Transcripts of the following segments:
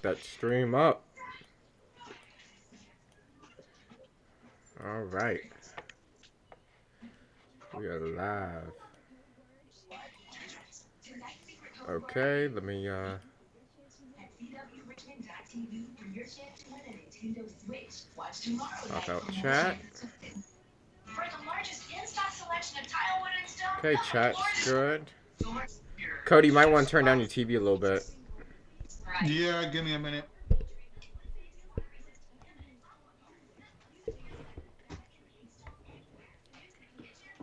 that stream up. All right. We are live. Okay, let me pop out chat. Okay, chat's good. Cody, you might want to turn down your TV a little bit. Yeah, give me a minute.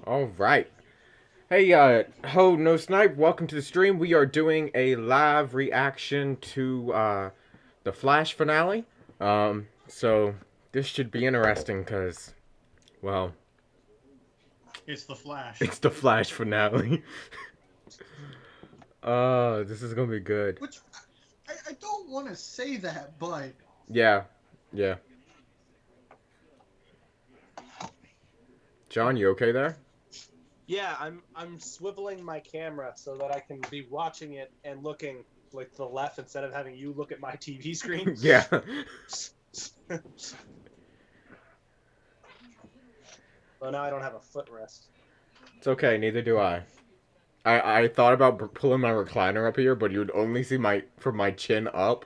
All right. Hey, Ho No Snipe, welcome to the stream. We are doing a live reaction to the Flash finale. So this should be interesting because, well, It's the Flash. it's the Flash finale. This is gonna be good. Which I don't want to say that, but Yeah, yeah. John, you okay there? Yeah, I'm swiveling my camera so that I can be watching it and looking like to the left instead of having you look at my TV screen. Yeah. Well, now I don't have a footrest. It's okay, neither do I. I thought about pulling my recliner up here, but you'd only see from my chin up.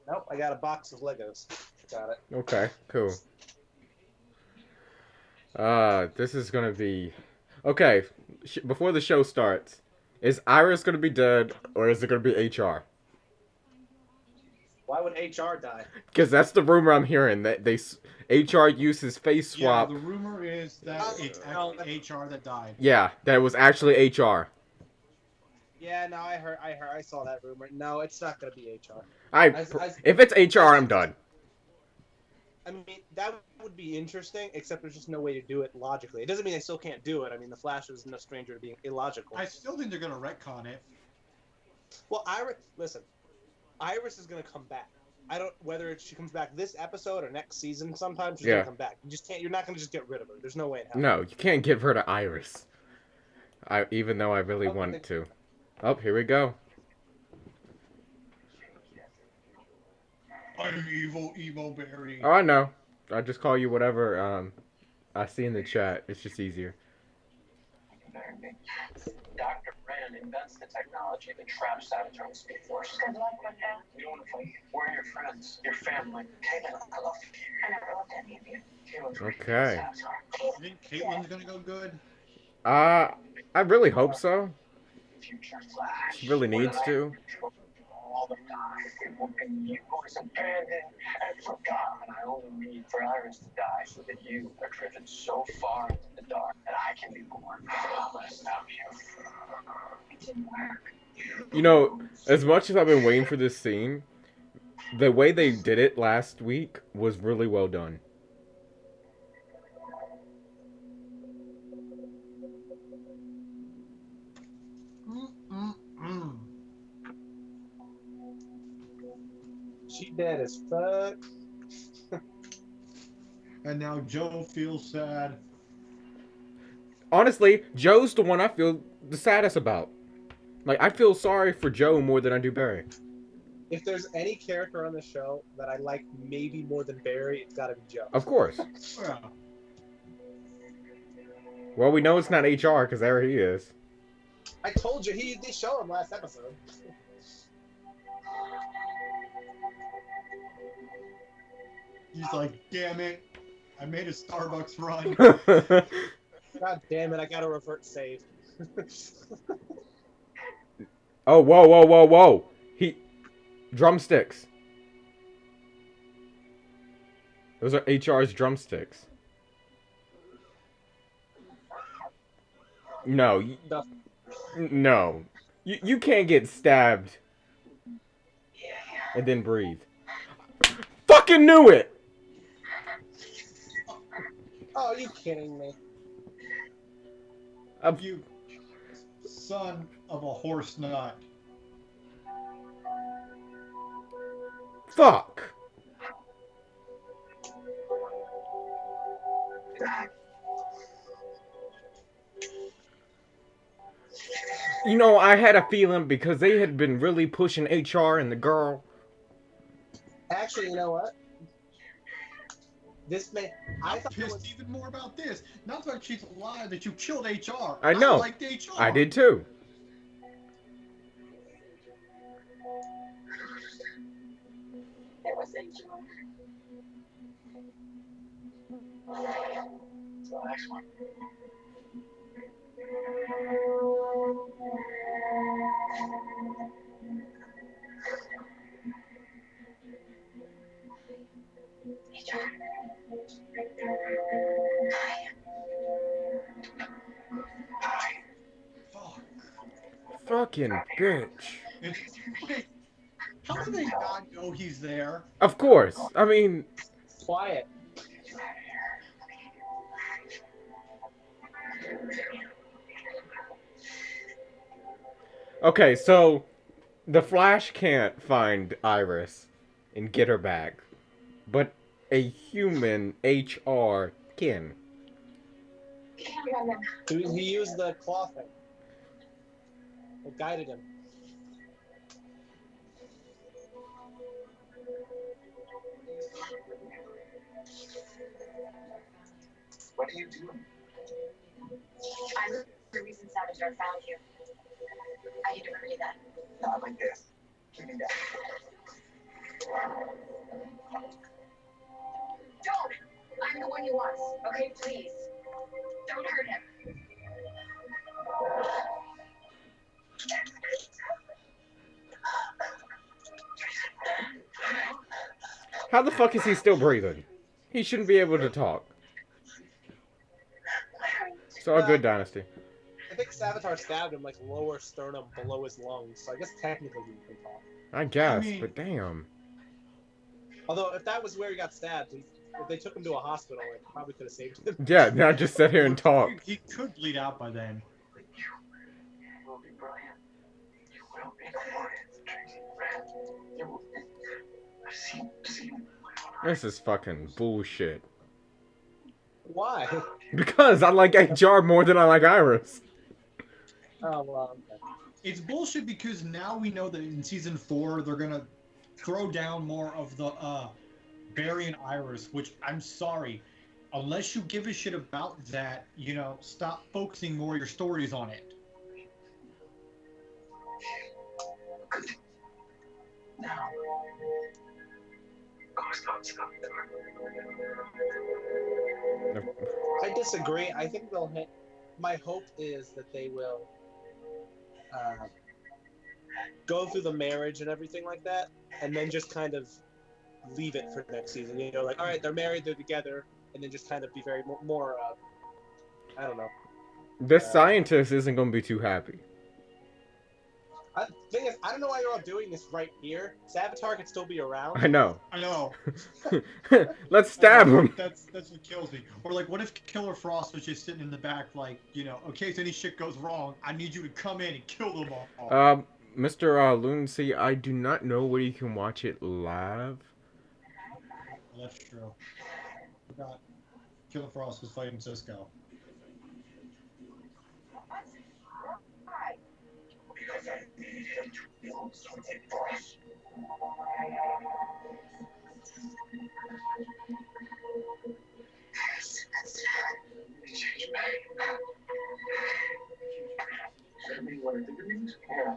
Nope, I got a box of Legos. Got it. Okay, cool. This is gonna be... Okay, before the show starts, is Iris gonna be dead, or is it gonna be HR? Why would HR die? Because that's the rumor I'm hearing, that HR used his face swap. Yeah, the rumor is that it's HR that died. Yeah, that it was actually HR. Yeah, no, I saw that rumor. No, it's not gonna be HR. If it's HR, I'm done. I mean, that would be interesting, except there's just no way to do it logically. It doesn't mean they still can't do it. I mean, the Flash is no stranger to being illogical. I still think they're gonna retcon it. Well, listen, Iris is gonna come back. I don't whether she comes back this episode or next season. Sometimes she's gonna come back. You just can't. You're not gonna just get rid of her. There's no way in hell. No, you can't give her to Iris. Even though I really wanted to. Oh, here we go. I'm evil Barry. Oh, I know. I just call you whatever I see in the chat. It's just easier. Dr. Brand invents the technology that traps Savatar with Speed Force. Good luck with that. We don't want to fight. We're your friends, your family. Caitlyn, I love you. I never loved any of you. Okay. You think Caitlyn's gonna go good? I really hope so. She really needs to. All the time. And you was abandoned and forgotten. I only need for Iris to die so that you are driven so far into the dark that I can be born. I'm gonna stop you. It didn't work. You know, as much as I've been waiting for this scene, the way they did it last week was really well done. She dead as fuck. And now Joe feels sad. Honestly, Joe's the one I feel the saddest about. Like, I feel sorry for Joe more than I do Barry. If there's any character on the show that I like maybe more than Barry, it's gotta be Joe. Of course. Yeah. Well, we know it's not HR, because there he is. I told you, they showed him last episode. He's like, damn it, I made a Starbucks run. God damn it, I gotta revert save. Oh, whoa, whoa, whoa, whoa. Drumsticks. Those are HR's drumsticks. No. No. You can't get stabbed and then breathe. Fucking knew it! Oh, are you kidding me? You son of a horse nut. Fuck. You know, I had a feeling because they had been really pushing HR and the girl. Actually, you know what? I I'm thought it pissed was. even more about this. Not that she's alive, that you killed HR. I know. liked HR. I did too. It was HR. So the next one. HR. Fuck. Fucking bitch. Wait, how do they not know he's there? Of course. I mean, Quiet. okay, so the Flash can't find Iris and get her back, but a human HR can. He used the claw thing. It guided him. What are you doing? I'm the reason Savatar found you. I need to remedy that. Not like this. Give me that. Don't! I'm the one he wants. Okay, please. Don't hurt him. How the fuck is he still breathing? He shouldn't be able to talk. It's all good, Dynasty. I think Savatar stabbed him like lower sternum below his lungs, so I guess technically he can talk. I guess, I mean- but damn. Although if that was where he got stabbed, if they took him to a hospital, it probably could have saved him. Yeah, now just sit here and talk. He could bleed out by then. You will be brilliant. You will be glorious, Tracy. You will be. I've seen. This is fucking bullshit. Why? Because I like HR more than I like Iris. Oh well. Okay. It's bullshit because now we know that in season 4 they're gonna throw down more of the Barry and Iris, which I'm sorry. Unless you give a shit about that, you know, stop focusing more your stories on it. Now. Go stop. I disagree. I think they'll hit. My hope is that they will go through the marriage and everything like that, and then just kind of leave it for next season. You know, like, all right, they're married, they're together, and then just kind of be very more I don't know. This scientist isn't going to be too happy. Thing is, I don't know why you're all doing this right here. Savatar could still be around. I know. I know. Let's stab him. That's what kills me. Or like, what if Killer Frost was just sitting in the back, like, you know, in case any shit goes wrong, I need you to come in and kill them all. Mr. Lunacy, I do not know where you can watch it live. Well, that's true. Forgot. Killer Frost was fighting Cisco. Because I need him to build something for us. Change me. Should be one of the rings? Yeah.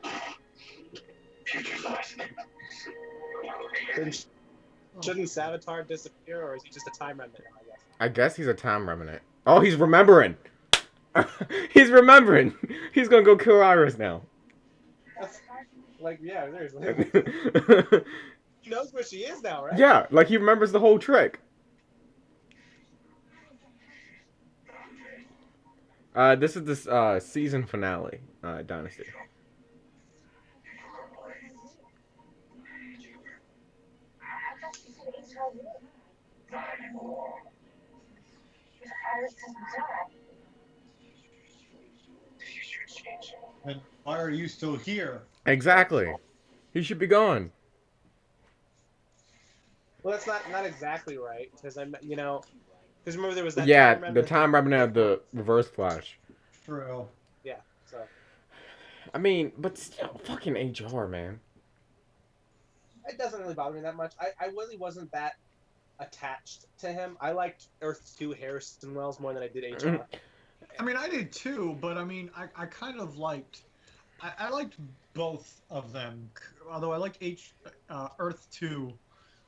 Future's us. Shouldn't Savatar disappear, or is he just a time remnant now, I guess? I guess he's a time remnant. Oh, he's remembering. He's remembering. He's going to go kill Iris now. That's, like, yeah, seriously. He knows where she is now, right? Yeah, like he remembers the whole trick. This is this season finale, Dynasty. And why are you still here? Exactly. He should be gone. Well, that's not exactly right, because because remember there was that. Yeah, the time remnant of the Reverse Flash. True. Yeah. So. I mean, but still, fucking HR, man. It doesn't really bother me that much. I really wasn't that attached to him. I liked Earth 2 Harrison Wells more than I did HR. I mean, I did too, but I mean, I kind of liked. I liked both of them, although I liked Earth 2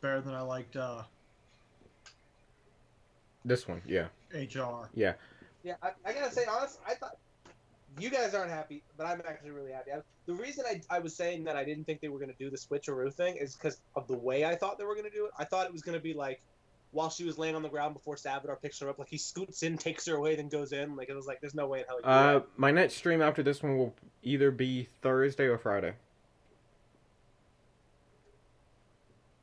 better than I liked This one, yeah. HR. Yeah. Yeah, I gotta say, honestly, I thought you guys aren't happy, but I'm actually really happy. The reason I was saying that I didn't think they were going to do the switcheroo thing is because of the way I thought they were going to do it. I thought it was going to be like, while she was laying on the ground before Savatar picks her up, like he scoots in, takes her away, then goes in. Like, it was like, there's no way in hell you do that. My next stream after this one will either be Thursday or Friday.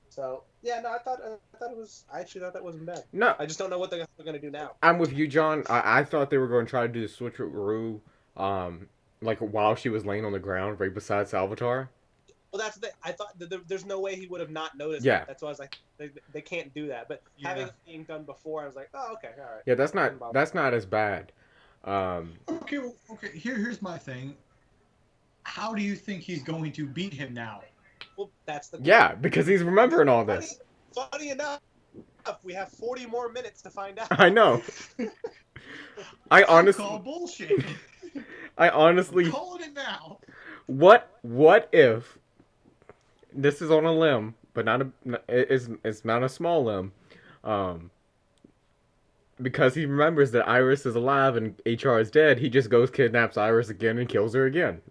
So, yeah, no, I thought it was, I actually thought that wasn't bad. No. I just don't know what they're going to do now. I'm with you, John. I thought they were going to try to do the switcheroo, like while she was laying on the ground right beside Savatar. Well, that's the thing. I thought that there's no way he would have not noticed. Yeah. That. That's why I was like, they can't do that. But having it being done before, I was like, oh, okay, all right. Yeah, that's not as bad. Okay, well, okay. Here's my thing. How do you think he's going to beat him now? Well, that's the yeah, because he's remembering all this. Funny enough, we have 40 more minutes to find out. I know. I honestly call bullshit. I honestly I'm calling it now. What if this is on a limb, but it's not a small limb, because he remembers that Iris is alive and HR is dead. He just goes, kidnaps Iris again, and kills her again.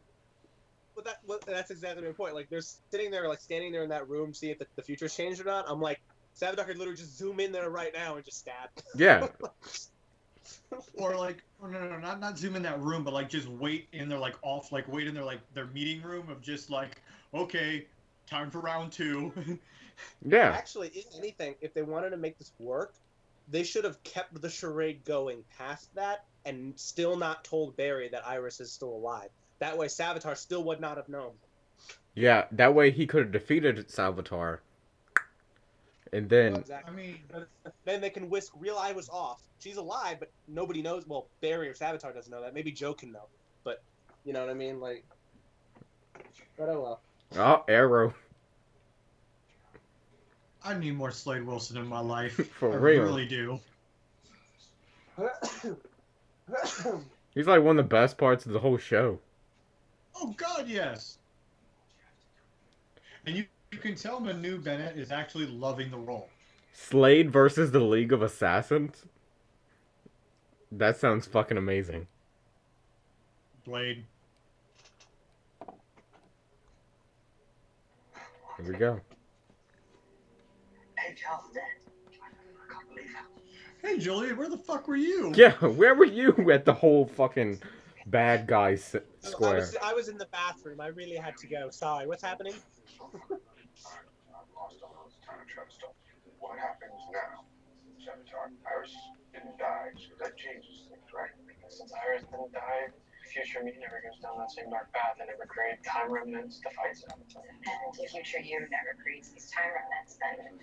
Well, that's exactly my point. Like, they're sitting there, like, standing there in that room, see if the future's changed or not. I'm like, Savatar could literally just zoom in there right now and just stab. Yeah. Or like, no, not zoom in that room, but like just wait in their like wait in their like their meeting room of just like, okay, time for round 2. Yeah. Actually, if anything, if they wanted to make this work, they should have kept the charade going past that and still not told Barry that Iris is still alive. That way, Savatar still would not have known. Yeah, that way he could have defeated Savatar. And then... Well, exactly. I mean, then they can whisk real Iris off. She's alive, but nobody knows. Well, Barry or Savatar doesn't know that. Maybe Joe can know. But, you know what I mean? Like, but oh well. Oh, Arrow. I need more Slade Wilson in my life. For real. I really do. He's like one of the best parts of the whole show. Oh, God, yes. And you can tell Manu Bennett is actually loving the role. Slade versus the League of Assassins? That sounds fucking amazing. Blade. Here we go. Hey, Charles dead. I can't believe it. Hey, Julian, where the fuck were you? Yeah, where were you at the whole fucking bad guy square? I was in the bathroom. I really had to go. Sorry, what's happening? What happens now? Savatar, Iris didn't die, so that changes things, right? Because since Iris didn't die, future me never goes down that same dark path and never create time remnants to fight Savatar. And the future you never creates these time remnants, then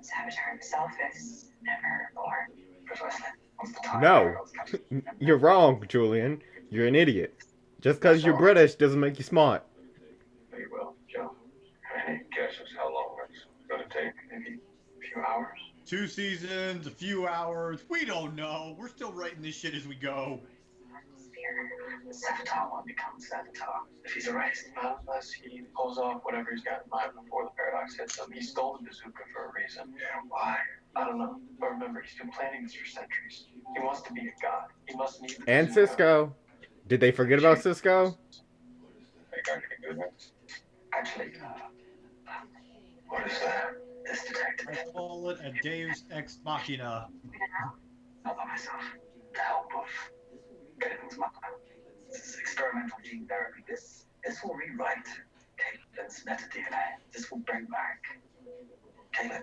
Savatar himself is never born. Precisely. What's the time? No, you're wrong, Julian. You're an idiot. Just because you're British doesn't make you smart. Very well, Joe. Any guesses how long it's going to take? Maybe a few hours? 2 seasons, a few hours. We don't know. We're still writing this shit as we go. Savatar won't become Savatar if he's erased. Not unless he pulls off whatever he's got in mind before the paradox hits him. He stole the bazooka for a reason. Why? I don't know. But remember, he's been planning this for centuries. He wants to be a god. He must need the And bazooka. Cisco. Did they forget about Cisco? I got any good ones? Actually, what is that? This detective. I call it a Deus Ex Machina. All by myself. The help of Caitlyn's mother. This is experimental gene therapy. This will rewrite Caitlyn's metadNA. This will bring back Caitlyn.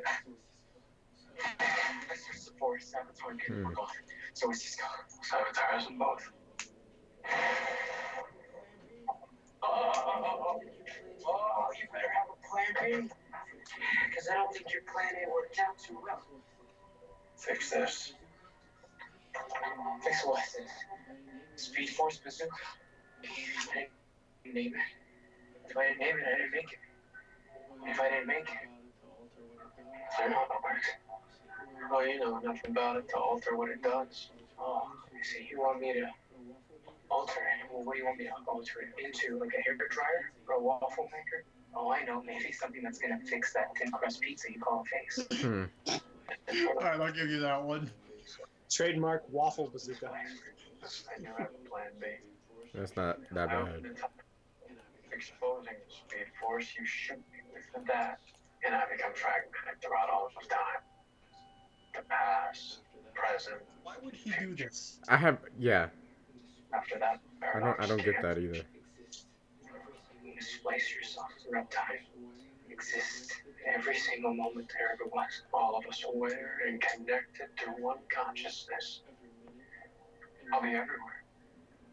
Mr. Support, Savatar, and Caitlyn were gone. So is Cisco. Savatar has them both. Oh, you better have a plan B. Because I don't think your plan A worked out too well. Fix this. Fix what? Speed Force bazooka. name it. If I didn't name it, I didn't make it. If I didn't make it, I don't know how it works. Oh, you know enough about it to alter what it does. Oh, you see, you want me to alter it? Well, what do you want me to alter it into? Like a hair dryer or a waffle maker? Oh, I know, maybe something that's gonna fix that thin crust pizza you call a face. Hmm. Alright, I'll give you that one. Trademark waffle bazooka. I never have a plan B. That's not that I bad. open the top, exposing the speed force. You shoot me with that, and I become fragmented throughout all of time. The past, present. Why would he do this? Yeah. After that, I don't get that either. You splice yourself throughout time. Exist in every single moment there ever was. All of us aware and connected through one consciousness. I'll be everywhere.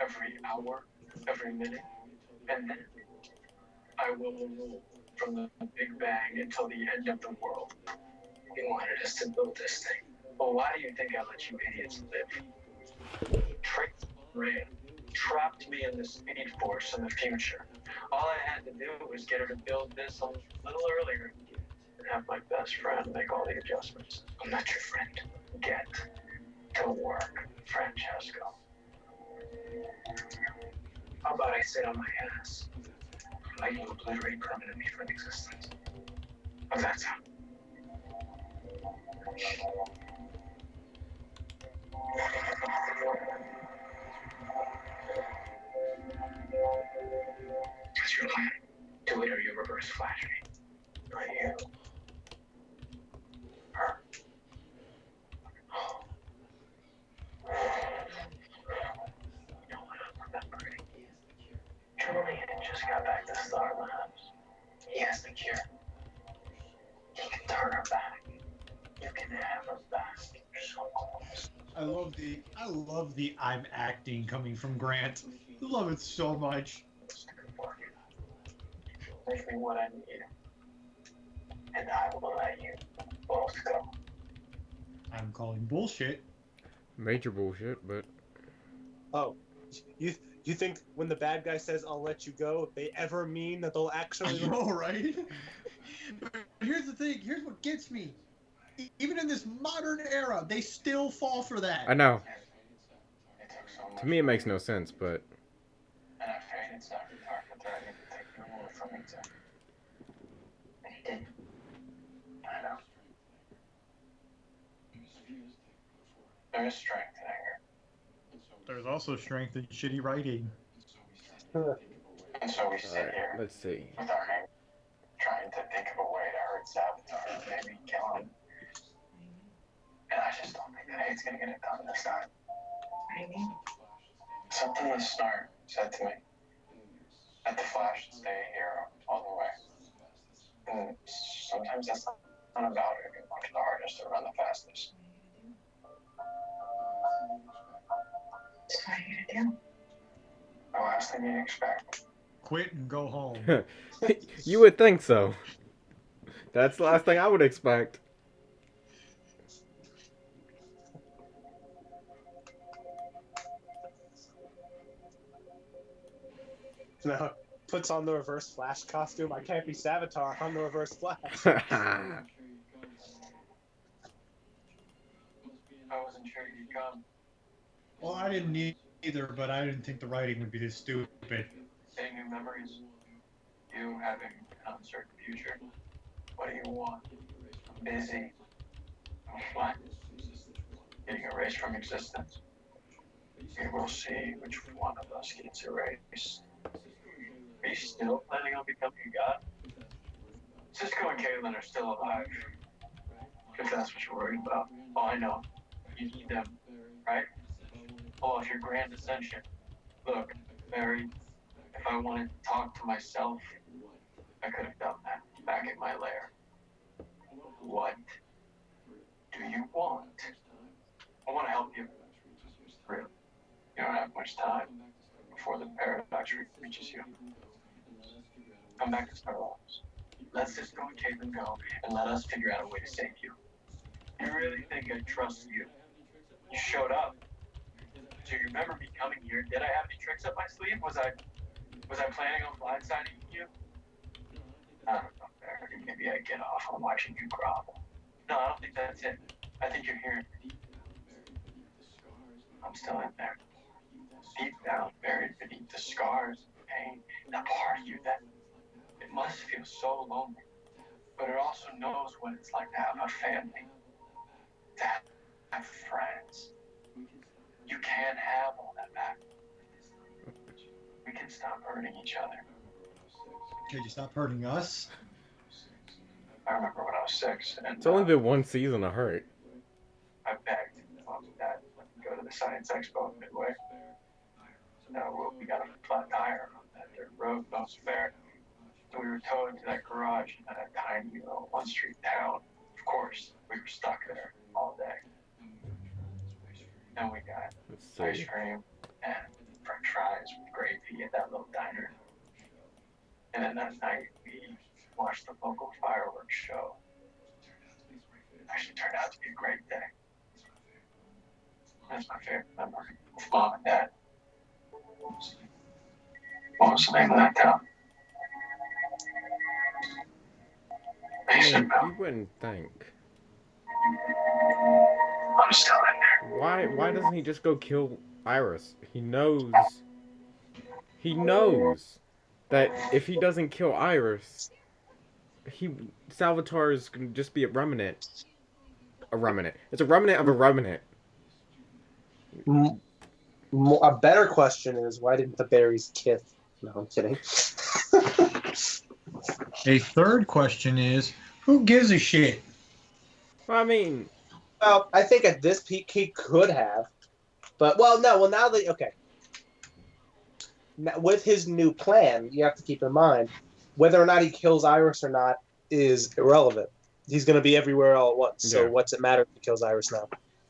Every hour, every minute. And then I will rule from the Big Bang until the end of the world. You wanted us to build this thing. Well, why do you think I let you idiots live? Tricked Ray. Trapped me in the speed force in the future. All I had to do was get her to build this a little earlier and have my best friend make all the adjustments. I'm not your friend. Get to work, Francesco. How about I sit on my ass? I can obliterate permanently from existence. How's that sound? That's your plan. Do it or you reverse flash me. Not you. Her. You know what I'm remembering? Julian just got back to Star Labs. He has the cure. He can turn her back. You can have her back. You're so close. I love the I'm acting coming from Grant. I love it so much. Give me what I need, and I will let you both go. I'm calling bullshit. Major bullshit, but Oh, you think when the bad guy says "I'll let you go," they ever mean that they'll I actually? know, right? But here's the thing. Here's what gets me. Even in this modern era, they still fall for that. I know. It took so much. To me, it makes no sense, but And I traded Savatar for threatening to take you away from me too. And he didn't. I know. There is strength in anger. There's also strength in shitty writing. And so we sit alright, here let's see. with our anger, trying to think of a way to hurt Savatar, maybe kill him. And I just don't think that hate's gonna get it done this time. What do you mean? Something the Snark said to me. That the Flash should stay a hero all the way. And sometimes that's not about who can punch the hardest or run the fastest. So what are you gonna do? The last thing you'd expect. Quit and go home. You would think so. That's the last thing I would expect. No, puts on the Reverse Flash costume. I can't be Savatar. I'm the Reverse Flash. I wasn't sure you'd come. Well, I didn't need either, but I didn't think the writing would be this stupid. Seeing new memories. You having an uncertain future. What do you want? I'm busy. What? Getting erased from existence. We will see which one of us gets erased. Are you still planning on becoming a god? Cisco and Caitlyn are still alive. If that's what you're worried about. Oh, I know. You need them, right? Pull off your grand ascension. Look, Barry, if I wanted to talk to myself, I could have done that back in my lair. What do you want? I want to help you. Really. You don't have much time before the paradox reaches you. Come back to Star Labs. Let Cisco and Caitlyn go, and let us figure out a way to save you. You really think I trust you? You showed up. So you remember me coming here? Did I have any tricks up my sleeve? Was I Was I planning on blindsiding you? I don't know, Barry. Maybe I get off on watching you grovel. No, I don't think that's it. I think you're hearing me. I'm still in there. Deep down, buried beneath the scars, pain, that part of you that it must feel so lonely. But it also knows what it's like to have a family, to have friends. You can't have all that back. We can stop hurting each other. Could you stop hurting us? I remember when I was 6, and It's only been one season of Hurt. I begged Mom and Dad to go to the science expo in Midway. No, we got a flat tire on that dirt road, no spare. So we were towed to that garage in a tiny little one-street town. Of course, we were stuck there all day. Then we got ice cream and french fries with gravy at that little diner. And then that night, we watched the local fireworks show. It actually turned out to be a great day. That's my favorite memory with Mom and Dad. What was the name of that town? Man, you wouldn't think. I'm still in there. Why doesn't he just go kill Iris? He knows that if he doesn't kill Iris, Savatar is gonna just be a remnant. A remnant. It's a remnant of a remnant. A better question is, why didn't the berries kiss? No, I'm kidding. A third question is, who gives a shit? I mean, Well, I think at this peak he could have, but now that okay, now, with his new plan, you have to keep in mind whether or not he kills Iris or not is irrelevant. He's going to be everywhere all at once. So Yeah. what's it matter if he kills Iris now?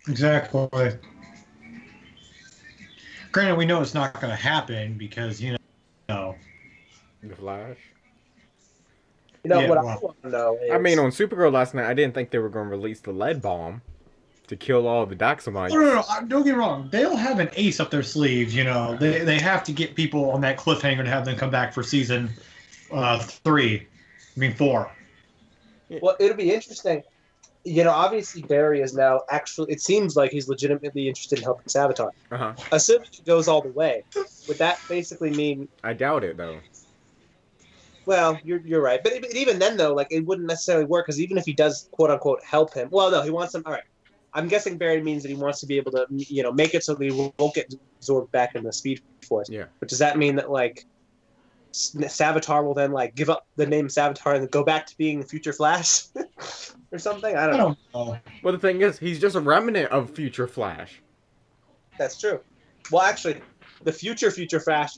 Exactly. Granted, we know it's not going to happen because, the Flash. You know Yeah, what I well, want to know is, I mean, on Supergirl last night, I didn't think they were going to release the lead bomb to kill all the Daxamites. no, don't get me wrong. They'll have an ace up their sleeves, They have to get people on that cliffhanger to have them come back for season 4. well, it'll be interesting. Obviously Barry is now actually. It seems like he's legitimately interested in helping Savatar. Uh-huh. Assuming he goes all the way, would that basically mean? I doubt it, though. Well, you're right, but even then though, like it wouldn't necessarily work because even if he does quote unquote help him, well, no, he wants him. All right, I'm guessing Barry means that he wants to be able to make it so that he won't get absorbed back in the Speed Force. Yeah. But does that mean that like Savatar will then like give up the name Savatar and go back to being the Future Flash or something? I I don't know. don't know. Well, the thing is, he's just a remnant of Future Flash. That's true. Well, actually, the Future Flash.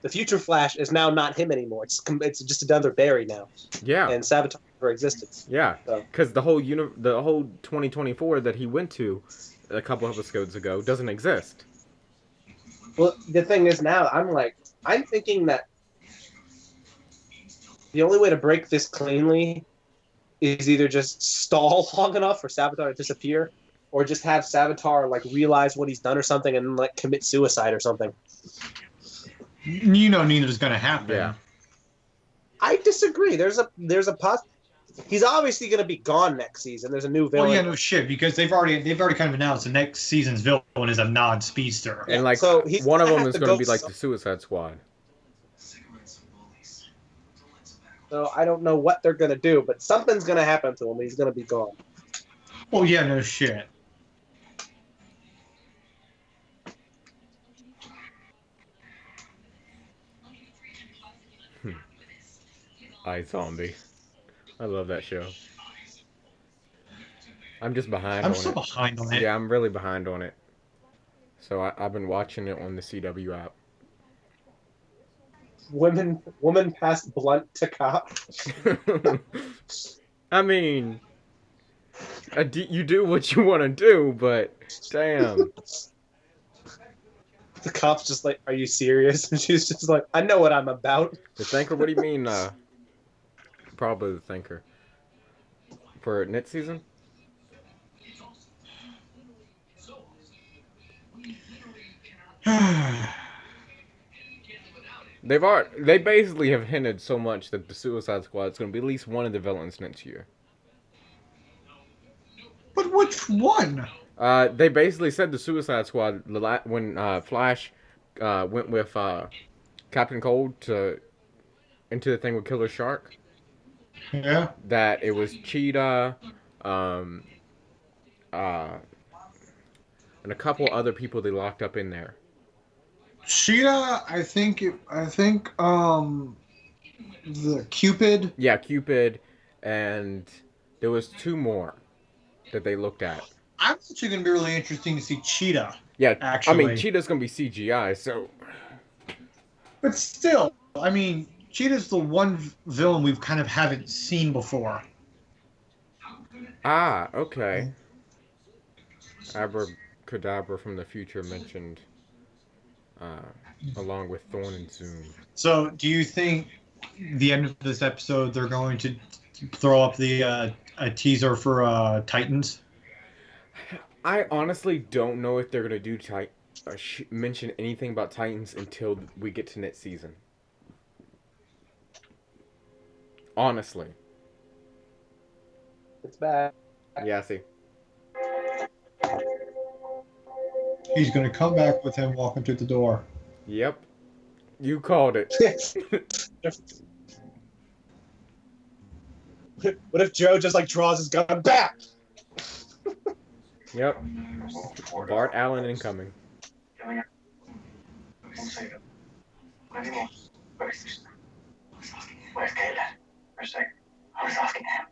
The Future Flash is now not him anymore. It's just another Barry now. Yeah. And Savatar never existed. Yeah. So. Because the whole 2024 that he went to a couple of episodes ago doesn't exist. Well, the thing is now, I'm thinking that the only way to break this cleanly is either just stall long enough for Savatar to disappear, or just have Savatar like realize what he's done or something and like commit suicide or something. Neither's going to happen. Yeah. I disagree. There's a He's obviously going to be gone next season. There's a new villain. Well, yeah, no shit, because they've already kind of announced the next season's villain is a non-speedster. And like so he's one of gonna them have is to going to go be like some- the Suicide Squad. So I don't know what they're going to do, but something's going to happen to him. He's going to be gone. Well, yeah, no shit. iZombie. I love that show. I'm just behind I'm on so it. behind on it. Yeah, I'm really behind on it. So I've been watching it on the CW app. Woman passed blunt to cop. I mean, you do what you want to do, but damn. The cop's just like, "Are you serious?" And she's just like, "I know what I'm about." The Thinker? What do you mean? Probably the Thinker. For next season? They basically have hinted so much that the Suicide Squad is going to be at least one of the villains next year. But which one? They basically said the Suicide Squad when Flash went with Captain Cold into the thing with Killer Shark. Yeah. That it was Cheetah, um, and a couple other people they locked up in there. Cheetah, I think the Cupid. Yeah, Cupid, and there was two more that they looked at. I'm actually going to be really interesting to see Cheetah. Yeah, Actually. I mean Cheetah's gonna be CGI, so. But still, I mean, Cheetah's the one villain we've kind of haven't seen before. Ah, okay. Abracadabra from the future mentioned, along with Thorn and Zoom. So, do you think the end of this episode they're going to throw up a teaser for Titans? I honestly don't know if they're gonna do mention anything about Titans until we get to next season. Honestly. It's bad. Yeah, I see. He's going to come back with him walking through the door. Yep. You called it. What if Joe just like draws his gun back? Yep. Bart Allen incoming. Where's Caitlyn? For a second. I was asking him.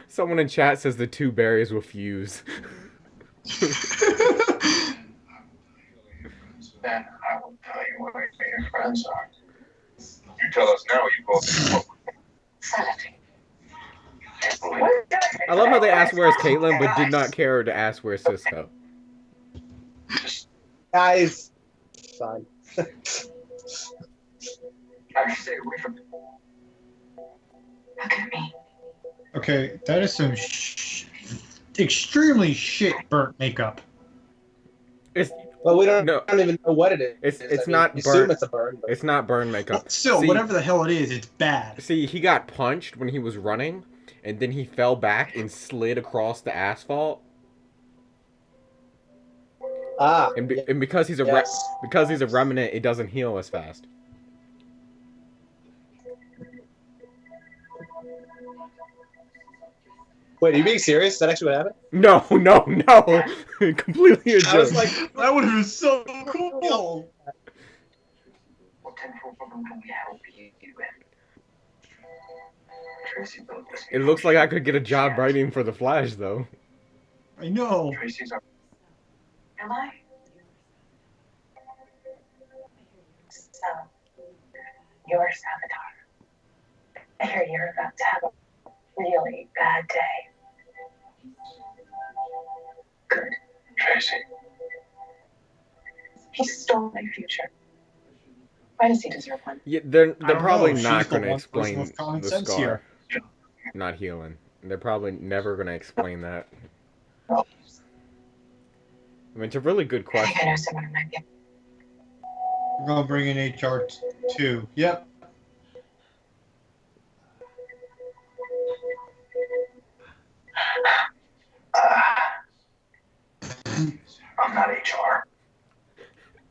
Someone in chat says the two berries will fuse. Then I will tell you where your friends are. You tell us now, you both. Sanity. I love how they asked where's Caitlyn, but did not care to ask where's Cisco. Guys, fine. I stay away from it. Look at me. Okay, that is some extremely shit burnt makeup. It's Well, we don't even know what it is. It's I mean, not we burnt. assume it's a burn. But... It's not burn makeup. But still, See- whatever the hell it is, it's bad. See, he got punched when he was running, and then he fell back and slid across the asphalt. And because he's a because he's a remnant, it doesn't heal as fast. Wait, are you being serious? Is that actually what happened? No, completely a joke. I was like, That would have been so cool. What can we help you with? Tracy built this. It looks like I could get a job writing for the Flash, though. I know. Tracy's our. Am I? So, you're Savatar. I hear you're about to have a really bad day. Good. Tracy. He stole my future. Why does he deserve one? Yeah, they're I don't probably know. not She's the going to one person explain with common the sense scar here. not healing. They're probably never going to explain that. I mean, it's a really good I question. think I know someone who might be. We're gonna bring in HR too. Yep. I'm not HR.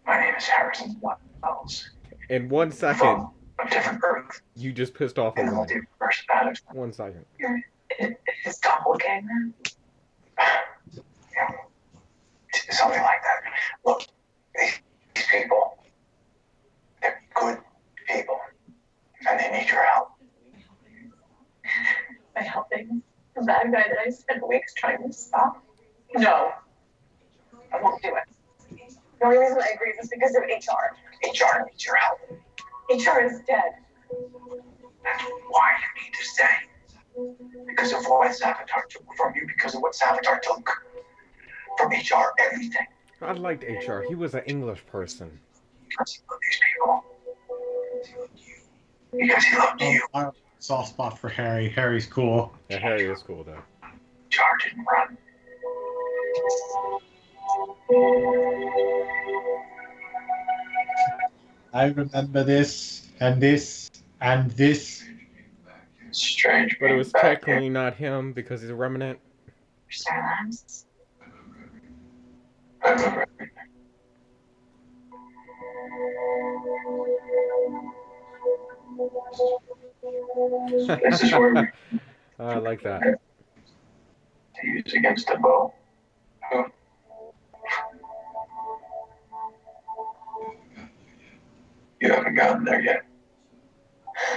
My name is Harrison Wells. In 1 second, From a different Earth you just pissed off a in the woman. multiverse matters. 1 second. You're his doppelganger. Yeah. Something like that. Look, these people, they're good people, and they need your help. By helping the bad guy that I spent weeks trying to stop. No. I won't do it. The only reason I agree is because of HR. HR needs your help. HR is dead. That's why you need to stay. Because of what Savatar took from you, because of what Savatar took from HR, everything. I liked HR. He was an English person. Because he loved these people. Because he loved you. I have a soft spot for Harry. Harry's cool. Yeah, Harry is cool, though. HR didn't run. I remember this, and this, and this. Strange. But it was being back here. technically not him because he's a remnant. Star Labs. I remember everything. This is where we I like that. to use against a bow. You haven't gotten there yet.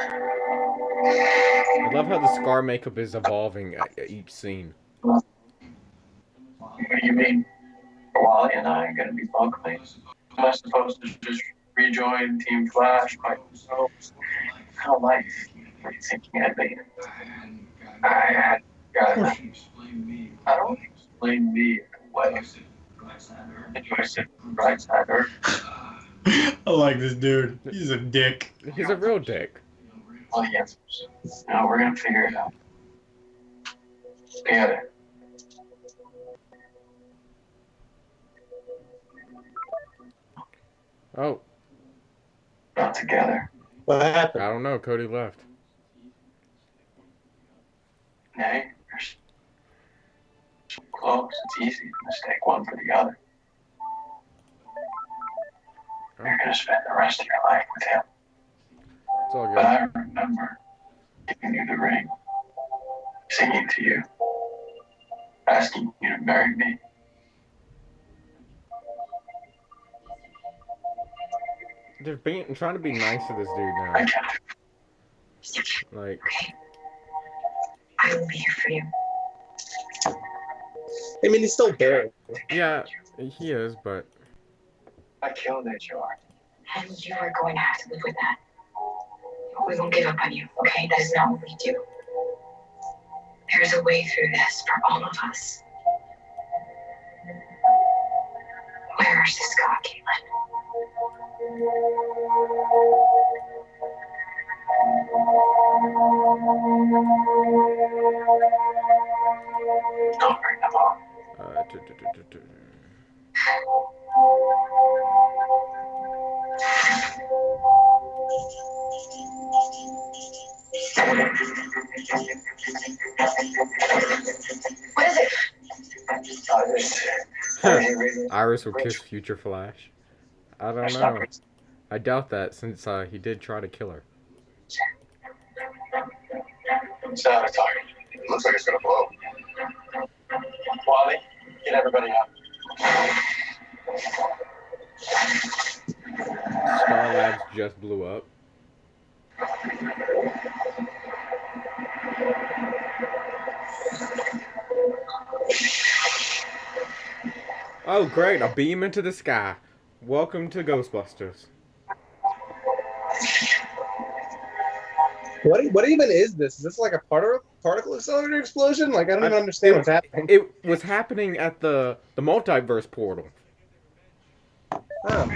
I love how the scar makeup is evolving at each scene. What do you mean? Wally and I are going to be bunkmates. Am I supposed to just rejoin Team Flash by myself? How life were you thinking I'd be? I had got I don't explain me in a way. Enjoy sitting right side Earth. I like this dude. He's a dick. He's a real dick. All the answers. Now we're gonna figure it out. Together. Oh, Not together. What happened? I don't know. Cody left. Nay, you're so close. It's easy to mistake one for the other. You're gonna spend the rest of your life with him. It's all But good. I remember giving you the ring, singing to you, asking you to marry me. They're trying to be nice to this dude I now. can't. Like, Okay. I will be here for you. I mean, he's still Barry. yeah, he is, but I killed HR. And you are going to have to live with that. We won't give up on you, okay? That is not what we do. There's a way through this for all of us. Where is the Scott, Caitlyn? Don't bring them up. t- What is it? Iris will kiss Future Flash. I don't know. I doubt that since he did try to kill her. Savatar. It looks like it's gonna blow. Wally, get everybody out. Star Labs just blew up. Oh, great, a beam into the sky. Welcome to Ghostbusters. What even is this? Is this like a particle accelerator explosion? Like, I don't even understand what's happening. It was happening at the multiverse portal. Oh.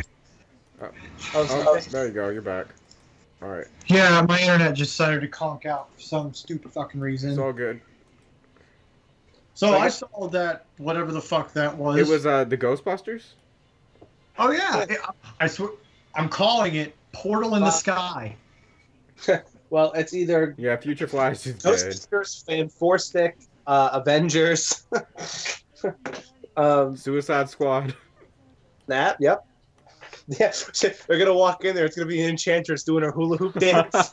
Oh, there you go, you're back. Alright, Yeah, my internet just decided to conk out for some stupid fucking reason. it's all good. So I saw that, whatever the fuck that was. It was the Ghostbusters? Oh yeah, I swear, I'm calling it Portal in the Sky. Well, it's either Yeah, Future Flash is dead. Ghostbusters, Fan Four Stick, Avengers, Suicide Squad. that. Yep. Yeah, they're gonna walk in there. It's gonna be an enchantress doing her hula hoop dance.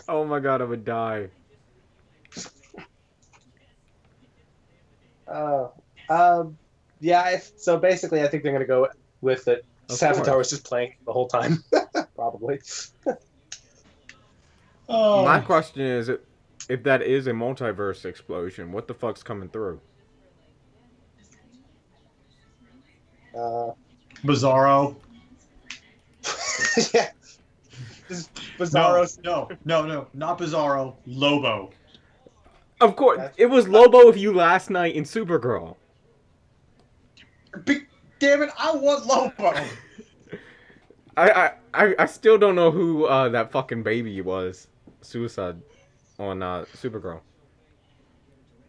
Oh my god, I would die. Yeah. So basically, I think they're gonna go with it. Of Savatar course. was just playing the whole time, probably. Oh, My question is, if that is a multiverse explosion, what the fuck's coming through? Bizarro. Yeah. Just Bizarro. No, not Bizarro. Lobo. Of course, it was Lobo with you last night in Supergirl. Damn it! I want Lobo. I still don't know who that fucking baby was. Suicide on Supergirl.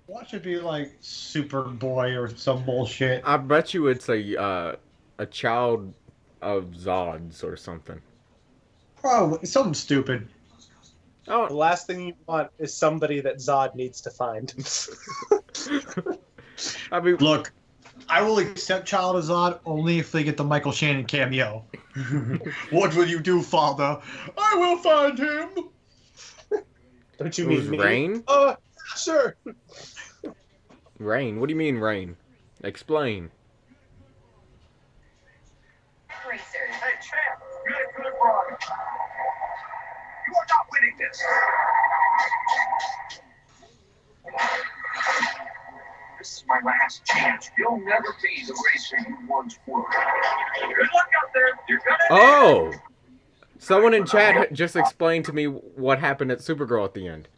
Watch it be like Superboy or some bullshit. I bet you it's a child of Zod's or something. Probably something stupid. The Oh, last thing you want is somebody that Zod needs to find. I mean, Look, I will accept Child of Zod only if they get the Michael Shannon cameo. What will you do, father? I will find him. Don't you it was mean me? Rain. Sure. Rain. What do you mean, Rain? Explain. Racers. Hey, champ, you had a good run. You are not winning this. This is my last chance. You'll never be the racer you once were. Good luck out there. You're gonna. Oh, someone in chat just explained to me what happened at Supergirl at the end.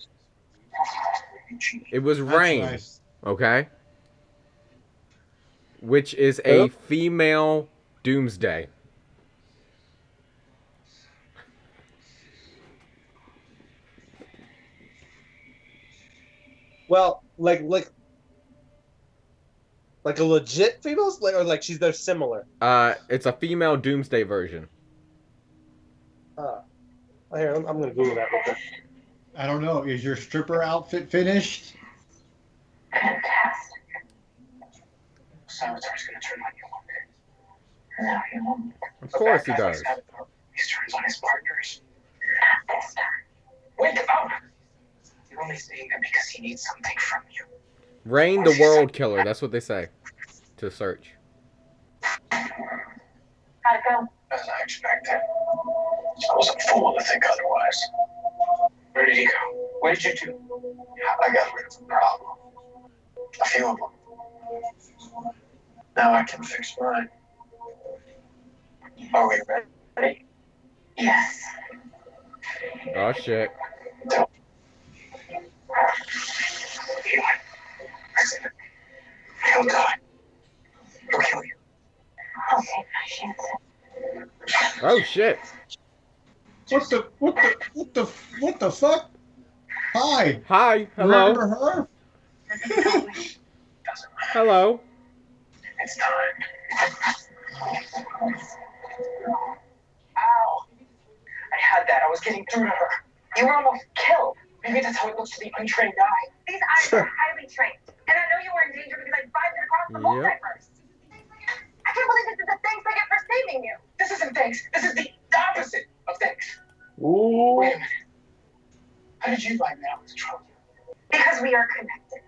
It was That's Rain. nice. Okay. Which is a female Doomsday. Well, like a legit female, or like they're similar. It's a female Doomsday version. Here, I'm gonna Google that real quick. I don't know. Is your stripper outfit finished? Fantastic. Savatar's gonna turn on you one day. No, he won't. Of course he does. He turns on his partners. Not this time. Wake up! You're only saying that because he needs something from you. Rain the World Killer. That's what they say to search. How'd it go? As I expected. I was a fool to think otherwise. Where did he go? What did you do? I got rid of the problem. A few of them. Now I can fix mine. Are we ready? Yes. Oh shit. He'll die. He'll kill you. I'll take my chances. Oh shit. What the fuck? Hi. Hi. Hello. Remember her? Doesn't matter. Hello. It's time. Ow! I had that. I was getting through to her. You were almost killed. Maybe that's how it looks to the untrained eye. These eyes are highly trained. And I know you were in danger because I vibed it across the Yep. multiverse. I can't believe this is the thanks I get for saving you. This isn't thanks. This is the opposite of thanks. Ooh. Wait a minute. How did you find me out with trouble? Because we are connected.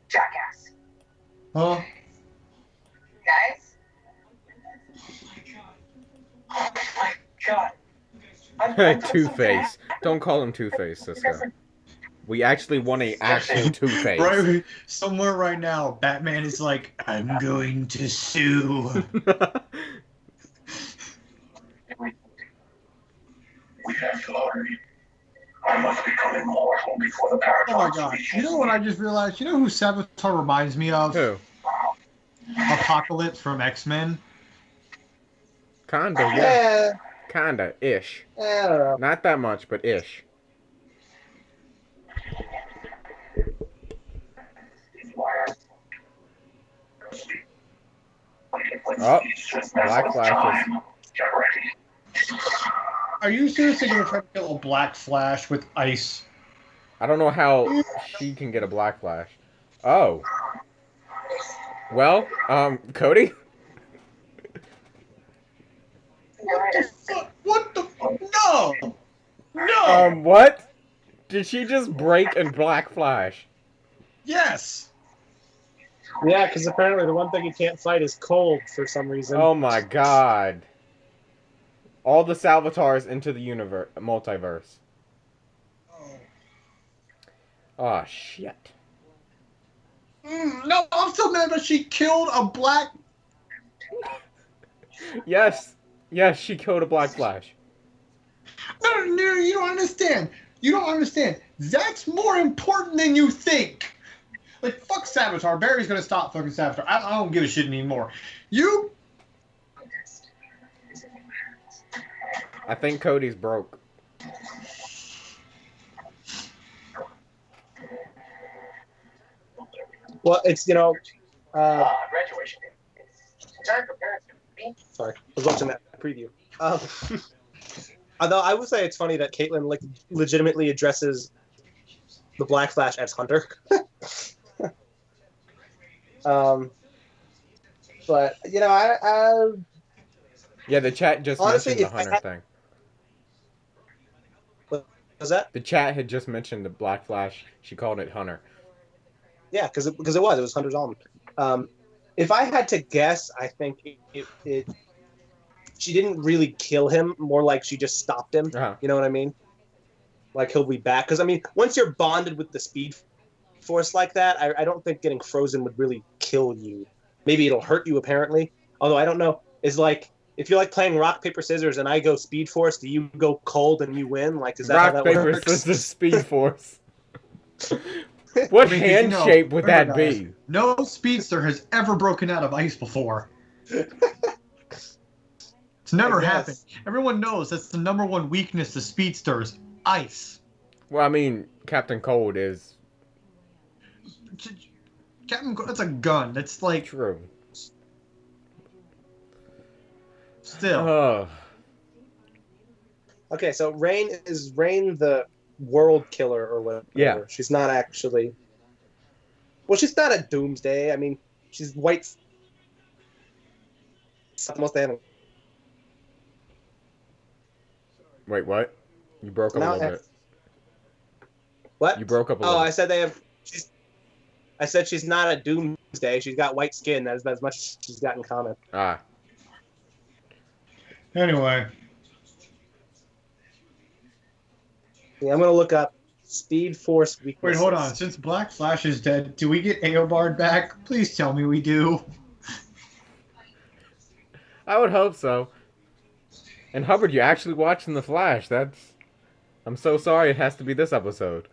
Jackass. Huh? Guys? Oh my god. Two-Face. Don't call him Two-Face, Cisco. We actually want a actual Two-Face. Right, somewhere right now, Batman is like, I'm going to sue. We have to hurry. I must become immortal before the paradox. Oh my god. You know what I just realized? You know who Savatar reminds me of? Who? Apocalypse from X-Men. Kinda, yeah. Yeah. Kinda. Ish. I don't know. Not that much, but ish. Oh, black flashes. Get ready. Are you seriously going to try to kill a Black Flash with ice? I don't know how she can get a black flash. Oh. Well, Cody? What the? No! No! What? Did she just break and black flash? Yes! Yeah, because apparently the one thing he can't fight is cold for some reason. Oh my god. All the Savatars into the universe, multiverse. Oh, shit. No, I'm so mad that she killed a black... Yes. Yes, she killed a black flash. No, you don't understand. You don't understand. That's more important than you think. Like, fuck Savatar. Barry's gonna stop fucking Savatar. I don't give a shit anymore. You... I think Cody's broke. Well, it's Graduation day. Time for parents to meet. sorry, I was watching that preview. Although I would say it's funny that Caitlyn legitimately addresses the Black Flash as Hunter. But I Yeah, the chat just honestly, mentioned the if I Hunter had, thing. what was that? The chat had just mentioned the Black Flash. She called it Hunter. Yeah, because it was Hunter's almond. If I had to guess, I think she didn't really kill him. More like she just stopped him. Uh-huh. You know what I mean? Like he'll be back. Because I mean, once you're bonded with the Speed Force like that, I don't think getting frozen would really kill you. Maybe it'll hurt you. Apparently, although I don't know. It's like if you're like playing rock paper scissors and I go Speed Force, do you go cold and you win? Like is that how Rock, that paper, works? scissors, Speed Force. What hand shape would that guys, be? No Speedster has ever broken out of ice before. It's never happened. Everyone knows that's the number one weakness of Speedsters. Ice. Well, I mean, Captain Cold is Captain, that's a gun. That's like true. still. Oh, Okay, so Rain the world killer or whatever. Yeah. She's not actually. Well, she's not a Doomsday. I mean, she's white. Almost they haven't. wait, what? You broke up Now a little I- bit. What? You broke up a Oh, little I bit. said they have. I said she's not a Doomsday. She's got white skin. That's as much as she's got in common. Ah, Anyway, Yeah, I'm gonna look up Speed Force wait, weaknesses. hold on. Since Black Flash is dead, do we get Eobard back? Please tell me we do. I would hope so. And Hubbard, you're actually watching The Flash. I'm so sorry it has to be this episode.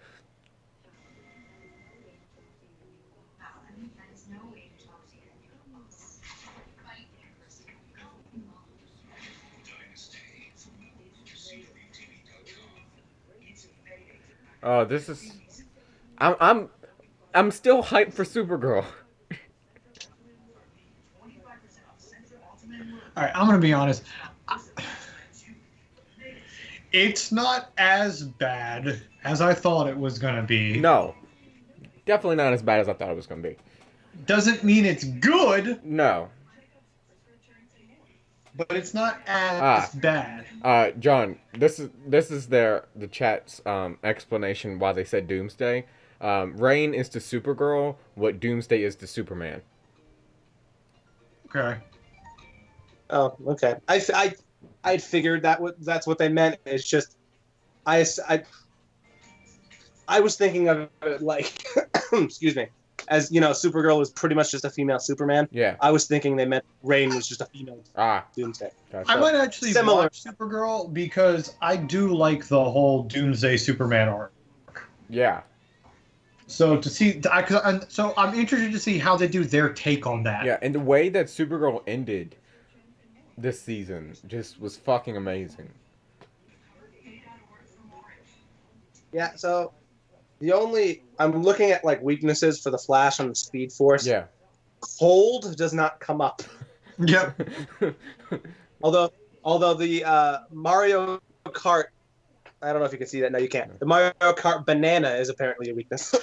Oh, this is. I'm still hyped for Supergirl. All right, I'm gonna be honest. It's not as bad as I thought it was gonna be. No, definitely not as bad as I thought it was gonna be. Doesn't mean it's good, No. but it's not as bad. John, this is the chat's explanation why they said Doomsday. Rain is to Supergirl what Doomsday is to Superman. Okay. Oh, okay. I figured that's what they meant. It's just I was thinking of it like excuse me, as Supergirl was pretty much just a female Superman. Yeah. I was thinking they meant Rain was just a female Doomsday. Gotcha. I might actually Similar. watch Supergirl because I do like the whole Doomsday Superman arc. Yeah. So to see, so I'm interested to see how they do their take on that. Yeah, and the way that Supergirl ended this season just was fucking amazing. Yeah. So I'm looking at like weaknesses for the Flash on the Speed Force. Yeah. Cold does not come up. Yep. Although the Mario Kart, I don't know if you can see that. No, you can't. The Mario Kart banana is apparently a weakness.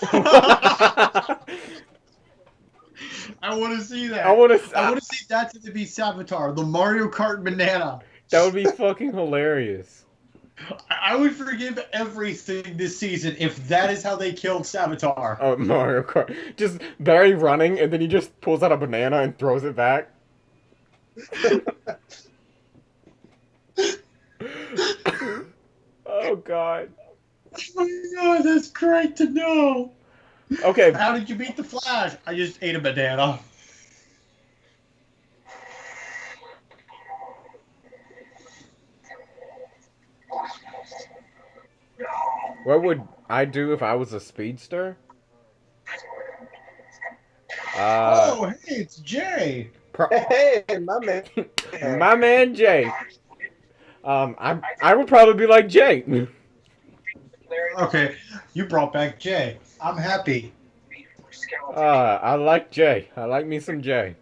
I want to see that. I want to see that to be Savatar, the Mario Kart banana. That would be fucking hilarious. I would forgive everything this season if that is how they killed Savatar. Oh, Mario Kart. Just Barry running, and then he just pulls out a banana and throws it back. Oh, God. Oh my god, that's great to know. Okay. How did you beat the Flash? I just ate a banana. What would I do if I was a speedster? Oh, hey, it's Jay. Hey, my man. My man Jay. I would probably be like Jay. Okay, you brought back Jay. I'm happy. skeleton. I like Jay. I like me some Jay.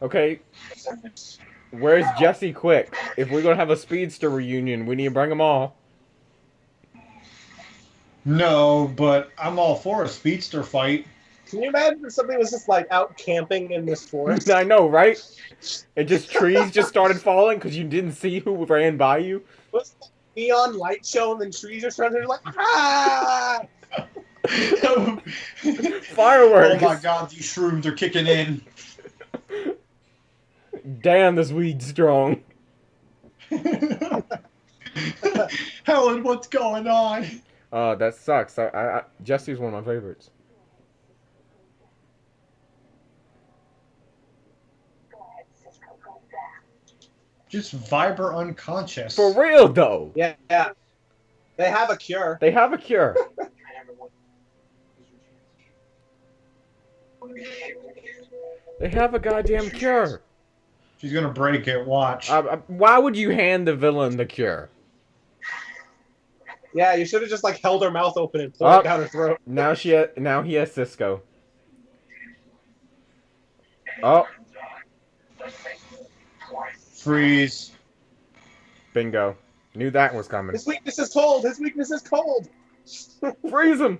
Okay, where's Jesse Quick? If we're gonna have a Speedster reunion, we need to bring them all. No, but I'm all for a speedster fight. Can you imagine if somebody was just like out camping in this forest? I know, right? And just trees just started falling because you didn't see who ran by you. What's the neon light show and then trees are starting to like ah! Fireworks. Oh my god, these shrooms are kicking in. Damn, this weed's strong. Helen, what's going on? That sucks. Jesse's one of my favorites. Just Viber unconscious. For real, though. Yeah. They have a cure. They have a cure. They have a goddamn cure. She's gonna break it, watch. Why would you hand the villain the cure? Yeah, you should have just like held her mouth open and pulled it down her throat. Now he has Cisco. Oh. Freeze. Bingo. Knew that was coming. His weakness is cold. His weakness is cold. Freeze him.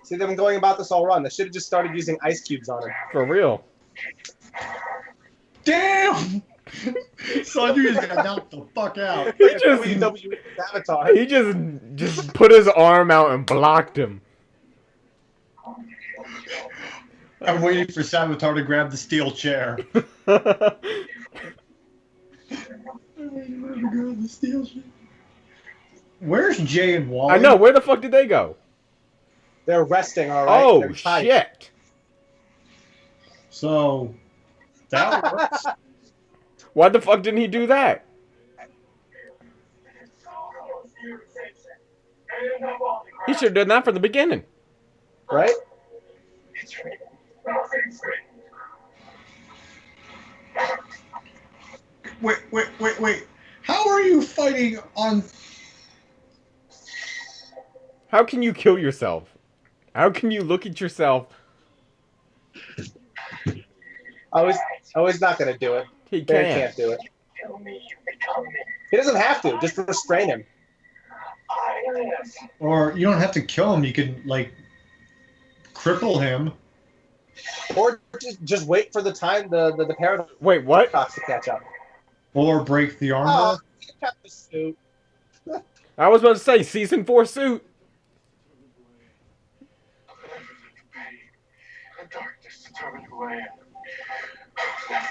See them going about this all wrong. They should have just started using ice cubes on him. For real. Damn! Sundry's gonna knock the fuck out. He just WWE Savatar. He just put his arm out and blocked him. I'm waiting for Savatar to grab the steel chair. Where's Jay and Wally? I know. Where the fuck did they go? They're resting, all right. Oh shit! So that works. Why the fuck didn't he do that? He should have done that from the beginning. Right? Wait. How are you fighting on... How can you kill yourself? How can you look at yourself? I was not going to do it. He Barry can't. can't do it. He doesn't have to. Just restrain him. Or you don't have to kill him. You can, like, cripple him. Or just wait for the time the paradox Wait, what? to catch up. Or break the armor. Oh, he kept the suit. I was about to say season 4 suit.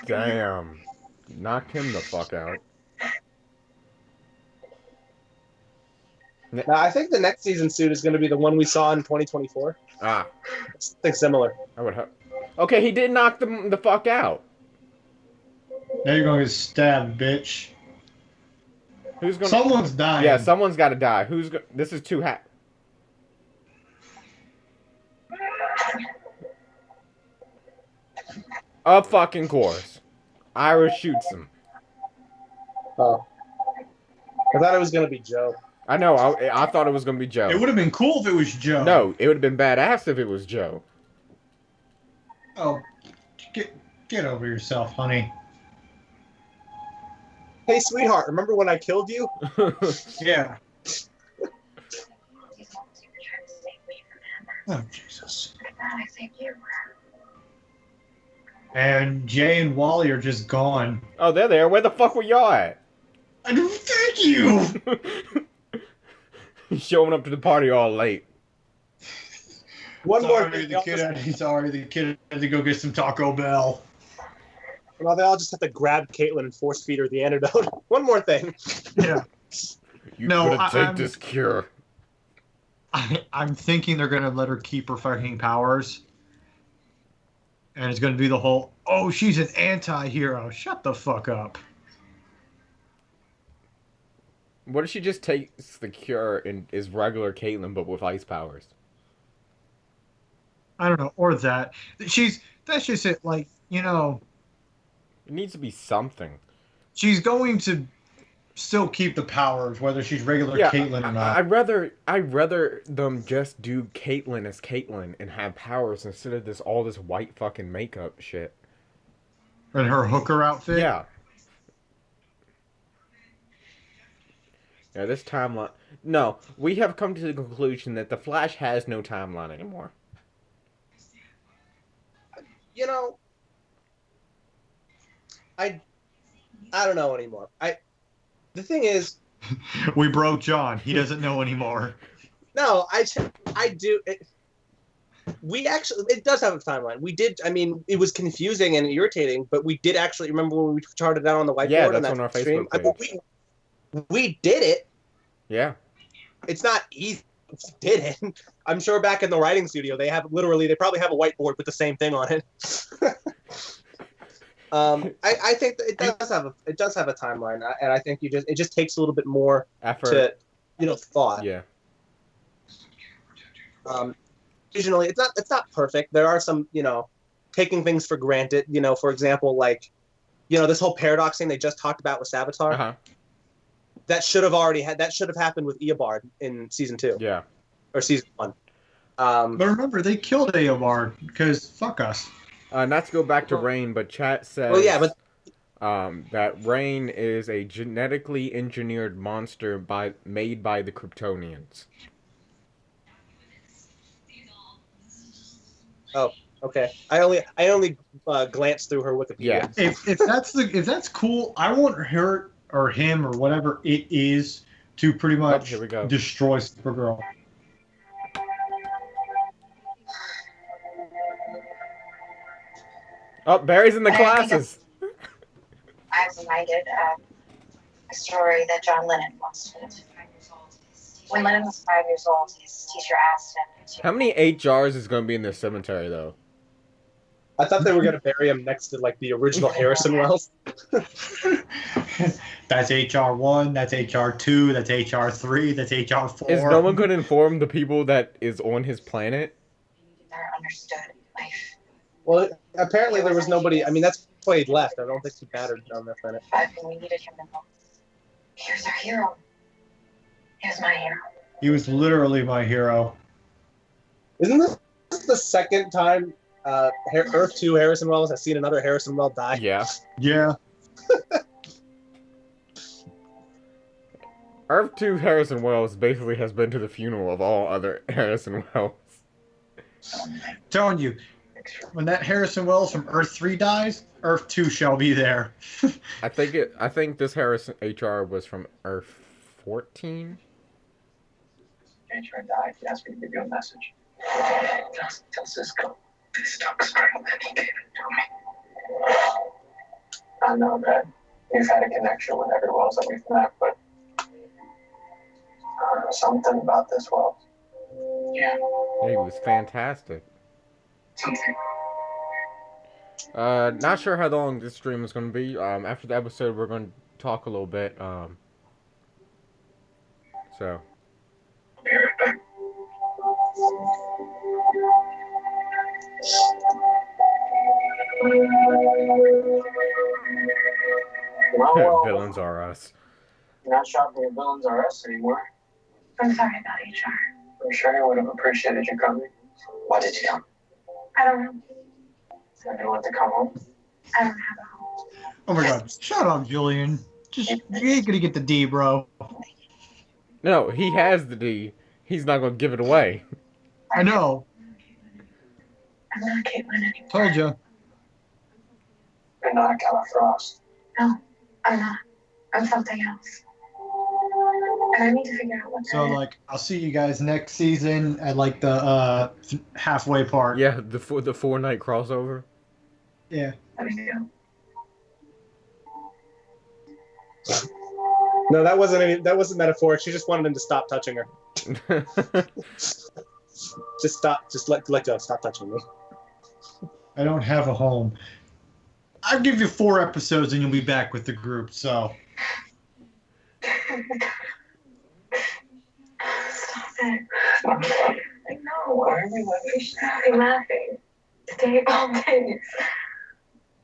Damn. Knocked him the fuck out. Now, I think the next season suit is going to be the one we saw in 2024. Ah. Something similar. I would hope. Okay, he did knock them the fuck out. Now you're gonna get stabbed, bitch. Who's gonna? Someone's dying. Yeah, someone's got to die. This is too hot. Of fucking course. Iris shoots him. Oh. I thought it was going to be Joe. I know. I thought it was gonna be Joe. It would have been cool if it was Joe. No, it would have been badass if it was Joe. Oh, get over yourself, honey. Hey, sweetheart, remember when I killed you? Yeah. Oh, Jesus. I think you were. And Jay and Wally are just gone. Oh, they're there. Where the fuck were y'all at? I don't thank you. He's showing up to the party all late. One more Sorry, thing. the kid had to go get some Taco Bell. Well, they all just have to grab Caitlyn and force feed her the antidote. One more thing. Yeah. You No, gotta take I'm- this cure. I'm thinking they're gonna let her keep her fucking powers. And it's gonna be the whole, oh, she's an anti-hero. Shut the fuck up. What if she just takes the cure and is regular Caitlyn but with ice powers? I don't know, or that. That's just it, like, you know, It needs to be something. she's going to still keep the powers, whether she's regular Yeah, Caitlyn or not. I'd rather them just do Caitlyn as Caitlyn and have powers instead of this white fucking makeup shit. And her hooker outfit. Yeah. Yeah, this timeline. No, we have come to the conclusion that the Flash has no timeline anymore. You know, I don't know anymore. The thing is, We broke John. He doesn't know anymore. no, I do. It does have a timeline. We did. I mean, it was confusing and irritating, but we did actually remember when we charted it out on the whiteboard. Yeah, that's on on our that stream. Facebook page. We did it. Yeah. It's not easy. We did it. I'm sure back in the writing studio they probably have a whiteboard with the same thing on it. I think that it does have a timeline, and I think it just takes a little bit more Effort. to thought. Yeah. Occasionally, it's not perfect. There are some taking things for granted. For example, like this whole paradox thing they just talked about with Savatar. Uh-huh. That should have happened with Eobard in season 2. Yeah. Or season 1. But remember, they killed Eobard because fuck us. Not to go back to Rain, but chat says that Rain is a genetically engineered monster made by the Kryptonians. Oh, okay. I only glanced through her Wikipedia. Yeah. If that's cool, I want her or him or whatever it is to pretty much here we go. destroy Supergirl. Oh, Barry's in the classes. I was reminded of a story that John Lennon once told. When Lennon was 5 years old, his teacher asked him to... How many HRs is going to be in this cemetery, though? I thought they were going to bury him next to like the original Harrison Wells. That's HR1, that's HR2, that's HR3, that's HR4. Is no one going to inform the people that is on his planet? Never understood life. Well, apparently there was nobody. I mean, that's why he left. I don't think he mattered on that planet. But when we needed him the most, he was our hero. He was my hero. He was literally my hero. Isn't this the second time Earth 2 Harrison Wells has seen another Harrison Wells die? Yeah. Yeah. Earth 2 Harrison Wells basically has been to the funeral of all other Harrison Wells. Telling you, when that Harrison Wells from Earth 3 dies, Earth 2 shall be there. I think this Harrison HR was from Earth 14. HR died. He asked me to give you a message. Tell Cisco this took strength that he gave it to me. I know that you've had a connection with every Wells that we've met, but something about this Wells. Yeah. He was fantastic. Something. Not sure how long this stream is going to be. After the episode, we're going to talk a little bit. So. I'll be right back. Well, Villains are us. you're not shopping at Villains R Us anymore. I'm sorry about HR. I'm sure I would have appreciated you coming. Why did you come? I don't know. You want to come home? I don't have a home. Oh my god. Shut up, Julian. Just, you ain't gonna get the D, bro. No, he has the D. He's not going to give it away. I know. I'm not Caitlyn anymore. Told you. You're not Killer Frost. No, I'm not. I'm something else. And I need to figure out what So, like, I'll see you guys next season at, like, the halfway part. Yeah, the 4-night crossover. Yeah. Let me go. No, that wasn't metaphoric. She just wanted him to stop touching her. Just stop. Just let go. Stop touching me. I don't have a home. I'll give you 4 episodes and you'll be back with the group, so. Stop it. I know. Why are we laughing? We should not be laughing. Today, all days.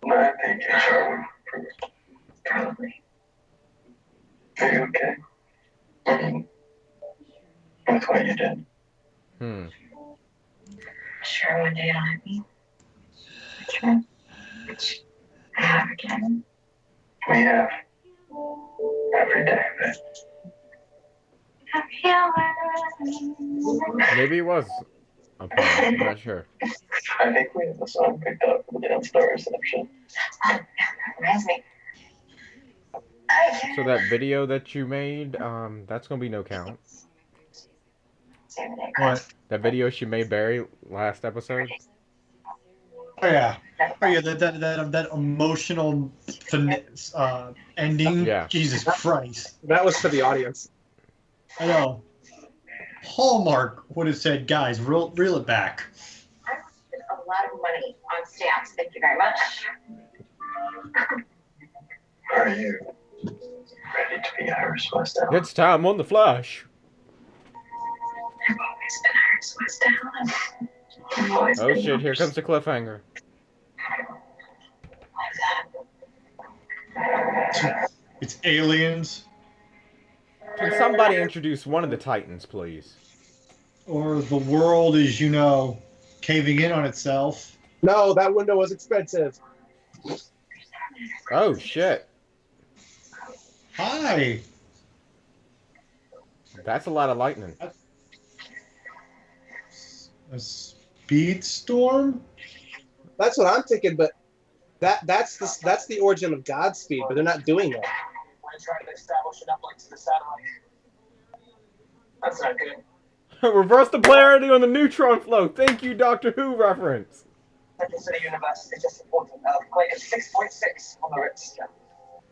I think HR would approve. Probably. Are you okay? With what you did? Sure, one day I'll have me. Sure. Which I have again. We have. Every day of it. Maybe it was a pun. I'm not sure. I think we have the song picked up for the dance star reception. Oh, that reminds me. So that video that you made, that's gonna be no count. What? That video she made Barry last episode. Oh yeah. Oh yeah. That emotional ending. Yeah. Jesus Christ. That was for the audience. I know. Hallmark would have said, "Guys, reel it back." I spent a lot of money on stamps. Thank you very much. Are you ready to be Iris Westtown? It's time on the Flash. I've always been Iris Westtown. I've always Oh been shit! Here yours. comes the cliffhanger. Like that. It's aliens, Can somebody introduce one of the Titans, please? or the world is, caving in on itself. No, that window was expensive. Oh shit! Hi. That's a lot of lightning. A speed storm? That's what I'm thinking, but that's the origin of Godspeed, but they're not doing that. We're trying to establish an uplink to the satellite. That's not good. Reverse the polarity on the neutron flow. Thank you, Doctor Who reference. Central City University just reported an earthquake of 6.6 on the Richter scale.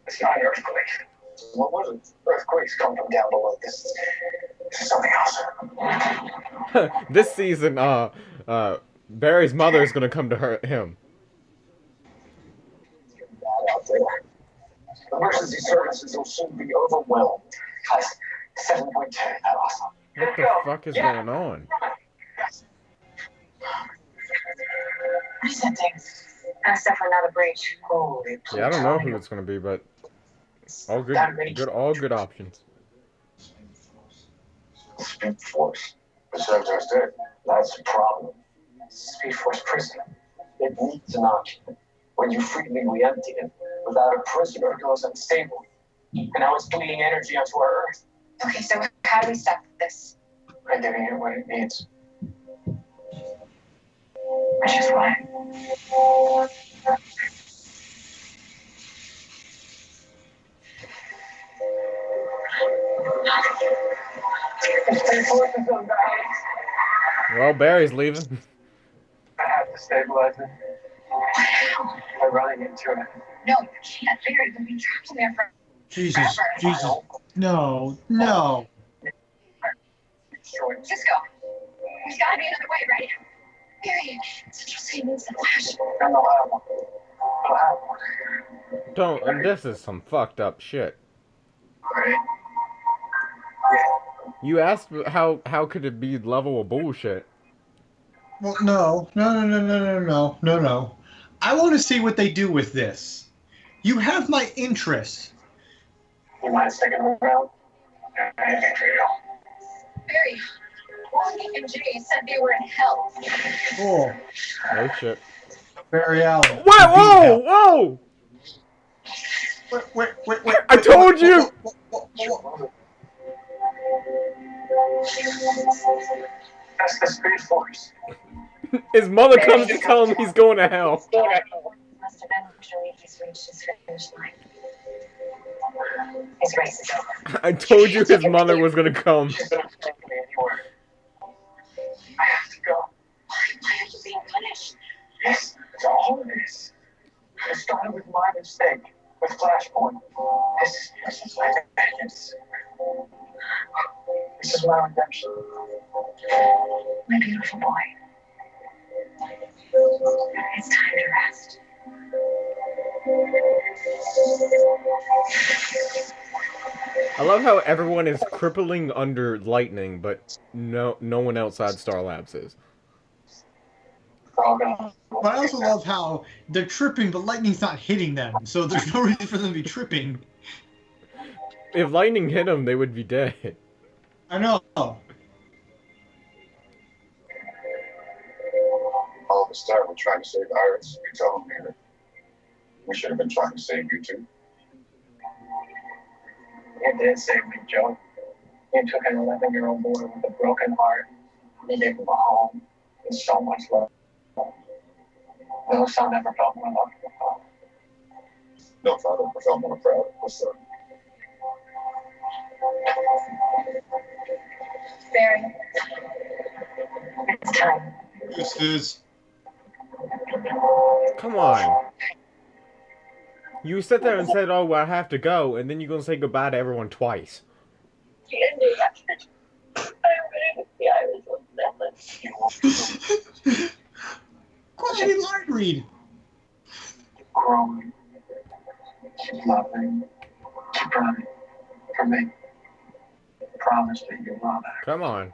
It's not an earthquake. What was it? Earthquakes come from down below. This is something else. This season, Barry's mother is gonna come to him. Bad out there. Emergency services will soon be overwhelmed. Guys, 7.2. That awesome. What the fuck is going on? What is that thing? That's definitely not a breach. Holy Yeah, I don't know who it's gonna be, but all good options. Speed Force. The Savatar's dead. That's the problem. Speed Force prison. It needs an occupant. When you freely empty it, without a prisoner, it goes unstable. And now it's bleeding energy onto our Earth. Okay, so how do we stop this? By giving it what it needs. Which is what? Speed Force is unbalanced. Well, Barry's leaving. I have to stabilize it. By running into it. No, you can't. Barry, we'll be trapped in there for Jesus. forever. No. Destroy it. Just go. There's gotta be another way, right? Barry, Central City needs the Flash. And they'll have one. They'll have one. Don't. This is some fucked up shit. Right? You asked how could it be level of bullshit? Well, no. I want to see what they do with this. You have my interest. You mind sticking around? Anything for you. Barry, Wally and Jay said they were in hell. Oh, Oh shit. Barry Allen. Whoa! Wait. I told you! That's the Speed Force. His mother comes to tell him he's going to hell. Must eventually he's reached his finish line. His race is over. I told you his mother was gonna come. She's gonna take me anywhere. I have to go. Why are you being punished? Yes, it's all it is. It started with my mistake, with Flashpoint. This is my vengeance. This is my redemption. My beautiful boy. It's time to rest. I love how everyone is crippling under lightning, but no one outside Star Labs is. But I also love how they're tripping, but lightning's not hitting them, so there's no reason for them to be tripping. If lightning hit them, they would be dead. I know. All of a sudden, we're trying to save Iris. You telling me that we should have been trying to save you too? You did save me, Joe. You took an 11-year-old boy with a broken heart. You gave him a home and so much love. No son ever felt more loved than father. No father ever felt more proud of his son. Barry, it's time. This is. Come on. You sit there and said, "Oh, well, I have to go," and then you're gonna say goodbye to everyone twice. I'm ready to see Iris on Quality line read. Keep growing. Keep loving. Keep running. For me. Promise that you love her. Come on.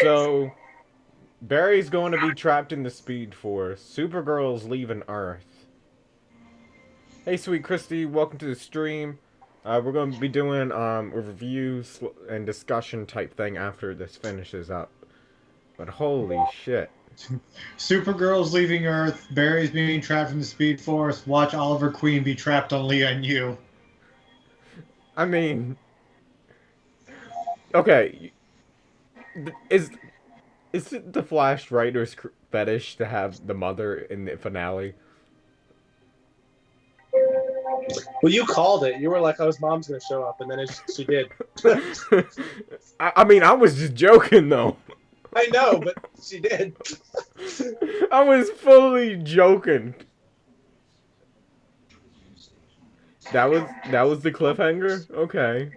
So, Barry's going to be trapped in the Speed Force. Supergirl's leaving Earth. Hey, sweet Christy, welcome to the stream. We're going to be doing a review and discussion type thing after this finishes up. But holy shit. Supergirl's leaving Earth. Barry's being trapped in the Speed Force. Watch Oliver Queen be trapped on Leah and you. I mean... Okay. Is it the Flash writer's fetish to have the mother in the finale? Well, you called it. You were like, "Oh, his mom's gonna show up," and then she did. I mean, I was just joking, though. I know, but she did. I was fully joking. That was the cliffhanger? Okay.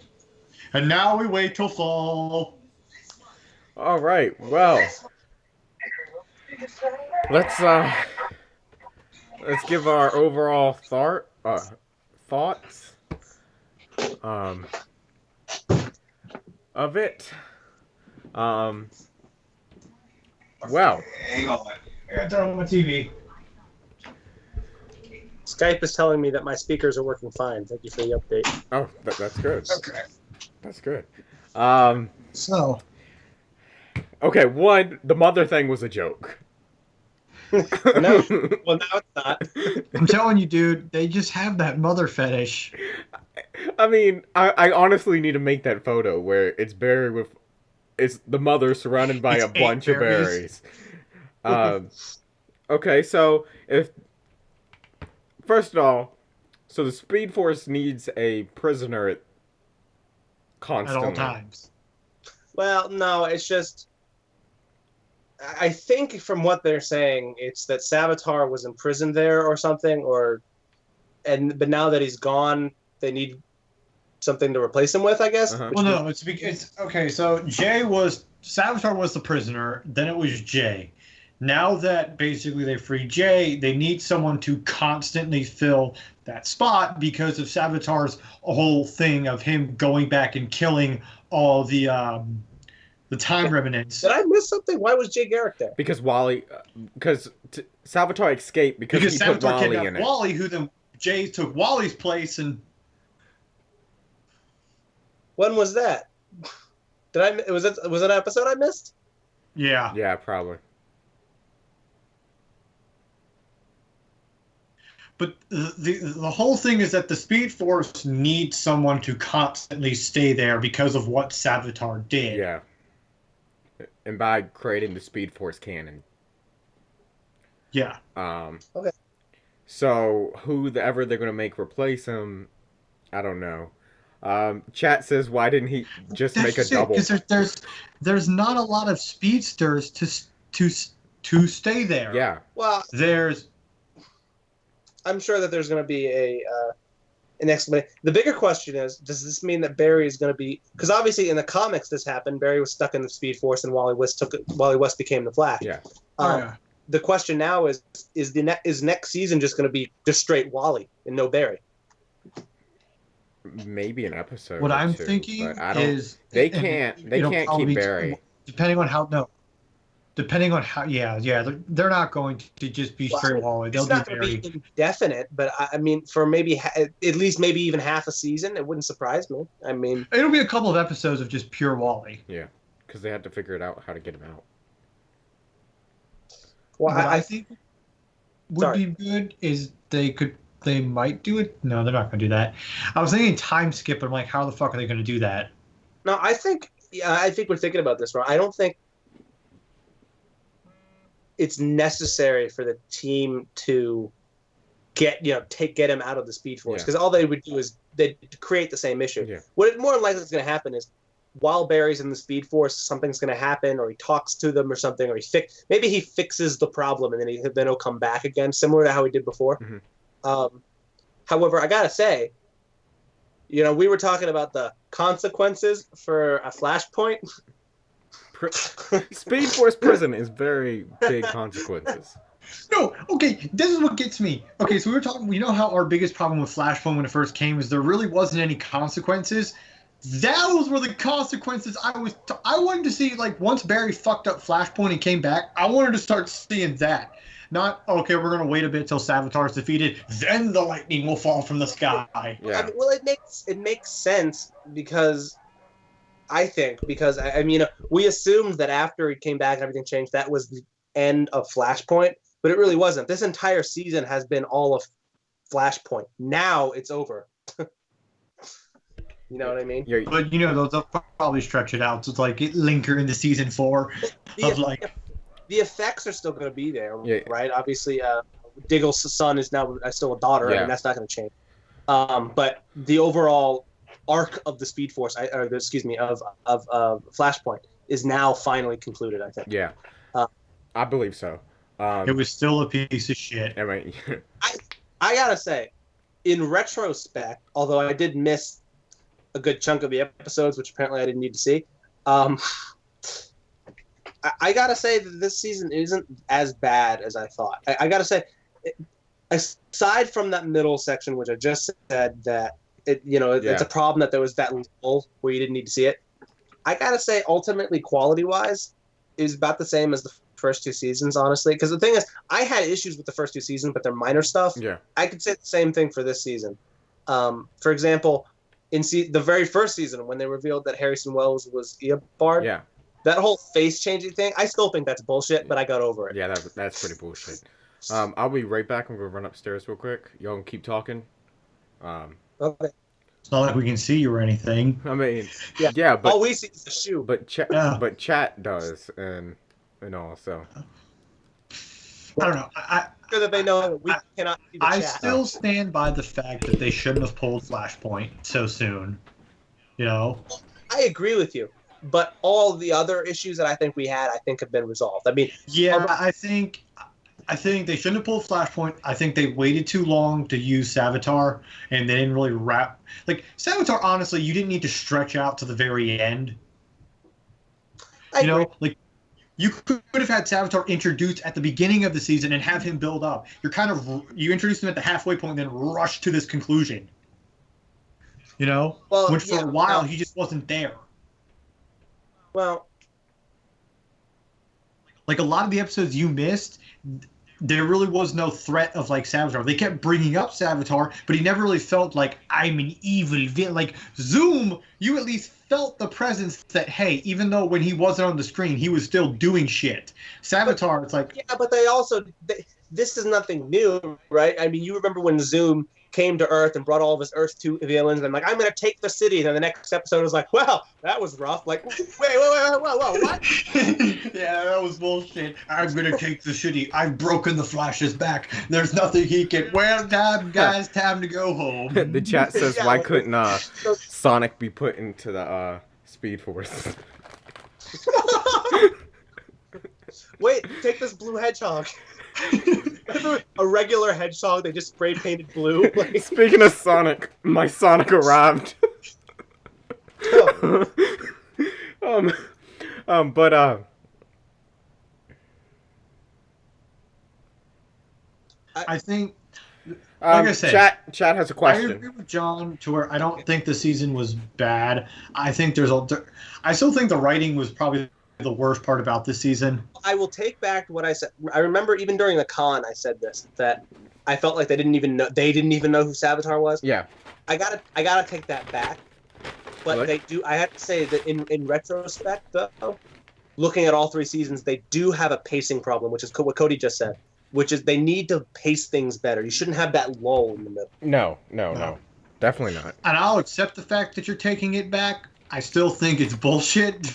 And now we wait till fall. All right. Well, let's give our overall thoughts of it. Well, Hang on. I gotta turn on my TV. Skype is telling me that my speakers are working fine. Thank you for the update. oh, that's good. Okay. That's good. So. Okay, one, the mother thing was a joke. No, well, now it's not. I'm telling you, dude, they just have that mother fetish. I mean, I honestly need to make that photo where it's Barry with... It's the mother surrounded by It's a bunch of berries. Okay, so if... First of all, so the Speed Force needs a prisoner At constantly. all times. Well, no, it's just. I think from what they're saying, it's that Savatar was imprisoned there or something, but now that he's gone, they need something to replace him with, I guess. Uh-huh. Well, no, it's okay. So Savatar was the prisoner. Then it was Jay. Now that basically they freed Jay, they need someone to constantly fill that spot because of Savatar's whole thing of him going back and killing all the time remnants. Did I miss something? Why was Jay Garrick there? Because Savatar escaped because he put Savatar Wally kidnapped in it. Wally, who then Jay took Wally's place, and When was that? Was it an episode I missed? yeah. Yeah, probably. But the whole thing is that the Speed Force needs someone to constantly stay there because of what Savatar did. Yeah. And by creating the Speed Force canon. Yeah. Okay. So whoever they're gonna make replace him, I don't know. Chat says, why didn't he just make a double? Because there's not a lot of speedsters to stay there. Yeah. Well, I'm sure that there's going to be an explanation. The bigger question is, does this mean that Barry is going to be... Because obviously in the comics this happened. Barry was stuck in the Speed Force and Wally West became the Flash. Yeah. Yeah. The question now is next season just going to be just straight Wally and no Barry? Maybe an episode. What or I'm two, thinking but I don't, is they can't keep Barry. Depending on how Depending on how, they're not going to just be Well, straight Wally. They'll it's do not going to very. be indefinite, but I mean, for maybe at least maybe even half a season, it wouldn't surprise me. I mean, It'll be a couple of episodes of just pure Wally. Yeah, because they had to figure it out how to get him out. well, What I I think would sorry. be good is they might do it. No, they're not going to do that. I was thinking time skip, but I'm like, how the fuck are they going to do that? No, I think we're thinking about this wrong. I don't think it's necessary for the team to get him out of the Speed Force, because all they would do is they'd create the same issue. Yeah. What more likely is going to happen is while Barry's in the Speed Force, something's going to happen, or he talks to them or something, or maybe he fixes the problem and then he'll come back again, similar to how he did before. Mm-hmm. However, I gotta say, we were talking about the consequences for a Flashpoint. Speed Force prison is very big consequences. No, okay, this is what gets me. Okay, so we were talking, we know how our biggest problem with Flashpoint when it first came is there really wasn't any consequences. Those were the consequences I wanted to see, like, once Barry fucked up Flashpoint and came back, I wanted to start seeing that. Not, okay, we're going to wait a bit till Savatar's defeated, then the lightning will fall from the sky. Yeah. I mean, well, it makes sense because we assumed that after he came back and everything changed, that was the end of Flashpoint, but it really wasn't. This entire season has been all of Flashpoint. Now it's over. You know what I mean? Yeah. But, they'll probably stretch it out to, like, linker into season 4 of, like... The effects are still going to be there, Yeah. right? Obviously, Diggle's son is now still a daughter, and that's not going to change. But the overall arc of the Speed Force, of Flashpoint, is now finally concluded, I think. Yeah. I believe so. It was still a piece of shit. I mean, I gotta say, in retrospect, although I did miss a good chunk of the episodes, which apparently I didn't need to see, I gotta say that this season isn't as bad as I thought. I gotta say, aside from that middle section, which I just said that it's a problem that there was that lull where you didn't need to see it. I gotta say, ultimately, quality-wise, is about the same as the first 2 seasons, honestly. Because the thing is, I had issues with the first 2 seasons, but they're minor stuff. Yeah. I could say the same thing for this season. For example, in the very first season, when they revealed that Harrison Wells was Eobard, that whole face-changing thing, I still think that's bullshit, but I got over it. Yeah, that's pretty bullshit. I'll be right back. I'm going to run upstairs real quick. Y'all can keep talking. Okay. It's not like we can see you or anything. I mean, yeah, but all we see is the shoe. But chat does, and all. So I don't know. Sure that they know that we cannot see the I chat. still stand by the fact that they shouldn't have pulled Flashpoint so soon. I agree with you, but all the other issues that I think we had, I think have been resolved. I mean, I think they shouldn't have pulled Flashpoint. I think they waited too long to use Savatar, and they didn't really wrap. Like, Savatar, honestly, you didn't need to stretch out to the very end. Like, you could have had Savatar introduced at the beginning of the season and have him build up. You introduced him at the halfway point and then rush to this conclusion. Which for a while he just wasn't there. Well, like, a lot of the episodes you missed, there really was no threat of, like, Savatar. They kept bringing up Savatar, but he never really felt like, I'm an evil villain. Like, Zoom, you at least felt the presence that, hey, even though when he wasn't on the screen, he was still doing shit. Savatar, it's like... Yeah, but this is nothing new, right? I mean, you remember when Zoom came to Earth and brought all of his Earth 2 villains, and I'm going to take the city, and then the next episode was like, well, that was rough. Like, wait, what? Yeah, that was bullshit. I'm going to take the city. I've broken the Flash's back. There's nothing he can... Well, time to go home. The chat says, why couldn't Sonic be put into the Speed Force? Wait, take this blue hedgehog. A regular hedgehog, they just spray painted blue. Like... Speaking of Sonic, my Sonic arrived. I think, like I said, chat has a question. I agree with John to where I don't think the season was bad. I still think the writing was probably the worst part about this season. I will take back what I said. I remember even during the con, I said this, that I felt like they didn't even know who Savatar was. Yeah. I gotta take that back. But Really? they do. I have to say that in retrospect, though, looking at all 3 seasons, they do have a pacing problem, which is what Cody just said, which is they need to pace things better. You shouldn't have that lull in the middle. No. Definitely not. And I'll accept the fact that you're taking it back. I still think it's bullshit.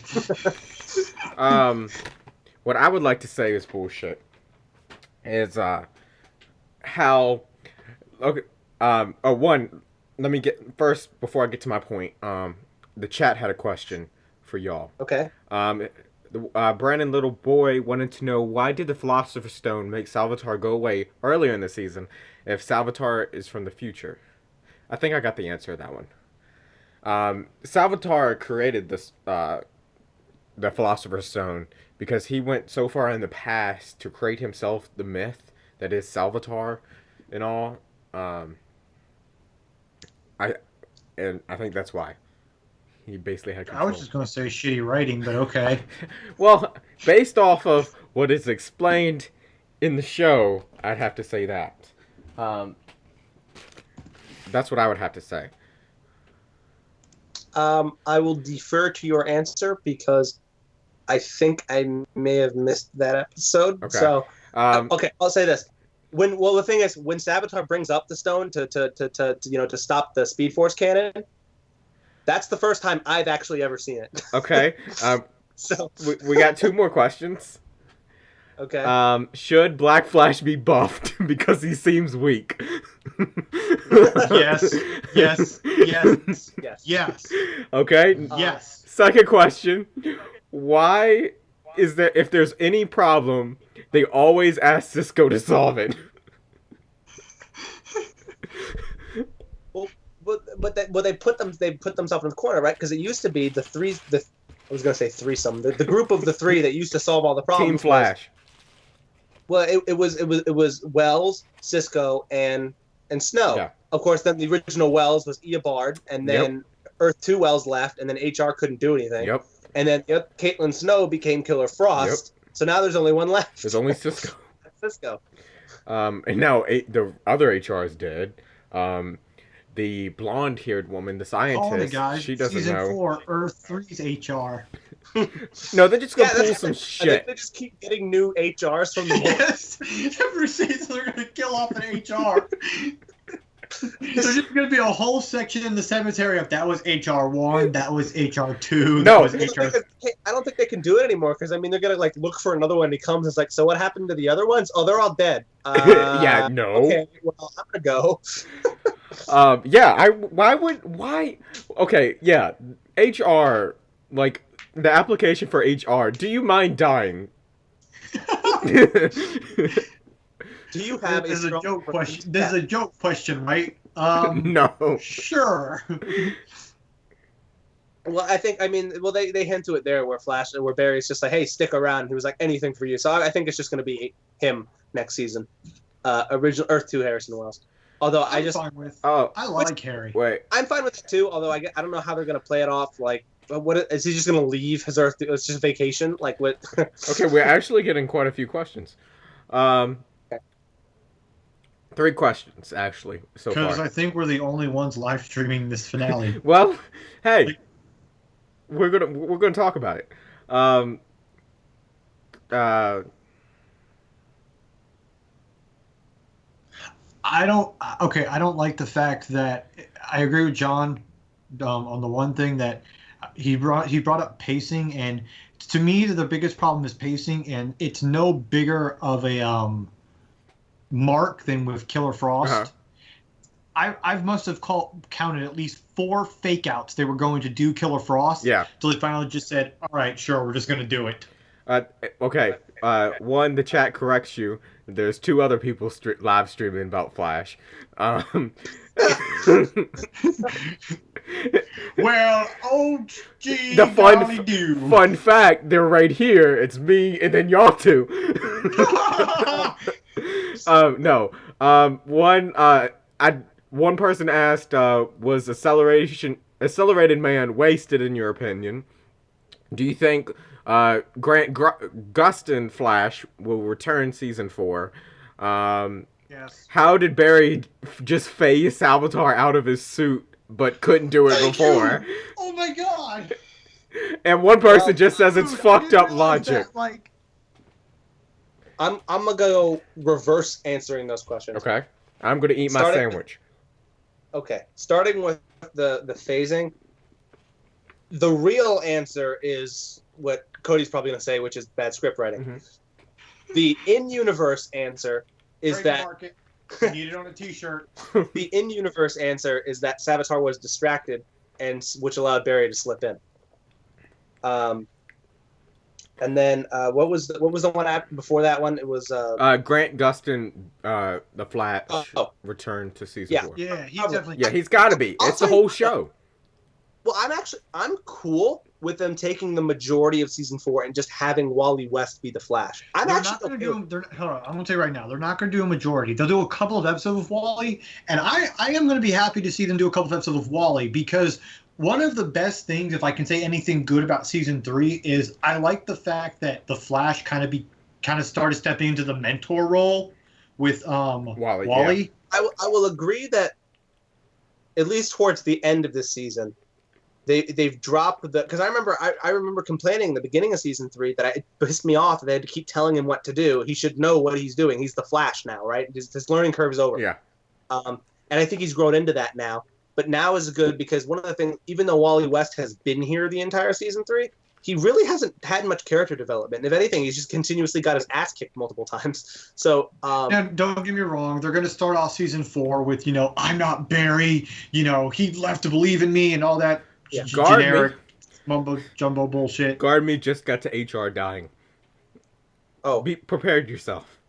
What I would like to say is bullshit. Is how okay. One. Let me get first before I get to my point. The chat had a question for y'all. Okay. Brandon Little Boy wanted to know, why did the Philosopher's Stone make Savatar go away earlier in the season if Savatar is from the future? I think I got the answer to that one. Savatar created this the Philosopher's Stone because he went so far in the past to create himself the myth that is Savatar and all. I think that's why. He basically had control. I was just going to say shitty writing, but okay. Well, based off of what is explained in the show, I'd have to say that. That's what I would have to say. I will defer to your answer because I think I may have missed that episode. Okay. So, okay, I'll say this. The thing is, when Savatar brings up the stone to stop the Speed Force cannon, that's the first time I've actually ever seen it. Okay. So we got 2 more questions. Okay. Should Black Flash be buffed because he seems weak? Yes. Okay. Yes. Second question. Why is there, if there's any problem, they always ask Cisco to solve it? They put themselves in the corner, right? Because it used to be I was gonna say threesome. The group of the 3 that used to solve all the problems. Team Flash. It was Wells, Cisco, and Snow. Yeah. Of course, then the original Wells was Eobard, and then Earth 2 Wells left, and then HR couldn't do anything. Yep. And then Caitlyn Snow became Killer Frost. Yep. So now there's only one left. There's only Cisco. Cisco. And now the other HR is dead. The blonde-haired woman, the scientist, All the guys. she doesn't Season know. 4, Earth 3's HR. No, they're just gonna pull that's- some I think shit. they just keep getting new HRs from the Yes. Every season they're going to kill off an HR. There's just going to be a whole section in the cemetery of that was HR1, that was HR2, No. that was HR. I don't think they can do it anymore because I mean they're gonna look for another one. And he comes and it's like, so what happened to the other ones? Oh, they're all dead. Yeah, no. Okay, well I'm gonna go. Yeah, why? Okay, yeah, HR, like, the application for HR, do you mind dying? Do you have This is a strong joke preference? question. This is a joke question, right? No. Sure. Well, they hint to it there where Barry's just like, hey, stick around. He was like, anything for you. So I think it's just going to be him next season. Original Earth 2 Harrison Wells. Although I'm fine with. Oh, I like Harry. wait. I'm fine with it too. Although I don't know how they're going to play it off. Like, what is he just going to leave his Earth? It's just vacation. Like what? Okay, we're actually getting quite a few questions. 3 questions actually so Because far. I think we're the only ones live streaming this finale. Well, hey, we're gonna talk about it. I don't like the fact that I agree with John on the one thing that he brought up pacing, and to me the biggest problem is pacing, and it's no bigger of a mark than with Killer Frost. Uh-huh. I must have counted at least 4 fake outs they were going to do Killer Frost. Yeah. Till they finally just said, all right, sure, we're just going to do it. Okay. One, the chat corrects you. There's 2 other people live streaming about Flash. Well, oh, gee, The golly do. fun fact, they're right here. It's me and then y'all 2. No. One person asked, was Accelerated Man wasted in your opinion? Do you think Gustin Flash will return season 4? Yes. How did Barry just phase Savatar out of his suit but couldn't do it before? Oh my god! And one person just says it's Dude, I fucked didn't up realize logic. that, like, I'm gonna go reverse answering those questions. Okay. I'm gonna eat my sandwich. Okay, starting with the phasing. The real answer is what Cody's probably gonna say, which is bad script writing. Mm-hmm. The in-universe answer is that market. You need it on a T-shirt. the in-universe answer is that Savatar was distracted, and which allowed Barry to slip in. And then what was the one after, before that one? It was Grant Gustin, the Flash, returned to season 4. Yeah, he's definitely. Yeah, he's got to be. It's the whole show. Well, I'm cool with them taking the majority of season 4 and just having Wally West be the Flash. They're not going to do them. Hold on, I'm going to tell you right now. They're not going to do a majority. They'll do a couple of episodes of Wally, and I am going to be happy to see them do a couple of episodes of Wally, because one of the best things, if I can say anything good about season 3, is I like the fact that the Flash kind of started stepping into the mentor role with Wally. Yeah. I will agree that at least towards the end of this season, they've dropped the, because I remember complaining in the beginning of season 3 that it pissed me off that they had to keep telling him what to do. He should know what he's doing. He's the Flash now, right? His learning curve is over. Yeah. And I think he's grown into that now. But now is good because one of the things, even though Wally West has been here the entire season 3, he really hasn't had much character development. If anything, he's just continuously got his ass kicked multiple times. So, and don't get me wrong, they're going to start off season 4 with, I'm not Barry, he left to believe in me and all that generic mumbo jumbo bullshit. Guard Me just got to HR dying. Oh, be prepared yourself.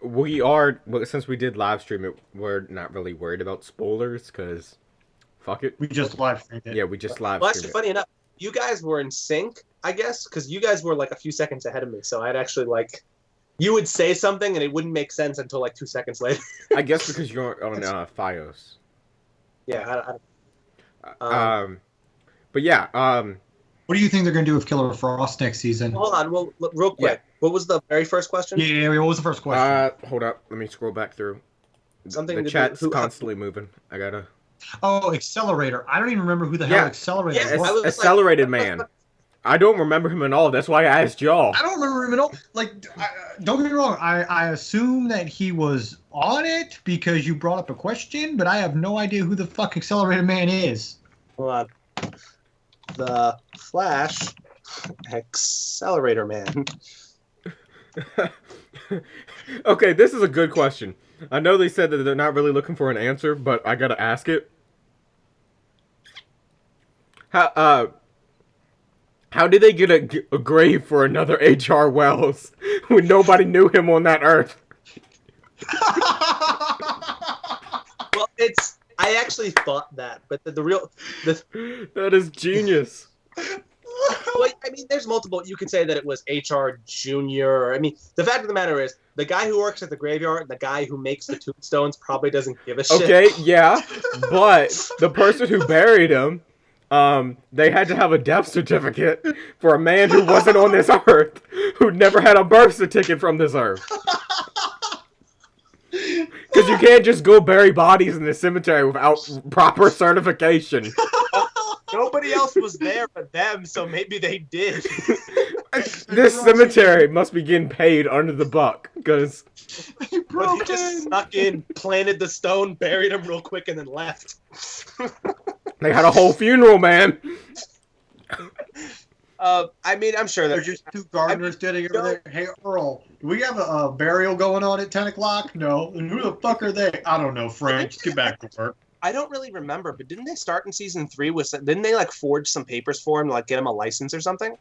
We are, since we did live stream it, we're not really worried about spoilers because fuck it. We just live streamed it. Yeah, we just live well, streamed actually, funny enough, you guys were in sync, I guess, because you guys were like a few seconds ahead of me. So I'd actually you would say something and it wouldn't make sense until like 2 seconds later. I guess because you're on Fios. Yeah. But yeah. What do you think they're going to do with Killer Frost next season? Hold on, well, real quick. Yeah. What was the very first question? Yeah, what was the first question? Hold up. Let me scroll back through. Something the chat's constantly moving. I gotta. Oh, Accelerator. I don't even remember who the hell Accelerator was. Accelerated Man. I don't remember him at all. That's why I asked y'all. I don't remember him at all. Don't get me wrong. I assume that he was on it because you brought up a question, but I have no idea who the fuck Accelerated Man is. Hold on. The Flash Accelerator Man. Okay, this is a good question. I know they said that they're not really looking for an answer, but I gotta ask it. How did they get a grave for another H.R. Wells when nobody knew him on that Earth? Well, I actually thought that, but that is genius. Well, I mean, there's multiple. You could say that it was HR Junior. I mean, the fact of the matter is, the guy who works at the graveyard, the guy who makes the tombstones, probably doesn't give a shit. Okay, yeah, but the person who buried him, they had to have a death certificate for a man who wasn't on this Earth, who never had a birth certificate from this Earth. Because you can't just go bury bodies in the cemetery without proper certification. Nobody else was there but them, so maybe they did. This cemetery must be getting paid under the buck, because... They just snuck in, planted the stone, buried him real quick, and then left. They had a whole funeral, man. I mean, I'm sure they're just two gardeners standing over there. Hey, Earl, do we have a burial going on at 10 o'clock? No. And who the fuck are they? I don't know, Frank. Just get back to work. I don't really remember, but didn't they start in season 3 with? Didn't they forge some papers for him, get him a license or something?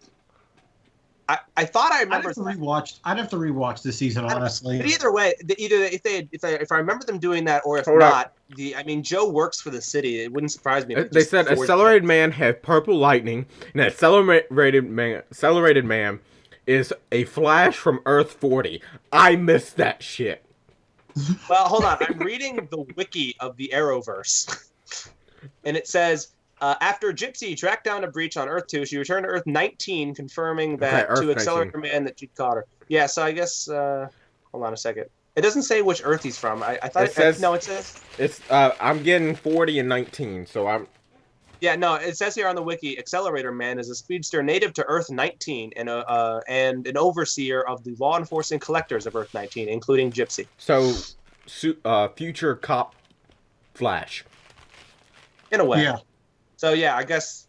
I thought I remember. I'd have to rewatch this season, honestly. But either way, if I remember them doing that, or if not, Joe works for the city. It wouldn't surprise me. They said Accelerated Man had purple lightning, and Accelerated Man is a Flash from Earth 40. I missed that shit. Well, hold on. I'm reading the wiki of the Arrowverse, and it says After Gypsy tracked down a breach on Earth 2, she returned to Earth 19, confirming that Earth to 19. Accelerator Man that she'd caught her. Yeah, so I guess hold on a second. It doesn't say which Earth he's from. I thought It says no, it says it's. I'm getting 40 and 19, so I'm. yeah, no, it says here on the wiki, Accelerator Man is a speedster native to Earth 19 and an overseer of the law enforcing collectors of Earth 19, including Gypsy. So, future cop Flash. In a way. Yeah. So yeah, I guess.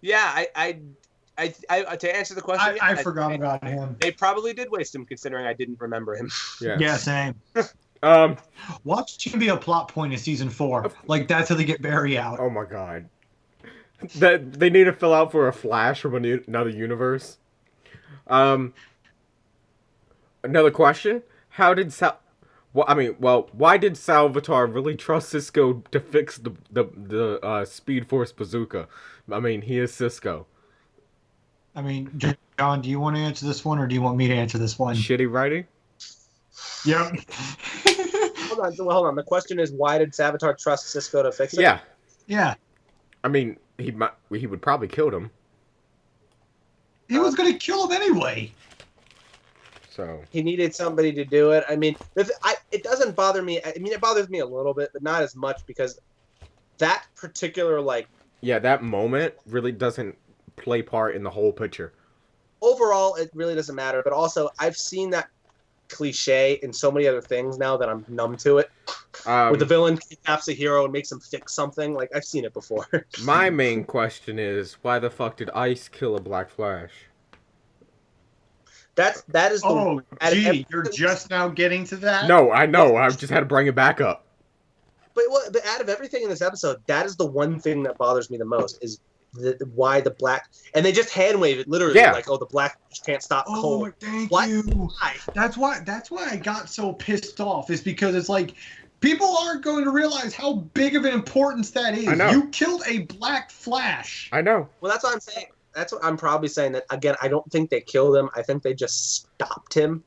Yeah, I to answer the question, I forgot about him. They probably did waste him, considering I didn't remember him. Yeah. Yeah, same. Watch him be a plot point in season 4. Like that's how they get Barry out. Oh my god. That they need to fill out for a Flash from another universe. Another question: why did Savatar really trust Cisco to fix the Speed Force bazooka? I mean, he is Cisco. I mean, John, do you want to answer this one, or do you want me to answer this one? Shitty writing. Yep. Hold on. The question is, why did Savatar trust Cisco to fix it? Yeah. Yeah. I mean, he would probably kill him. He was going to kill him anyway. So he needed somebody to do it. I mean, it doesn't bother me. I mean, it bothers me a little bit, but not as much because that particular that moment really doesn't play part in the whole picture. Overall, it really doesn't matter. But also, I've seen that cliche in so many other things now that I'm numb to it. Where the villain kidnaps a hero and makes him fix something. Like, I've seen it before. My main question is, why the fuck did Ice kill a Black Flash? That is the... Oh, gee, you're just now getting to that? No, I know. I just had to bring it back up. But out of everything in this episode, that is the one thing that bothers me the most, is why the black... And they just hand wave it, literally, like, oh, the black can't stop cold. Oh, thank what? you. Why? That's why I got so pissed off, is because it's like, people aren't going to realize how big of an importance that is. I know. You killed a Black Flash. I know. Well, that's what I'm saying. That's what I'm probably saying. That again, I don't think they killed him. I think they just stopped him.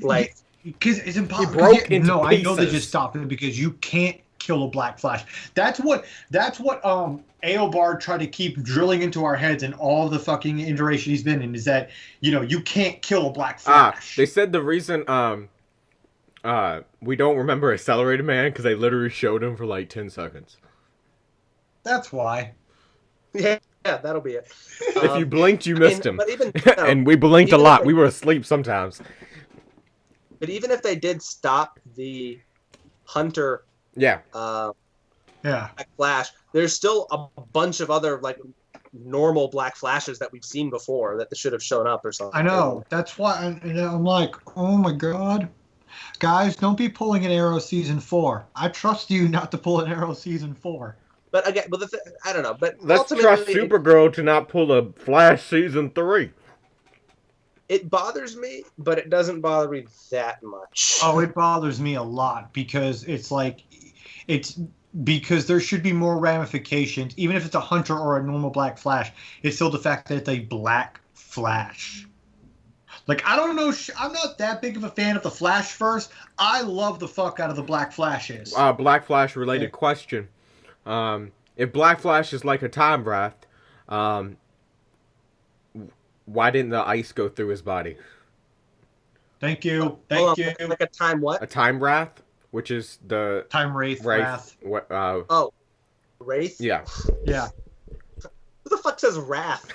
Like, because it's impossible. He broke into no, pieces. I know they just stopped him because you can't kill a Black Flash. That's what Aobard tried to keep drilling into our heads in all the fucking iteration he's been in, is that you can't kill a Black Flash. They said the reason we don't remember Accelerated Man because they literally showed him for like 10 seconds. That's why. Yeah, that'll be it. If you blinked, you missed him. But even, and we blinked a lot. We were asleep sometimes. But even if they did stop the Hunter, Black Flash, there's still a bunch of other normal Black Flashes that we've seen before that should have shown up or something. I know. That's why I'm like, oh my god. Guys, don't be pulling an Arrow Season 4. I trust you not to pull an Arrow Season 4. But again, I don't know. But let's trust Supergirl to not pull a Flash Season 3. It bothers me, but it doesn't bother me that much. Oh, it bothers me a lot because because there should be more ramifications. Even if it's a Hunter or a normal Black Flash, it's still the fact that it's a Black Flash. Like, I don't know, I'm not that big of a fan of the Flash first. I love the fuck out of the Black Flashes. Black Flash related question. If Black Flash is like a time wrath, why didn't the ice go through his body? Thank you. Thank you. Like a time what? A time wrath, which is the time wrath. What? Wraith? Yeah. Yeah. Who the fuck says wrath?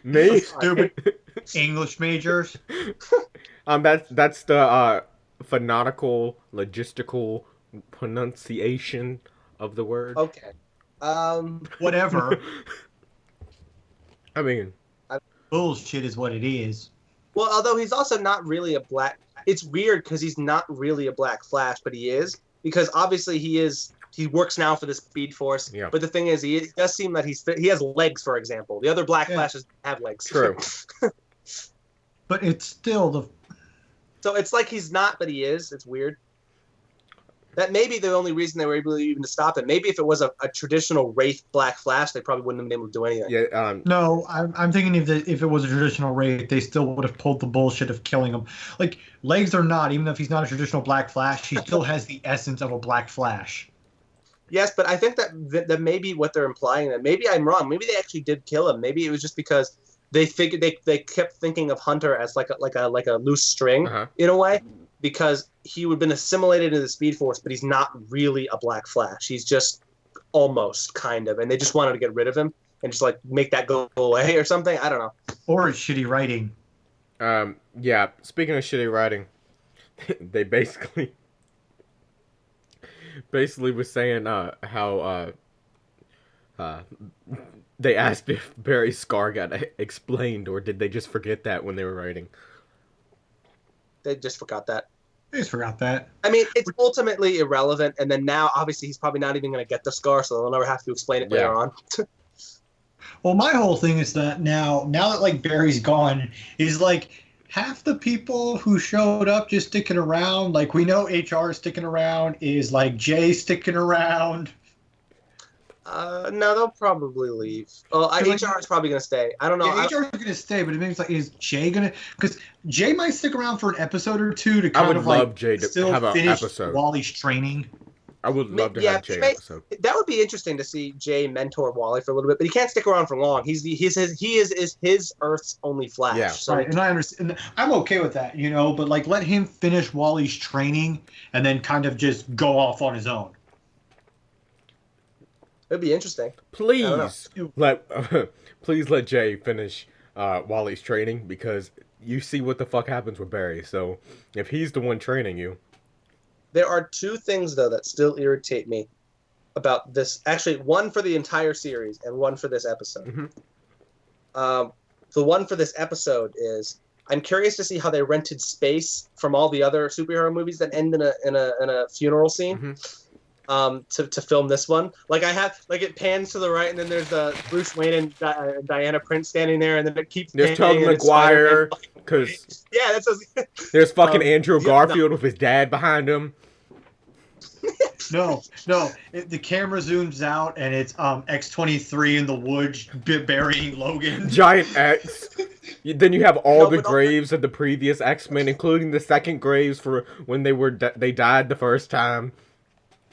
Me? Stupid English majors. That's the phonetical, logistical pronunciation of the word. Okay. Whatever. I mean, bullshit is what it is. Well, although he's also not really a black... It's weird because he's not really a Black Flash, but he is. Because obviously he is... He works now for the Speed Force. Yeah. But the thing is, it does seem that he has legs, for example. The other Black Flashes have legs. True. But it's still the... So it's like he's not, but he is. It's weird. That may be the only reason they were able even to stop it. Maybe if it was a traditional Wraith Black Flash, they probably wouldn't have been able to do anything. Yeah. No, I'm thinking if it was a traditional Wraith, they still would have pulled the bullshit of killing him. Like, legs or not, even if he's not a traditional Black Flash, he still has the essence of a Black Flash. Yes, but I think that maybe what they're implying, that maybe I'm wrong. Maybe they actually did kill him. Maybe it was just because they figured they kept thinking of Hunter as like a loose string in a way, because he would have been assimilated into the Speed Force, but he's not really a Black Flash. He's just almost kind of, and they just wanted to get rid of him and just like make that go away or something. I don't know. Or it's shitty writing. Yeah. Speaking of shitty writing, they basically was saying how they asked if Barry's scar got explained, or did they just forget that when they were writing? They just forgot that. I just forgot that. I mean, it's ultimately irrelevant, and then now, obviously, he's probably not even going to get the scar, so they'll never have to explain it later on. Well, my whole thing is that now that like Barry's gone, is like half the people who showed up just sticking around. Like we know HR is sticking around. Is like Jay sticking around? No, they'll probably leave. Well, HR is probably going to stay. I don't know. Yeah, HR is going to stay, but it means like, is Jay going to? Because Jay might stick around for an episode or two to kind of like love Jay to still have an finish episode. Wally's training. I would love to have Jay episode. That would be interesting to see Jay mentor Wally for a little bit, but he can't stick around for long. He is his Earth's only Flash. Yeah. So right, and I understand. I'm okay with that, but like let him finish Wally's training and then kind of just go off on his own. It'd be interesting. Please let Jay finish Wally's training, because you see what the fuck happens with Barry. So if he's the one training you. There are two things, though, that still irritate me about this. Actually, one for the entire series and one for this episode. Mm-hmm. The one for this episode is I'm curious to see how they rented space from all the other superhero movies that end in a funeral scene. Mm-hmm. To film this one. Like it pans to the right, and then there's Bruce Wayne and Diana Prince standing there, and then it keeps. There's Tobey Maguire, because there's fucking Andrew Garfield with his dad behind him. No. The camera zooms out, and it's X-23 in the woods burying Logan. Giant X. Then you have all the graves of the previous X-Men, including the second graves for when they died the first time.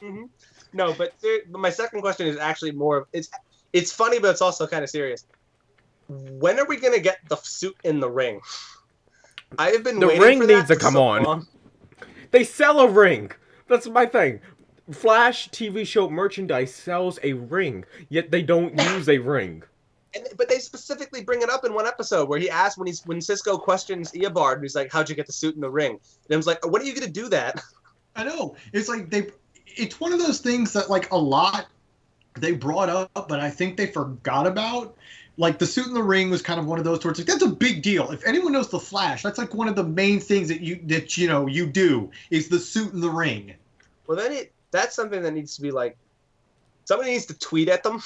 Mm-hmm. No, but my second question is actually more. It's funny, but it's also kind of serious. When are we gonna get the suit in the ring? I have been. The ring needs to come on. They sell a ring. That's my thing. Flash TV show merchandise sells a ring, yet they don't use a ring. But they specifically bring it up in one episode where he asks when Cisco questions Eobard, he's like, "How'd you get the suit in the ring?" And I was like, "When are you gonna do that?" I know. It's like it's one of those things that like a lot they brought up, but I think they forgot about. Like the suit in the ring was kind of one of those sorts. Like that's a big deal. If anyone knows the Flash, that's like one of the main things that you do is the suit in the ring. Well, then that's something that needs to be like somebody needs to tweet at them,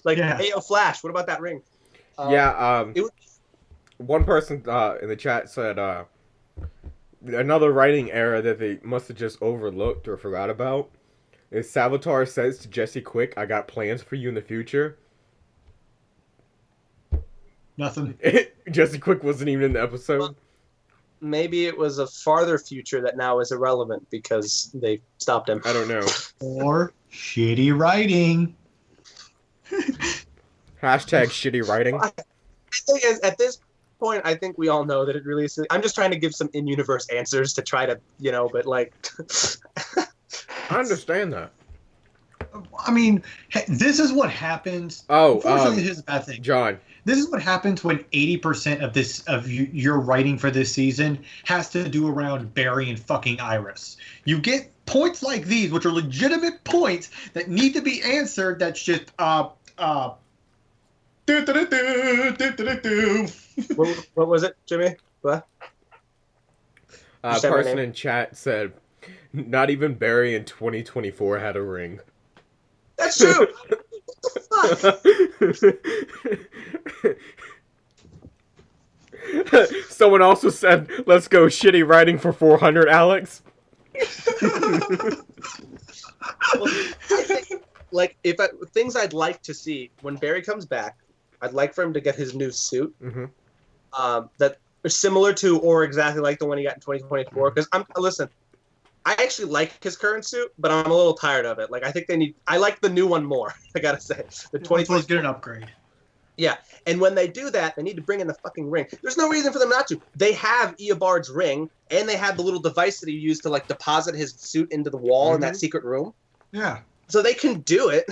like, "Hey, yo, Flash, what about that ring?" One person in the chat said another writing error that they must have just overlooked or forgot about is Savatar says to Jesse Quick, "I got plans for you in the future." Nothing. Jesse Quick wasn't even in the episode. Well, maybe it was a farther future that now is irrelevant because they stopped him. I don't know. Or shitty writing. Hashtag shitty writing. The thing is, at this point, I think we all know that it really is. I'm just trying to give some in-universe answers to try to, but like. I understand that. I mean, this is what happens. Unfortunately, here's the bad thing, John. This is what happens when 80% of your writing for this season has to do around Barry and fucking Iris. You get points like these, which are legitimate points that need to be answered. That's just What was it, Jimmy? What? Person in chat said, "Not even Barry in 2024 had a ring." That's true. Someone also said, "Let's go shitty writing for 400, Alex." Well, I think, like, things I'd like to see when Barry comes back, I'd like for him to get his new suit. Mm-hmm. That are similar to or exactly like the one he got in 2024. Because listen, I actually like his current suit, but I'm a little tired of it. Like, I think they need. I like the new one more. I gotta say, the Let's get 2020. an upgrade. Yeah, and when they do that, they need to bring in the fucking ring. There's no reason for them not to. They have Eobard's ring, and they have the little device that he used to like deposit his suit into the wall in that secret room. Yeah. So they can do it.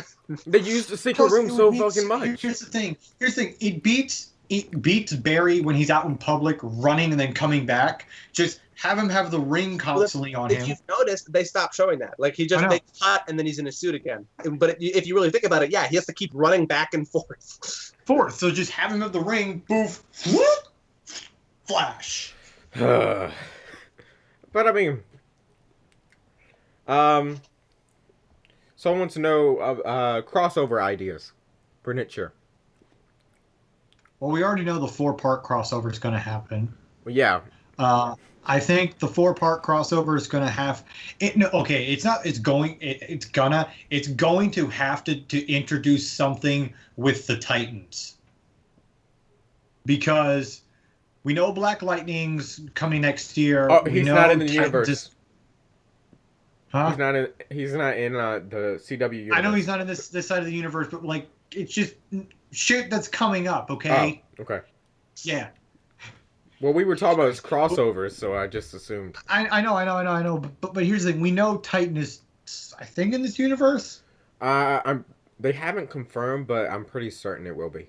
They used the secret Plus, room it so would make- fucking much. Here's the thing. It beats Barry when he's out in public running and then coming back. Just have him have the ring constantly on If him. you've noticed, they stopped showing that. Like I know. they cut and then he's in his suit again. But if you really think about it, yeah, he has to keep running back and forth. So just have him have the ring. Boof. Whoop, flash. But I mean, someone wants to know crossover ideas for Nietzsche. Well, we already know the 4-part crossover is going to happen. Well, yeah, I think the 4-part crossover is going to have it. No, okay, it's not. It's going. It's going to have to introduce something with the Titans, because we know Black Lightning's coming next year. oh, We he's know not in the Titans universe. is- huh? He's not in the CW universe. I know he's not in this side of the universe, but like it's just shit that's coming up. Okay. Oh, okay. Yeah. Well, we were talking about his crossovers, so I just assumed. I know. But here's the thing: we know Titan is, I think, in this universe. They haven't confirmed, but I'm pretty certain it will be.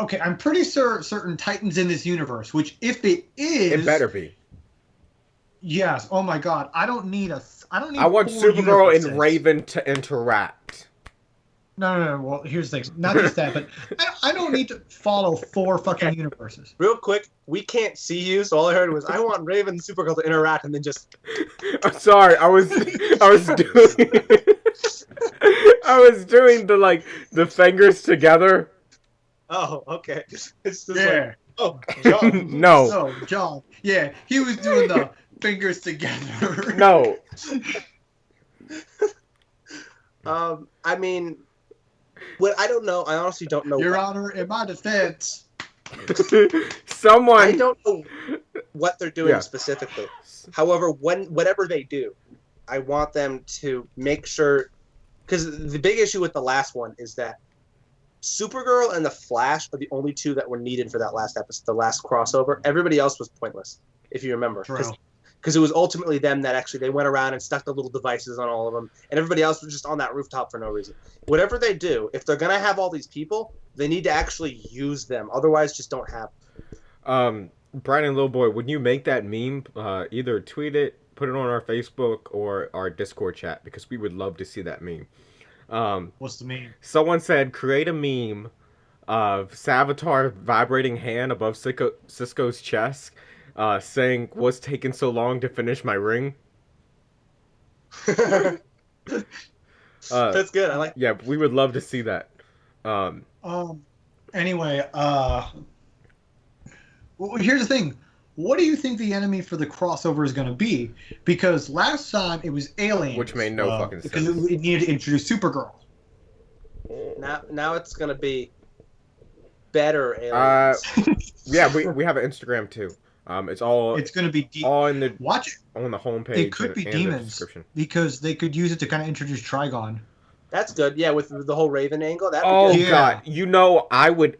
Okay, I'm pretty certain Titan's in this universe. Which, if it is, It better be. Yes. Oh my God, I don't need. I want 4 Supergirl universes. and Raven to interact. No. Well, here's the thing. Not just that, but I don't need to follow 4 fucking universes. Real quick, we can't see you, so all I heard was, "I want Raven and Supergirl to interact," and then just. I'm sorry, I was doing I was doing the fingers together. Oh, okay. It's just Yeah. like, oh, John. No, So, John. Yeah, he was doing the fingers together. no. I mean, what I don't know. I honestly don't know. Your Honor, in my defense. Someone. I don't know what they're doing Yeah. specifically. However, whatever they do, I want them to make sure, because the big issue with the last one is that Supergirl and the Flash are the only 2 that were needed for that last episode, the last crossover. Everybody else was pointless, if you remember. True. Because it was ultimately them that actually they went around and stuck the little devices on all of them, and everybody else was just on that rooftop for no reason. Whatever they do, if they're gonna have all these people, they need to actually use them. Otherwise, just don't have them. Brian and Little Boy, would you make that meme? Either tweet it, put it on our Facebook or our Discord chat, because we would love to see that meme. What's the meme? Someone said create a meme of Savatar vibrating hand above Cisco's chest, saying, "What's taking so long to finish my ring?" That's good. I like. Yeah, we would love to see that. Anyway, well, here's the thing. What do you think the enemy for the crossover is going to be? Because last time it was aliens, Which made no fucking because sense. it needed to introduce Supergirl. Now it's gonna be better aliens. Yeah, we have an Instagram too. It's Going to be all in the watch it. on the homepage. It could be and the demons description. because they could use it to kind of introduce Trigon. That's good. Yeah, with the whole Raven angle. That'd Oh be good. God, I would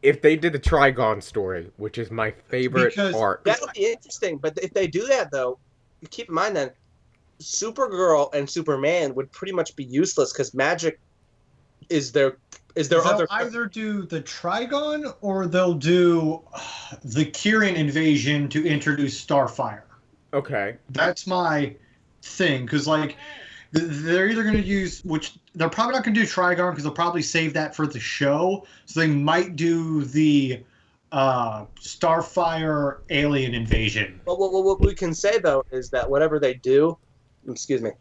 if they did the Trigon story, which is my favorite Because arc. That would be interesting. But if they do that, though, you keep in mind that Supergirl and Superman would pretty much be useless because magic is their they'll other. either do the Trigon or they'll do the Kieran invasion to introduce Starfire. Okay. That's my thing, because like they're either going to use, which they're probably not going to do Trigon because they'll probably save that for the show. So they might do the Starfire alien invasion. Well, what we can say though is that whatever they do, excuse me,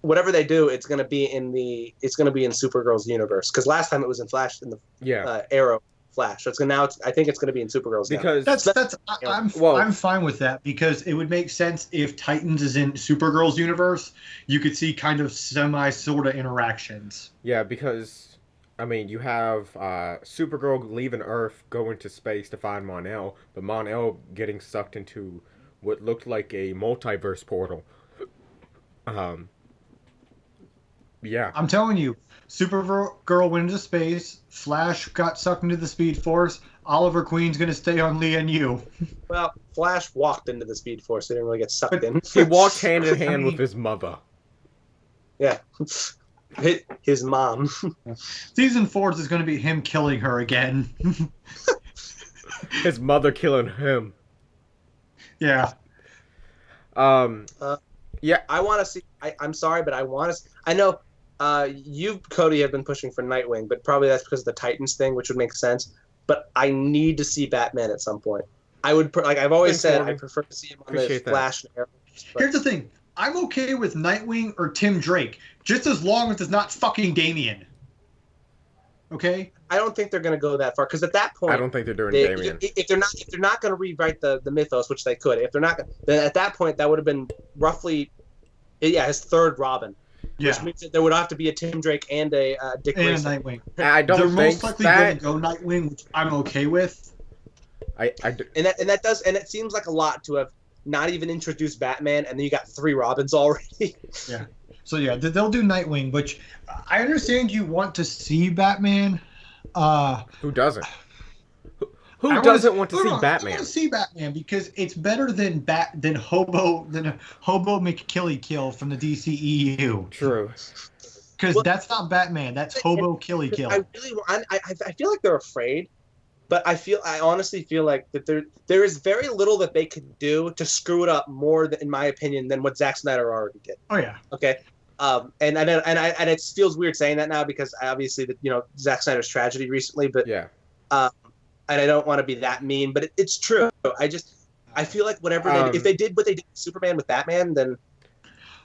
whatever they do, it's going to be in Supergirl's universe. Because last time it was in Flash in the Yeah. Arrow Flash. So I think it's going to be in Supergirl's. Because I'm fine with that, because it would make sense if Titans is in Supergirl's universe. You could see kind of sort of interactions. Yeah, because I mean, you have Supergirl leaving Earth, going to space to find Mon-El, but Mon-El getting sucked into what looked like a multiverse portal. Um, yeah. I'm telling you, Supergirl went into space. Flash got sucked into the Speed Force. Oliver Queen's gonna stay on Lian Yu. Well, Flash walked into the Speed Force. He didn't really get sucked in. He walked hand in I hand mean- with his mother. Yeah. His mom. Season 4 is going to be him killing her again. His mother killing him. Yeah. Yeah. I want to see. I'm sorry, but I want to. I know you, Cody, have been pushing for Nightwing, but probably that's because of the Titans thing, which would make sense. But I need to see Batman at some point. I would like I've always Thanks, said Morgan. I prefer to see him on Appreciate the that. Flash and Arrow. But Here's the thing. I'm okay with Nightwing or Tim Drake, just as long as it's not fucking Damian. Okay? I don't think they're going to go that far because at that point, I don't think they're doing they, Damien. if they're not going to rewrite the mythos, which they could, if they're not, then at that point that would have been roughly, his third Robin. Yeah. Which means that there would have to be a Tim Drake and a Dick And Grayson. Nightwing. I They're don't most think likely that. going to go Nightwing, which I'm okay with. I And it seems like a lot to have not even introduced Batman, and then you got 3 Robins already. So yeah, they'll do Nightwing, which I understand you want to see Batman. Who doesn't? I Who wanna- doesn't want to no, see no, I Batman? want to see Batman because it's better than Hobo McKilly Kill from the DCEU. True. Because Well, that's not Batman. That's Hobo Killy Kill. I really, I feel like they're afraid, but I honestly feel like that there is very little that they could do to screw it up more, in my opinion, than what Zack Snyder already did. Oh yeah. Okay. And it feels weird saying that now because obviously Zack Snyder's tragedy recently, but Yeah. and I don't want to be that mean, but it's true. I feel like whatever if they did what they did with Superman with Batman, then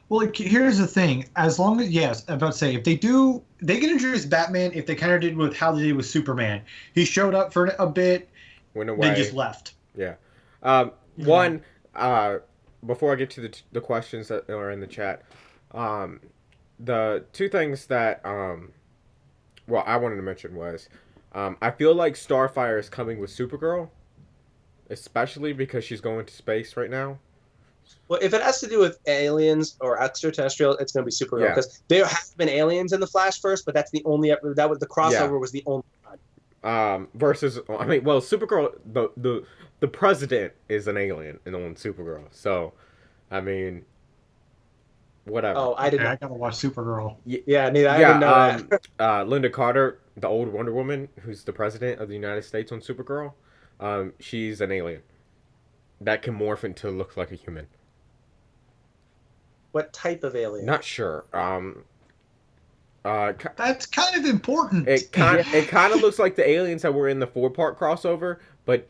Well, here's the thing. As long as I'm about to say, if they can introduce Batman if they kind of did with how they did with Superman. He showed up for a bit, Went away. then just left. Yeah. Yeah. Before I get to the questions that are in the chat, the two things that I wanted to mention was, I feel like Starfire is coming with Supergirl, especially because she's going to space right now. well, if it has to do with aliens or extraterrestrial, it's going to be Supergirl Yeah. because there have been aliens in the Flash first, but that's the only that was the crossover was the only time. Versus, Supergirl, the president is an alien in on Supergirl. So, I mean, whatever. Oh, I didn't. I gotta watch Supergirl. Yeah, neither. I didn't know that. Linda Carter, the old Wonder Woman, who's the president of the United States on Supergirl, she's an alien that can morph into look like a human. What type of alien? Not sure. That's kind of important. It kind of looks like the aliens that were in the 4-part crossover, but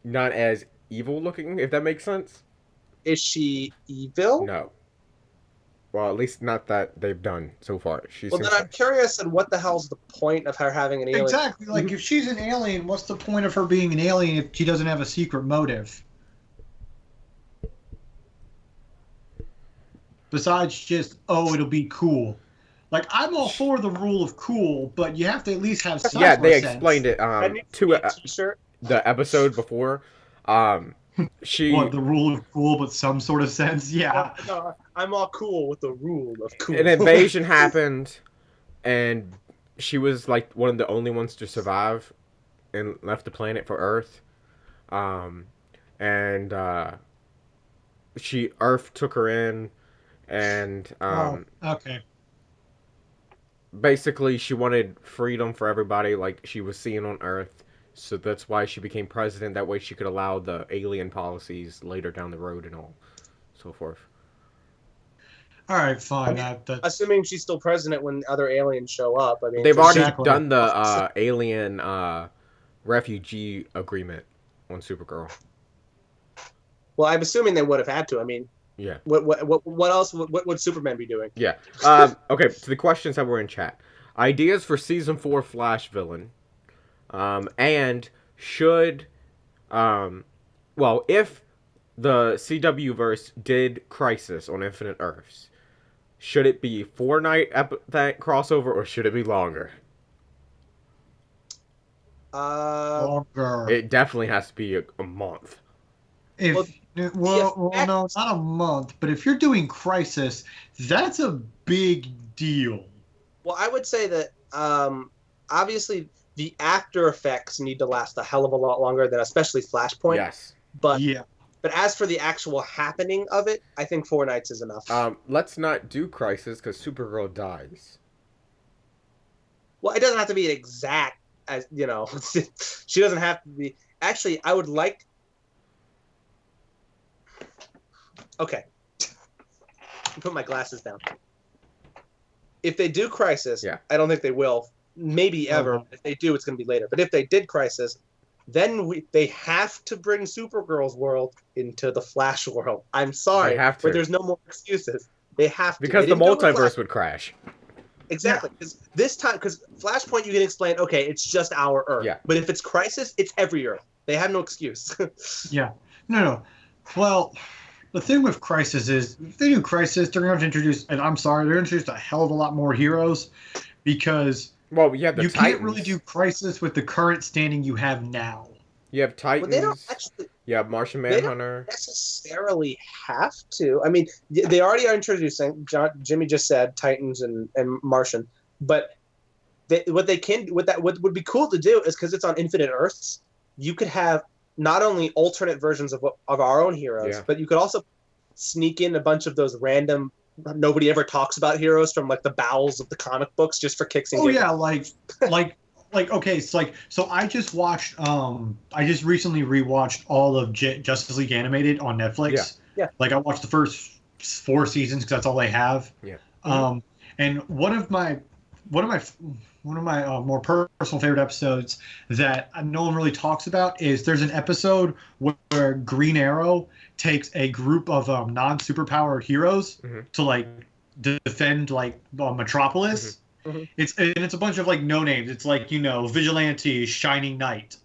not as evil looking. If that makes sense. Is she evil? No. Well, at least not that they've done so far. Well, then I'm curious, and what the hell's the point of her having an alien? Exactly. Like, if she's an alien, what's the point of her being an alien if she doesn't have a secret motive? Besides just, it'll be cool. Like, I'm all for the rule of cool, but you have to at least have some Yeah, sort they of sense. explained it I need to a t-shirt. the episode before. She What, the rule of cool, but some sort of sense? Yeah. No, I'm all cool with the rule of cool. an invasion happened, and she was like one of the only ones to survive, and left the planet for Earth. Earth took her in, and Okay. basically she wanted freedom for everybody, like she was seeing on Earth. So that's why she became president. That way she could allow the alien policies later down the road and all, so forth. All right, fine. Assuming she's still president when other aliens show up. I mean, They've already Exactly. done the alien refugee agreement on Supergirl. Well, I'm assuming they would have had to. I mean, Yeah. what else? What would Superman be doing? Yeah. Okay, to the questions that were in chat. Ideas for season 4 Flash villain. And should, if the CW verse did Crisis on Infinite Earths, should it be 4-night that crossover or should it be longer? Longer. It definitely has to be a month. If well, the no, not a month, but if you're doing Crisis, that's a big deal. Well, I would say that obviously the after effects need to last a hell of a lot longer than especially Flashpoint. Yes. But Yeah. but as for the actual happening of it, I think 4 nights is enough. Let's not do Crisis because Supergirl dies. Well, it doesn't have to be exact as she doesn't have to be. Actually, I would like. Okay, put my glasses down. If they do Crisis, Yeah. I don't think they will. Maybe ever. Uh-huh. If they do, it's going to be later. But if they did Crisis, then they have to bring Supergirl's world into the Flash world. I'm sorry, They have to. but there's no more excuses. They have to. Because They the didn't do it with multiverse would crash. Exactly. Because this time, because Flashpoint, you can explain, okay, it's just our Earth. Yeah. But if it's Crisis, it's every Earth. They have no excuse. Yeah. No. Well, the thing with Crisis is, if they do Crisis, they're going to have to introduce, and I'm sorry, they're going to introduce a hell of a lot more heroes because Well, you have the you Titans. can't really do Crisis with the current standing you have now. You have Titans. But they don't actually You have Martian They don't- Manhunter. necessarily have to. I mean, they already are introducing. Jimmy just said Titans and Martian, but what would be cool to do is because it's on Infinite Earths, you could have not only alternate versions of our own heroes, Yeah. but you could also sneak in a bunch of those random nobody ever talks about heroes from like the bowels of the comic books just for kicks and Oh giggles. yeah, like okay, so I just watched I just recently rewatched all of Justice League Animated on Netflix. Yeah. Like I watched the first 4 seasons because that's all they have. Yeah. And one of my more personal favorite episodes that no one really talks about is there's an episode where Green Arrow takes a group of non-superpowered heroes to like defend like Metropolis. It's a bunch of like no names. It's like Vigilante, Shining Knight,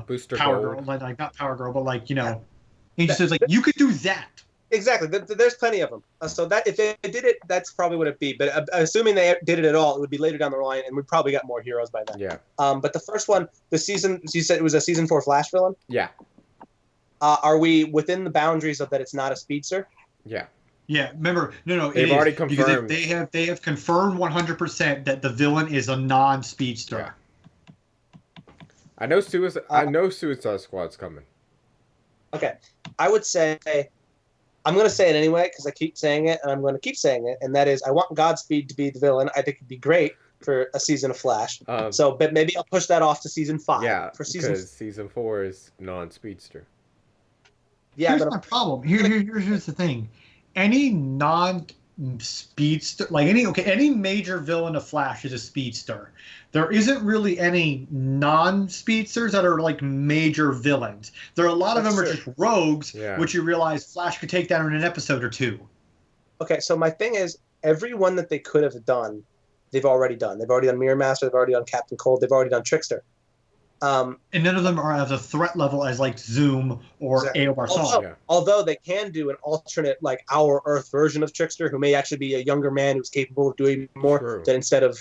Booster Power Gold. Girl, like not Power Girl, but like he just says like you could do that. Exactly. There's plenty of them. So that if they did it, that's probably what it'd be. But assuming they did it at all, it would be later down the line, and we'd probably got more heroes by then. Yeah. But the first one, the season, you said it was a season 4 Flash villain. Yeah. Are we within the boundaries of that? It's not a speedster. Yeah. Yeah, remember, no, They've already confirmed. They have confirmed 100% that the villain is a non-speedster. Yeah. I know Suicide Squad's coming. Okay, I would say I'm going to say it anyway because I keep saying it, and I'm going to keep saying it, and that is I want Godspeed to be the villain. I think it'd be great for a season of Flash. But maybe I'll push that off to season 5. Yeah, for because season 4 is non-speedster. Yeah, here's my problem. Here's the thing. Any non-speedster, like any major villain of Flash is a speedster. There isn't really any non-speedsters that are like major villains. There are a lot of them are just rogues, which you realize Flash could take down in an episode or 2. Okay, so my thing is, everyone that they could have done, they've already done. They've already done Mirror Master, they've already done Captain Cold, they've already done Trickster. And none of them are as a threat level as like Zoom or Aobar Song. Although they can do an alternate, like our Earth version of Trickster, who may actually be a younger man who's capable of doing more than instead of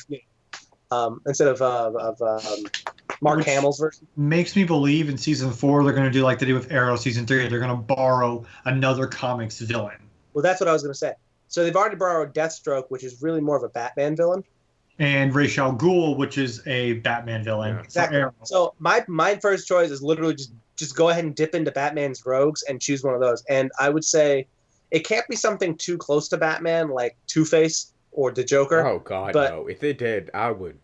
Mark Hamill's version. Makes me believe in season 4 they're going to do like they did with Arrow season 3. They're going to borrow another comics villain. Well, that's what I was going to say. So they've already borrowed Deathstroke, which is really more of a Batman villain. And Ra's al Ghul, which is a Batman villain. Exactly. So my first choice is literally just go ahead and dip into Batman's rogues and choose one of those. And I would say it can't be something too close to Batman, like Two-Face or the Joker. Oh God, no! If they did, I would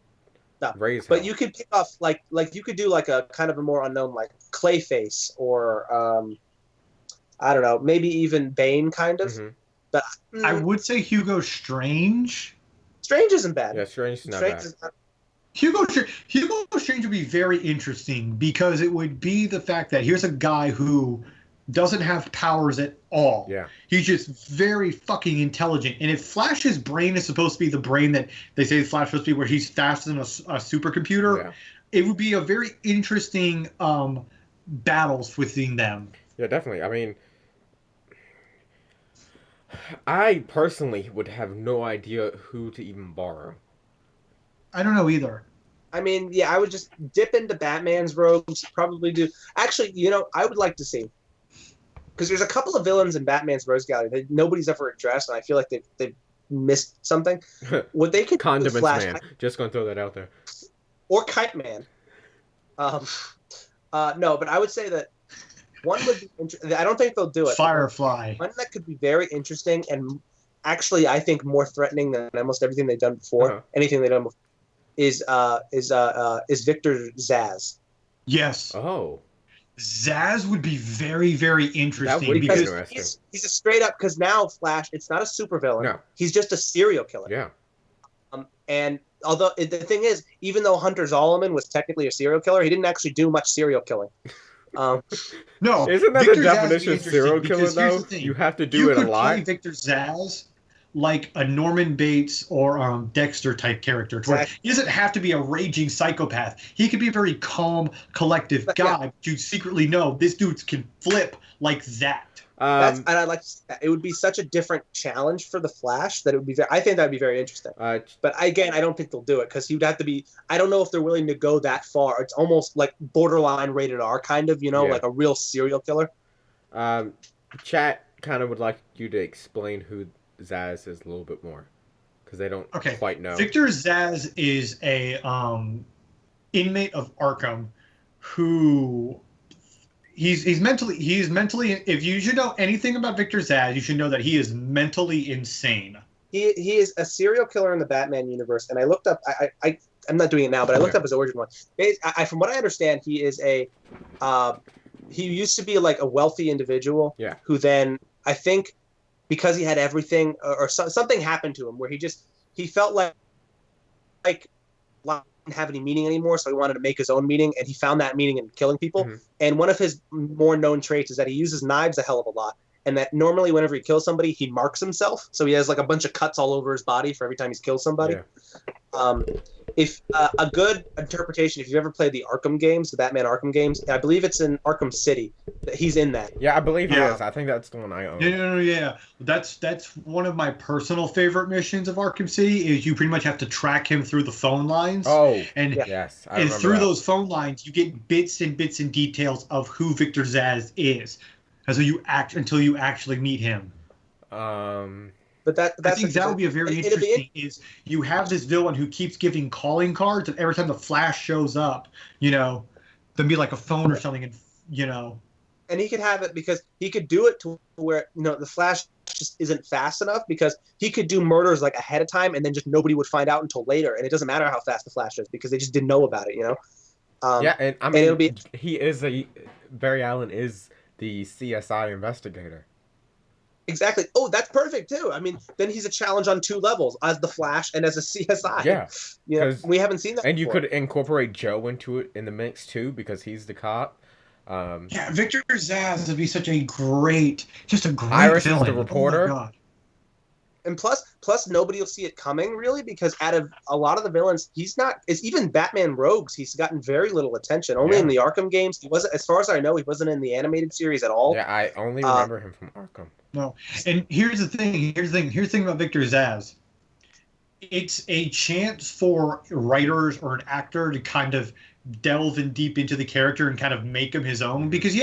raise hell. But you could pick off like you could do like a kind of a more unknown like Clayface or I don't know, maybe even Bane kind of. But I would say Hugo Strange. Strange isn't bad. Yeah, Strange is not bad. Hugo Strange would be very interesting because it would be the fact that here's a guy who doesn't have powers at all. Yeah. He's just very fucking intelligent. And if Flash's brain is supposed to be the brain that they say Flash is supposed to be where he's faster than a supercomputer, it would be a very interesting battles within them. Yeah, definitely. I mean, I personally would have no idea who to even borrow. I don't know either. I mean, yeah, I would just dip into Batman's rogues, probably do... Actually, I would like to see... because there's a couple of villains in Batman's Rogues Gallery that nobody's ever addressed, and I feel like they've missed something. What they could do with Condiments Flash, Man. Just gonna throw that out there. or Kite Man. No, but I would say that one would be I don't think they'll do it. Firefly. One that could be very interesting and actually I think more threatening than almost everything they've done before. Anything they've done before is Victor Zsasz. Yes. Oh. Zsasz would be very, very interesting. That would be Because interesting. he's a straight up, because now Flash, it's not a supervillain. No. He's just a serial killer. Yeah. And although the thing is, even though Hunter Zolomon was technically a serial killer, he didn't actually do much serial killing. No, isn't that Victor the Zsasz definition of is serial interesting killer because here's though? the thing. You have to do You it a could lot. play Victor Zsasz like a Norman Bates or Dexter type character. Exactly. He doesn't have to be a raging psychopath. He could be a very calm, collective guy, but you secretly know this dude can flip like that. And I like it would be such a different challenge for the Flash that it would be. I think that would be very interesting. But again, I don't think they'll do it because he would have to be. I don't know if they're willing to go that far. It's almost like borderline rated R, kind of, like a real serial killer. Chat kind of would like you to explain who Zsasz is a little bit more because they don't quite know. Victor Zsasz is a inmate of Arkham who. He's mentally if you should know anything about Victor Zsasz, you should know that he is mentally insane. He is a serial killer in the Batman universe, and I looked up I'm not doing it now, but I looked up his origin one. From what I understand, he is he used to be like a wealthy individual who then, I think, because he had everything or something happened to him where he felt like didn't have any meaning anymore, so he wanted to make his own meaning, and he found that meaning in killing people. And one of his more known traits is that he uses knives a hell of a lot, and that normally whenever he kills somebody, he marks himself, so he has like a bunch of cuts all over his body for every time he's killed somebody. If a good interpretation, if you've ever played the Arkham games, the Batman Arkham games, I believe it's in Arkham City. He's in that. Yeah, I believe he is. I think that's the one I own. Yeah. That's one of my personal favorite missions of Arkham City. Is you pretty much have to track him through the phone lines. Yes, and through those phone lines, you get bits and details of who Victor Zsasz is, until you actually meet him. But I think that would be a very interesting. Is you have this villain who keeps giving calling cards, and every time the Flash shows up, there'll be like a phone or something, and And he could have it because he could do it to where the Flash just isn't fast enough, because he could do murders like ahead of time, and then just nobody would find out until later, and it doesn't matter how fast the Flash is because they just didn't know about it. And I mean, Barry Allen is the CSI investigator. Exactly. Oh, that's perfect too. I mean, then he's a challenge on two levels, as the Flash and as a CSI. Yeah. We haven't seen that. And before. you could incorporate Joe into it in the mix too, because he's the cop. Victor Zsasz would be such a great Iris villain. is the reporter. Oh my God. And plus nobody will see it coming, really, because out of a lot of the villains, it's even Batman Rogues, he's gotten very little attention. Only in the Arkham games. He wasn't, as far as I know, he wasn't in the animated series at all. Yeah, I only remember him from Arkham. No. And here's the thing about Victor Zsasz. It's a chance for writers or an actor to kind of delve in deep into the character and kind of make him his own, because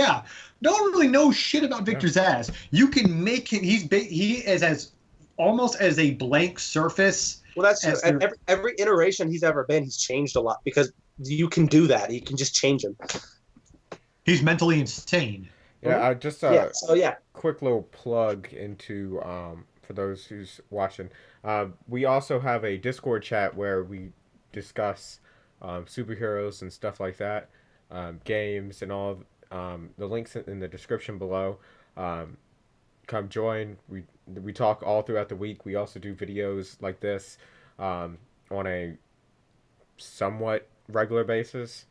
no one really knows shit about Victor Zsasz. You can make him, he is as almost as a blank surface. Well, that's true. Every iteration he's ever been, he's changed a lot, because you can do that. You can just change him. He's mentally insane. Yeah, just quick little plug into for those who's watching. We also have a Discord chat where we discuss superheroes and stuff like that, games and all. The links in the description below. Come join. We talk all throughout the week. We also do videos like this on a somewhat regular basis.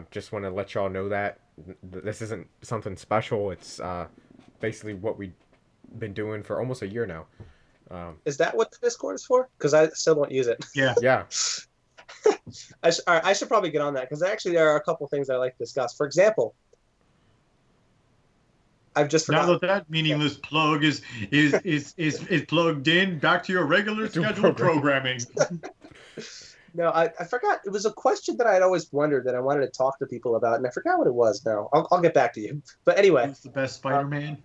Just want to let y'all know that this isn't something special. It's basically what we've been doing for almost a year now. Is that what the Discord is for? Because I still don't use it. Yeah. I should probably get on that, because actually there are a couple things I like to discuss. For example, I've just forgotten. Now that meaningless plug is plugged in, back to your regular scheduled programming. No, I forgot. It was a question that I had always wondered that I wanted to talk to people about, and I forgot what it was now. I'll get back to you. But anyway, Who's the best Spider-Man?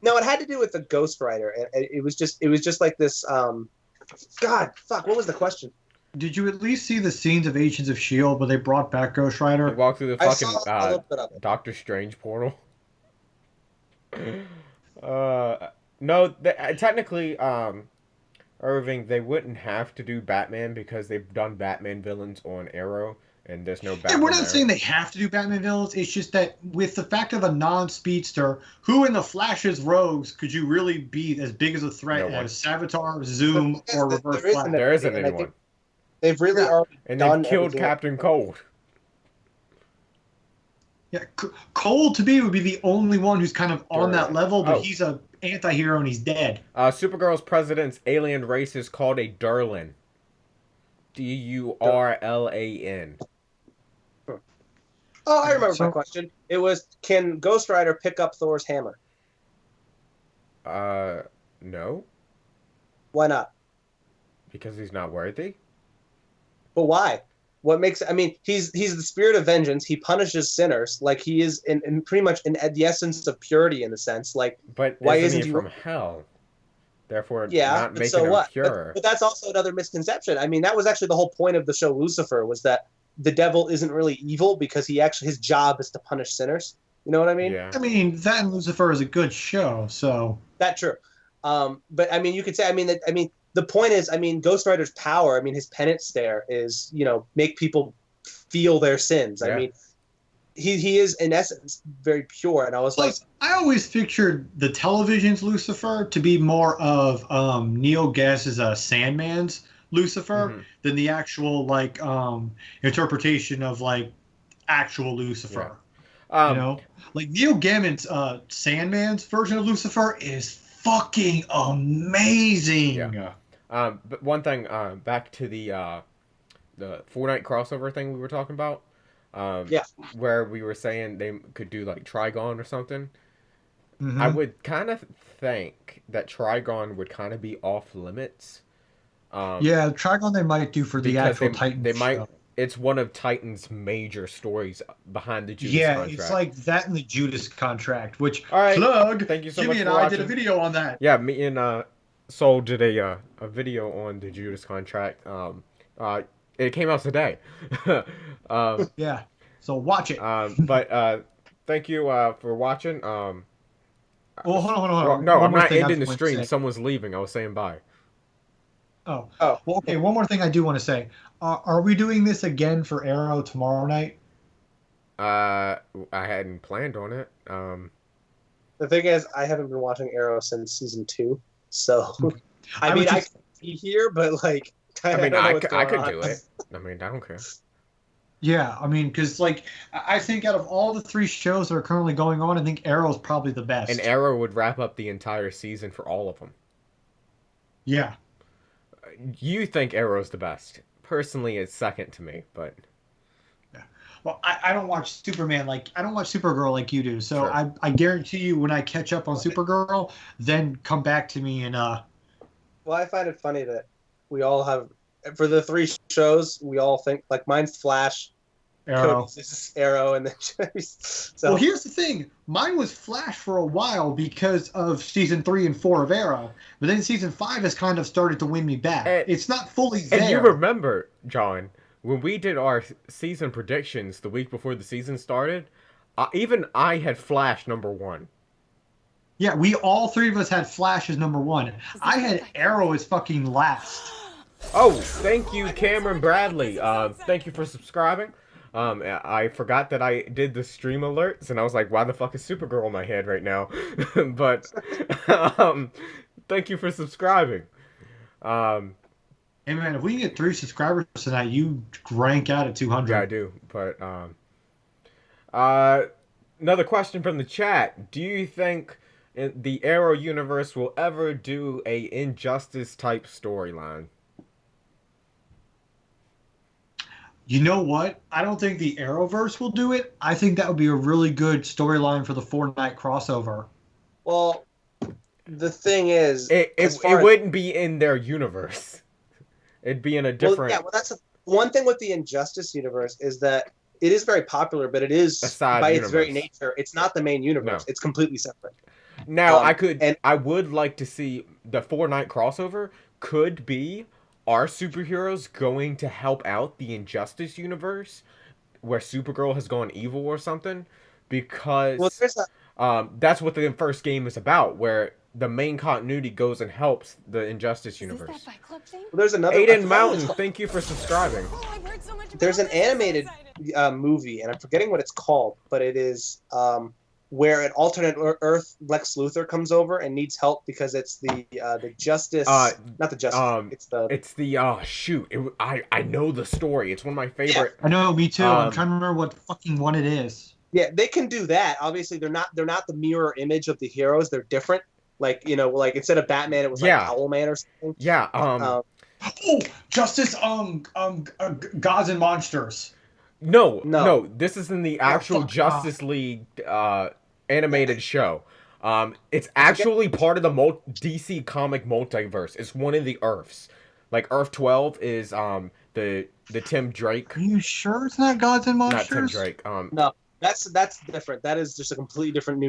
no, it had to do with the Ghost Rider. And it was just like this. God, fuck. What was the question? Did you at least see the scenes of Agents of Shield where they brought back Ghost You Rider? walk through the I fucking saw a little bit of it. Doctor Strange portal. No, technically, Irving, they wouldn't have to do Batman because they've done Batman villains on Arrow, and there's no Yeah, Batman we're not there. saying they have to do Batman villains. It's just that with the fact of a non-speedster, who in the Flash's rogues could you really be as big as a threat No one. as Savitar, Zoom, But or there Reverse isn't Flash? There isn't and I anyone. think they've really Yeah. already And done they've killed everything. Captain Cold. Yeah, Cole to me would be the only one who's kind of on that Durlin. level, but Oh. he's a anti-hero and he's dead. Supergirl's president's alien race is called a Durlan. Durlan. Oh, I remember So- my question. It was, can Ghost Rider pick up Thor's hammer? No, Why not? because he's not worthy. But why? What makes? I mean, he's the spirit of vengeance. He punishes sinners. Like he is in pretty much in the essence of purity in the sense. Like But Why isn't isn't he he- from hell? Therefore, yeah, not but making so him what? pure. But that's also another misconception. I mean, that was actually the whole point of the show Lucifer was that the devil isn't really evil because his job is to punish sinners. You know what I mean? Yeah. I mean, that and Lucifer is a good show, so That's true. But I mean, you could say, the point is, Ghost Rider's power, his penance there is, make people feel their sins. Yeah. I mean, he is in essence very pure. And I was like, plus, I always pictured the television's Lucifer to be more of Neil Gass's Sandman's Lucifer Mhm. than the actual interpretation of actual Lucifer. You know, like Neil Gaiman's Sandman's version of Lucifer is fucking amazing. Yeah. But one thing, back to the Fortnite crossover thing we were talking about. Yeah. Where we were saying they could do like Trigon or something. Mhm. I would kind of think that Trigon would kind of be off limits. Yeah, Trigon they might do for the because actual they Titan might. show. It's one of Titan's major stories behind the Judas Yeah, contract. it's like that in the Judas contract, which All right. plug. Thank you so Jimmy much and for I watching. did a video on that. Yeah, me and Soul did a video on the Judas contract. It came out today. Yeah, so watch it. But thank you for watching. Well, hold on. Well, no, One I'm more not thing I ending the want to stream. say. Someone's leaving. I was saying bye. Oh, Oh. well, okay. One more thing I do want to say. Are we doing this again for Arrow tomorrow night? I hadn't planned on it. the thing is, I haven't been watching Arrow since season 2. So, I was mean, I just- could be here, but like, I mean, don't know I what's could going do on. it. I mean, I don't care. Yeah, I mean, because I think out of all the 3 shows that are currently going on, I think Arrow's probably the best. And Arrow would wrap up the entire season for all of them. Yeah. You think Arrow's the best. Personally, it's second to me, but Well, I don't watch Superman I don't watch Supergirl like you do. So Sure. I guarantee you when I catch up on Supergirl, then come back to me and Well, I find it funny that we all have, for the 3 shows, we all think, like, mine's Flash, Arrow. Cody's is Arrow, and then so. Well, here's the thing. Mine was Flash for a while because of season 3 and 4 of Arrow, but then season 5 has kind of started to win me back. It's not fully there. And you remember, John, when we did our season predictions the week before the season started, even I had Flash number 1. Yeah, we all 3 of us had Flash as number 1. I had Arrow as fucking last. Oh, thank you, Cameron Bradley. Thank you for subscribing. I forgot that I did the stream alerts, and I was like, why the fuck is Supergirl in my head right now? But, thank you for subscribing. Hey man, if we can get 3 subscribers tonight, you rank out at 200. Yeah, I do. But, another question from the chat. Do you think the Arrow universe will ever do a Injustice type storyline? You know what? I don't think the Arrowverse will do it. I think that would be a really good storyline for the Fortnite crossover. Well, the thing is, It as far as- wouldn't be in their universe. It'd be in a different. Well, yeah, well, one thing with the Injustice universe is that it is very popular, but it is A side by universe. its very nature, it's not the main universe. No. It's completely separate. Now, And I would like to see the Fortnite crossover could be our superheroes going to help out the Injustice universe where Supergirl has gone evil or something, because there's that's what the first game is about, where the main continuity goes and helps the Injustice universe. there's another. Aiden Mountain, thank you for subscribing. There's an animated movie, and I'm forgetting what it's called, but it is where an alternate Earth Lex Luthor comes over and needs help because it's the Justice, not the Justice. It's the shoot. I know the story. It's one of my favorite. I know, me too. I'm trying to remember what fucking one it is. Yeah, they can do that. Obviously, they're not the mirror image of the heroes. They're different. Like like instead of Batman, it was like Owlman or something. Yeah. Justice. Gods and Monsters. No. This is in the actual Justice League animated show. It's actually part of the DC comic multiverse. It's one of the Earths. Like Earth 12 is the Tim Drake. Are you sure it's not Gods and Monsters? Not Tim Drake. No, that's different. That is just a completely different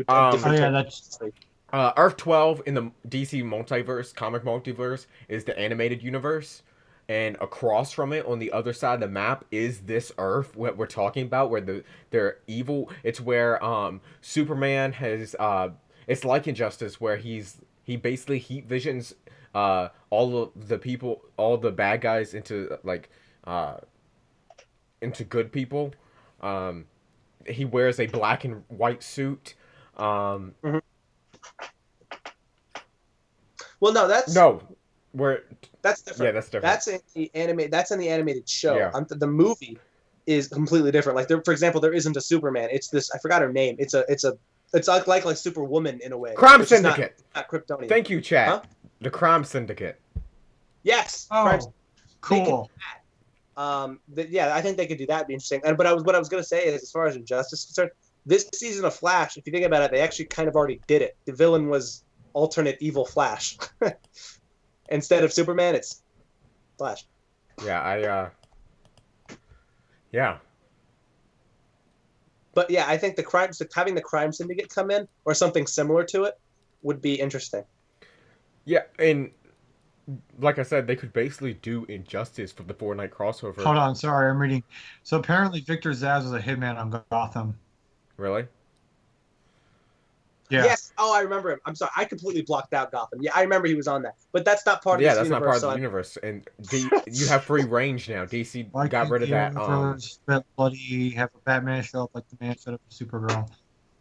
Earth 12 in the DC multiverse, comic multiverse, is the animated universe. And across from it, on the other side of the map, is this Earth, what we're talking about, where they're evil. It's where Superman has it's like Injustice, where he basically heat visions all of the people, all the bad guys into into good people. He wears a black and white suit. Mm-hmm. Well, no, that's that's different. Yeah, that's different. That's in the animated show. Yeah. The movie is completely different. Like for example, there isn't a Superman. It's this. I forgot her name. It's like Superwoman in a way. Crime Syndicate. Not Kryptonian. Thank you, chat. Huh? The Crime Syndicate. Yes. Oh, cool. I think they could do that. It'd be interesting. But what I was going to say is, as far as Injustice is concerned, this season of Flash, if you think about it, they actually kind of already did it. The villain was alternate evil Flash. Instead of Superman, it's Flash. Yeah, yeah. But yeah, I think having the Crime Syndicate come in or something similar to it would be interesting. Yeah, and like I said, they could basically do Injustice for the Fortnite crossover. Hold on, sorry, I'm reading. So apparently Victor Zsasz was a hitman on Gotham. Really? Yeah. Yes. Oh, I remember him. I'm sorry. I completely blocked out Gotham. Yeah, I remember he was on that. But that's not part of this universe. Yeah, that's not part of the universe. And you have free range now. DC got rid of that. Bloody, have a Batman show up like the man showed up to Supergirl.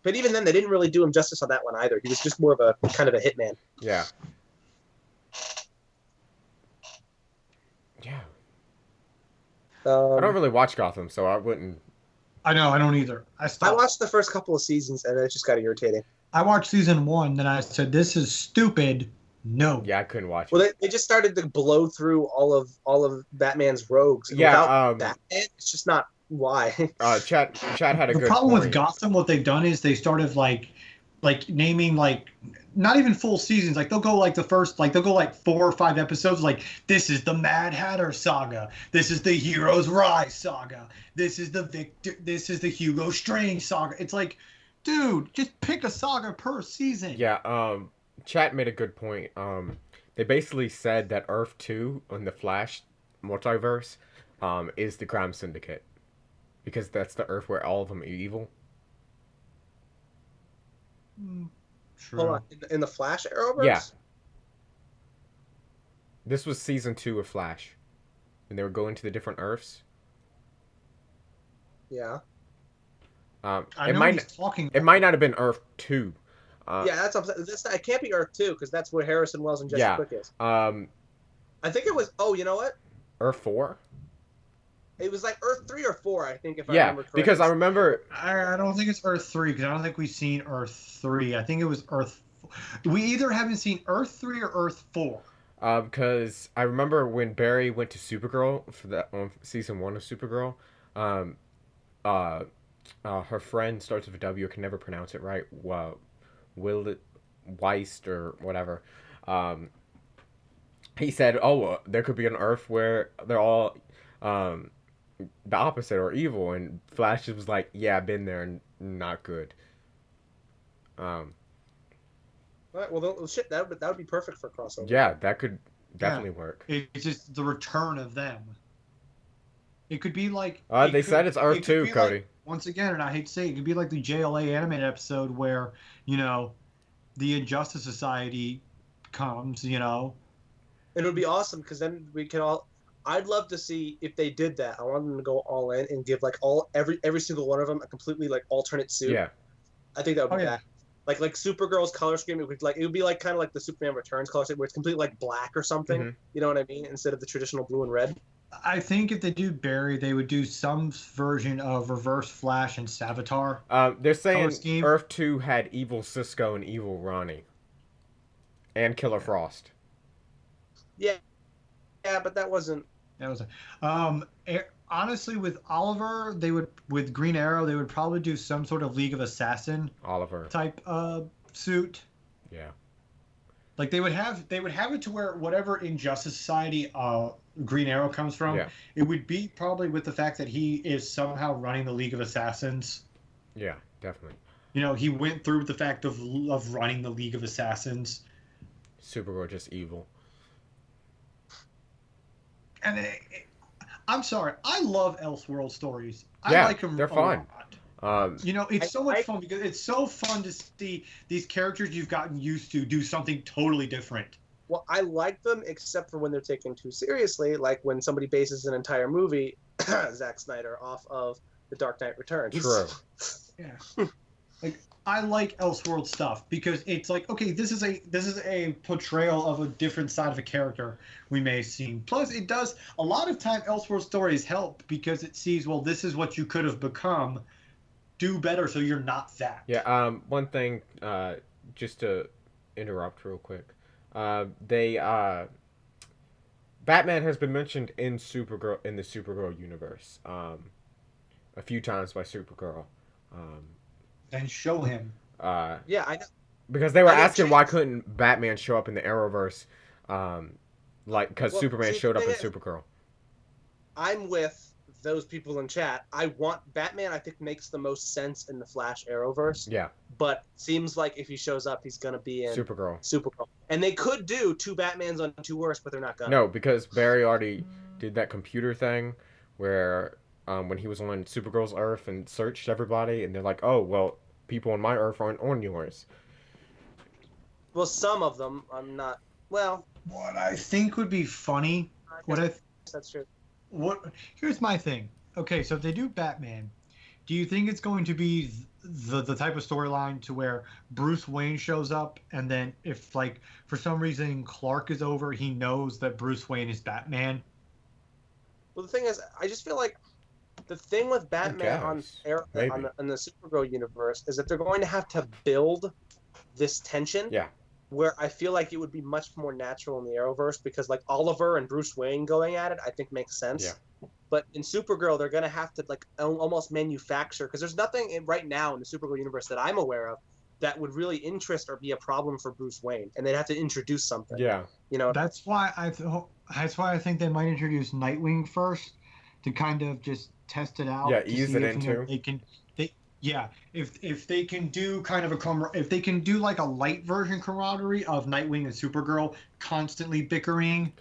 But even then, they didn't really do him justice on that one either. He was just more of a kind of a hitman. Yeah. Yeah. I don't really watch Gotham, so I wouldn't. I know, I don't either. I watched the first couple of seasons, and it just got irritating. I watched season 1, then I said, "This is stupid." No. Yeah, I couldn't watch it. Well, they just started to blow through all of Batman's rogues. Yeah, Batman, it's just not why. Chad had a good The problem point. with Gotham, what they've done is they started like naming not even full seasons. Like they'll go they'll go 4 or 5 episodes. Like, this is the Mad Hatter saga. This is the Heroes Rise saga. This is the Hugo Strange saga. It's like, dude, just pick a saga per season. Yeah. Chat made a good point. They basically said that Earth 2 on the Flash multiverse, is the Crime Syndicate, because that's the Earth where all of them are evil. True. Hold on, in the Flash Arrowverse? Yeah. This was season 2 of Flash, and they were going to the different Earths. Yeah. It might not have been Earth 2. Yeah, that's it can't be Earth 2 because that's where Harrison Wells and Jesse Quick is. I think it was. Oh, you know what? Earth 4. It was like Earth 3 or 4, I think, if I remember correctly. Because I remember. I don't think it's Earth 3 because I don't think we've seen Earth 3. I think it was Earth. We either haven't seen Earth 3 or Earth 4. Because I remember when Barry went to Supergirl for that on season 1 of Supergirl. Her friend starts with a W. I can never pronounce it right. Weist or whatever. He said, "Oh, there could be an Earth where they're all um, the opposite or evil, and Flash was like, "Yeah, I've been there, and not good." Um, All right, well, shit, that would be perfect for crossover. yeah, that could Yeah. definitely work. It's just the return of them. It could be like They said it's Earth it could 2, be Cody. like, once again, and I hate to say it, it could be like the JLA animated episode where, you know, the Injustice Society comes, you know. And it would be awesome because then we can all. I'd love to see if they did that. I want them to go all in and give like every single one of them a completely like alternate suit. Yeah, I think that would be Oh, yeah. bad. Like Supergirl's color scheme, it would be like kind of like the Superman Returns color scheme, where it's completely like black or something. Mhm. You know what I mean? Instead of the traditional blue and red. I think if they do Barry, they would do some version of Reverse Flash and Savatar. they're saying scheme. Earth 2 had evil Cisco and evil Ronnie, and Killer Frost. Yeah, but that wasn't. That was honestly, with Oliver, they would, with Green Arrow, they would probably do some sort of League of Assassin Oliver. type suit. Yeah. Like they would have it to where whatever Injustice Society Green Arrow comes from, Yeah. it would be probably with the fact that he is somehow running the League of Assassins. Yeah, definitely. You know, he went through with the fact of running the League of Assassins. Supergirl just evil. And I'm sorry, I love Elseworld stories. I Yeah, like them. they're fun. You know, it's so much I- fun because it's so fun to see these characters you've gotten used to do something totally different. Well, I like them except for when they're taken too seriously, like when somebody bases an entire movie, Zack Snyder, off of The Dark Knight Returns. True. Yeah. Like I like Elseworld stuff because it's like, okay, this is a portrayal of a different side of a character we may have seen. Plus, it does a lot of time. Elseworld stories help because it sees, well, this is what you could have become. Do better so you're not that. Yeah. One thing, just to interrupt real quick, Batman has been mentioned in the Supergirl universe, a few times by Supergirl. Then show him. Yeah, I know. Because they were I know, asking why Chase- couldn't Batman show up in the Arrowverse, because Well, Superman see, showed the up in thing is- Supergirl. I'm with those people in chat. I want Batman. I think makes the most sense in the Flash Arrowverse, Yeah, but seems like if he shows up, he's gonna be in Supergirl. Supergirl. And they could do two Batmans on two Earths, but they're not gonna. No, because Barry already did that computer thing where when he was on Supergirl's Earth and searched everybody, and they're like, "Oh, well, people on my Earth aren't on yours." Well, some of them. I'm not. Well, What I think would be funny. I guess that's true. Here's my thing. Okay, so if they do Batman, do you think it's going to be the type of storyline to where Bruce Wayne shows up and then if like for some reason Clark is over, he knows that Bruce Wayne is Batman? Well, the thing is, I just feel like the thing with Batman guess. Maybe. on the Supergirl universe is that they're going to have to build this tension. Yeah. Where I feel like it would be much more natural in the Arrowverse because like Oliver and Bruce Wayne going at it, I think makes sense. Yeah. But in Supergirl, they're going to have to like almost manufacture because there's nothing right now in the Supergirl universe that I'm aware of that would really interest or be a problem for Bruce Wayne, and they'd have to introduce something. Yeah. You know. That's why I think they might introduce Nightwing first to kind of just test it out. Yeah, to ease see it if, you know, into. if they can do kind of if they can do like a light version camaraderie of Nightwing and Supergirl constantly bickering,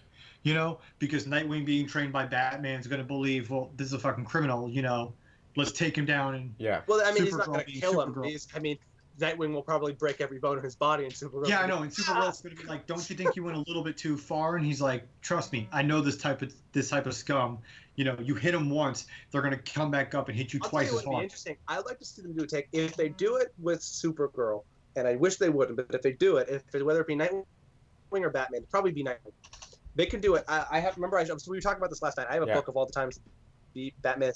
you know, because Nightwing being trained by Batman is going to believe, well, this is a fucking criminal, you know, let's take him down. And Yeah. Well, I mean, he's not Supergirl going to being kill him. Supergirl. Nightwing will probably break every bone in his body, and Supergirl. Yeah, I know. And Supergirl's going to be like, "Don't you think you went a little bit too far?" And he's like, "Trust me, I know this type of scum. You know, you hit them once, they're going to come back up and hit you I'll twice tell you as what would be hard." interesting. I'd like to see them do a take if they do it with Supergirl, and I wish they wouldn't, but if they do it, whether it be Nightwing or Batman, it'd probably be Nightwing. They can do it. I have remember we were talking about this last night. I have a book of all the times the Batman.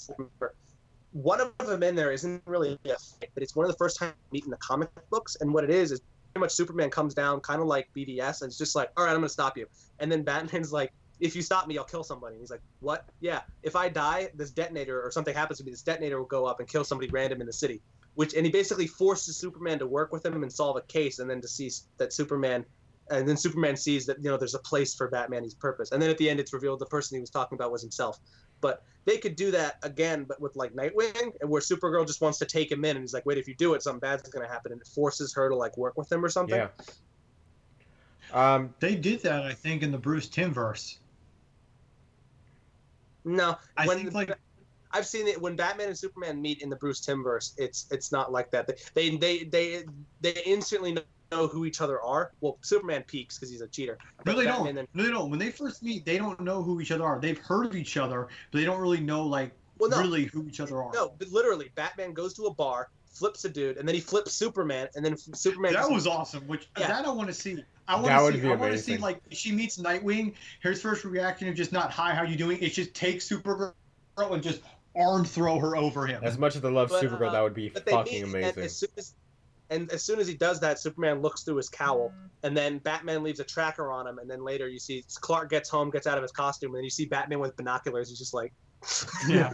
One of them in there isn't really a fight, but it's one of the first times we meet in the comic books. And what it is pretty much Superman comes down, kind of like BVS, and it's just like, all right, I'm going to stop you. And then Batman's like, if you stop me, I'll kill somebody. And he's like, what? Yeah, if I die, this detonator or something happens to me, this detonator will go up and kill somebody random in the city. And he basically forces Superman to work with him and solve a case, and then to see that Superman sees that, you know, there's a place for Batman, his purpose. And then at the end, it's revealed the person he was talking about was himself. But they could do that again, but with like Nightwing, and where Supergirl just wants to take him in, and he's like, "Wait, if you do it, something bad's gonna happen," and it forces her to like work with him or something. Yeah. They did that, I think, in the Bruce Timm verse. No, I think like I've seen it when Batman and Superman meet in the Bruce Timm-verse. It's not like that. They instantly know who each other are. Well, Superman peaks because he's a cheater. no, they Batman don't. No, they don't. When they first meet, they don't know who each other are. They've heard of each other, but they don't really know really who each other are. No, but literally, Batman goes to a bar, flips a dude, and then he flips Superman, and then Superman. That was awesome. That I want to see. I That want would to see. be I want to see amazing. like she meets Nightwing. His first reaction is just not "Hi, how you doing?" It's just take Supergirl and just arm throw her over him. As much as I love But, Supergirl, that would be but they fucking meet, amazing. And as soon as he does that, Superman looks through his cowl, and then Batman leaves a tracker on him, and then later you see Clark gets home, gets out of his costume, and then you see Batman with binoculars. He's just like, Yeah.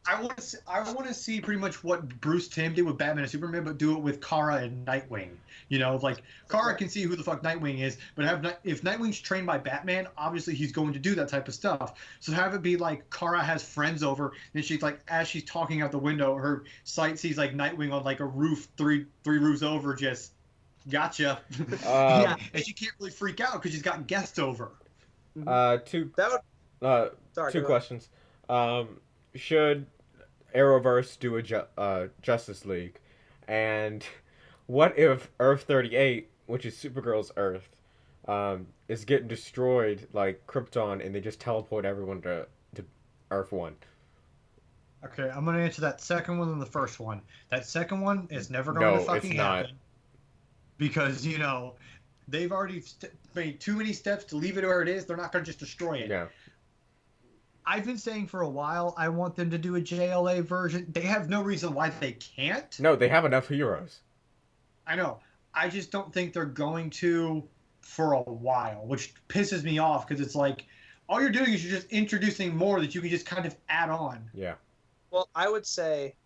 I want to see pretty much what Bruce Timm did with Batman and Superman, but do it with Kara and Nightwing. You know, like Kara can see who the fuck Nightwing is, but if Nightwing's trained by Batman, obviously he's going to do that type of stuff. So have it be like Kara has friends over, and she's like, as she's talking out the window, her sight sees like Nightwing on like a roof, three roofs over, just gotcha. Yeah, and she can't really freak out because she's got guests over. Two that would. Sorry, two questions. Should Arrowverse do a Justice League? And what if Earth 38, which is Supergirl's Earth, is getting destroyed like Krypton, and they just teleport everyone to Earth 1? Okay, I'm gonna answer that second one and the first one. That second one is never going to fucking happen. Because, you know, they've already made too many steps to leave it where it is. They're not going to just destroy it. Yeah. I've been saying for a while I want them to do a JLA version. They have no reason why they can't. No, they have enough heroes. I know. I just don't think they're going to for a while, which pisses me off because it's like all you're doing is you're just introducing more that you can just kind of add on. Yeah. Well, I would say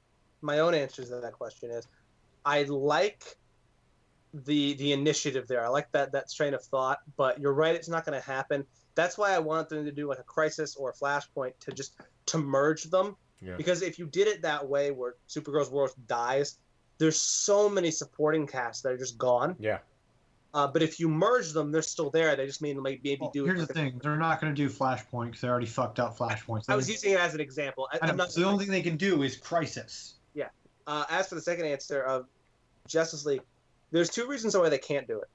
my own answers to that question is I like the initiative there. I like that train of thought, but you're right, it's not going to happen. That's why I want them to do like a Crisis or a Flashpoint to merge them. Yeah. Because if you did it that way where Supergirl's world dies, there's so many supporting casts that are just gone. Yeah. But if you merge them, they're still there. They just mean like maybe do. Here's the thing: they're not going to do Flashpoint because they already fucked up Flashpoint. I was using it as an example. So the only thing they can do is Crisis. Yeah. As for the second answer of Justice League, there's two reasons why they can't do it.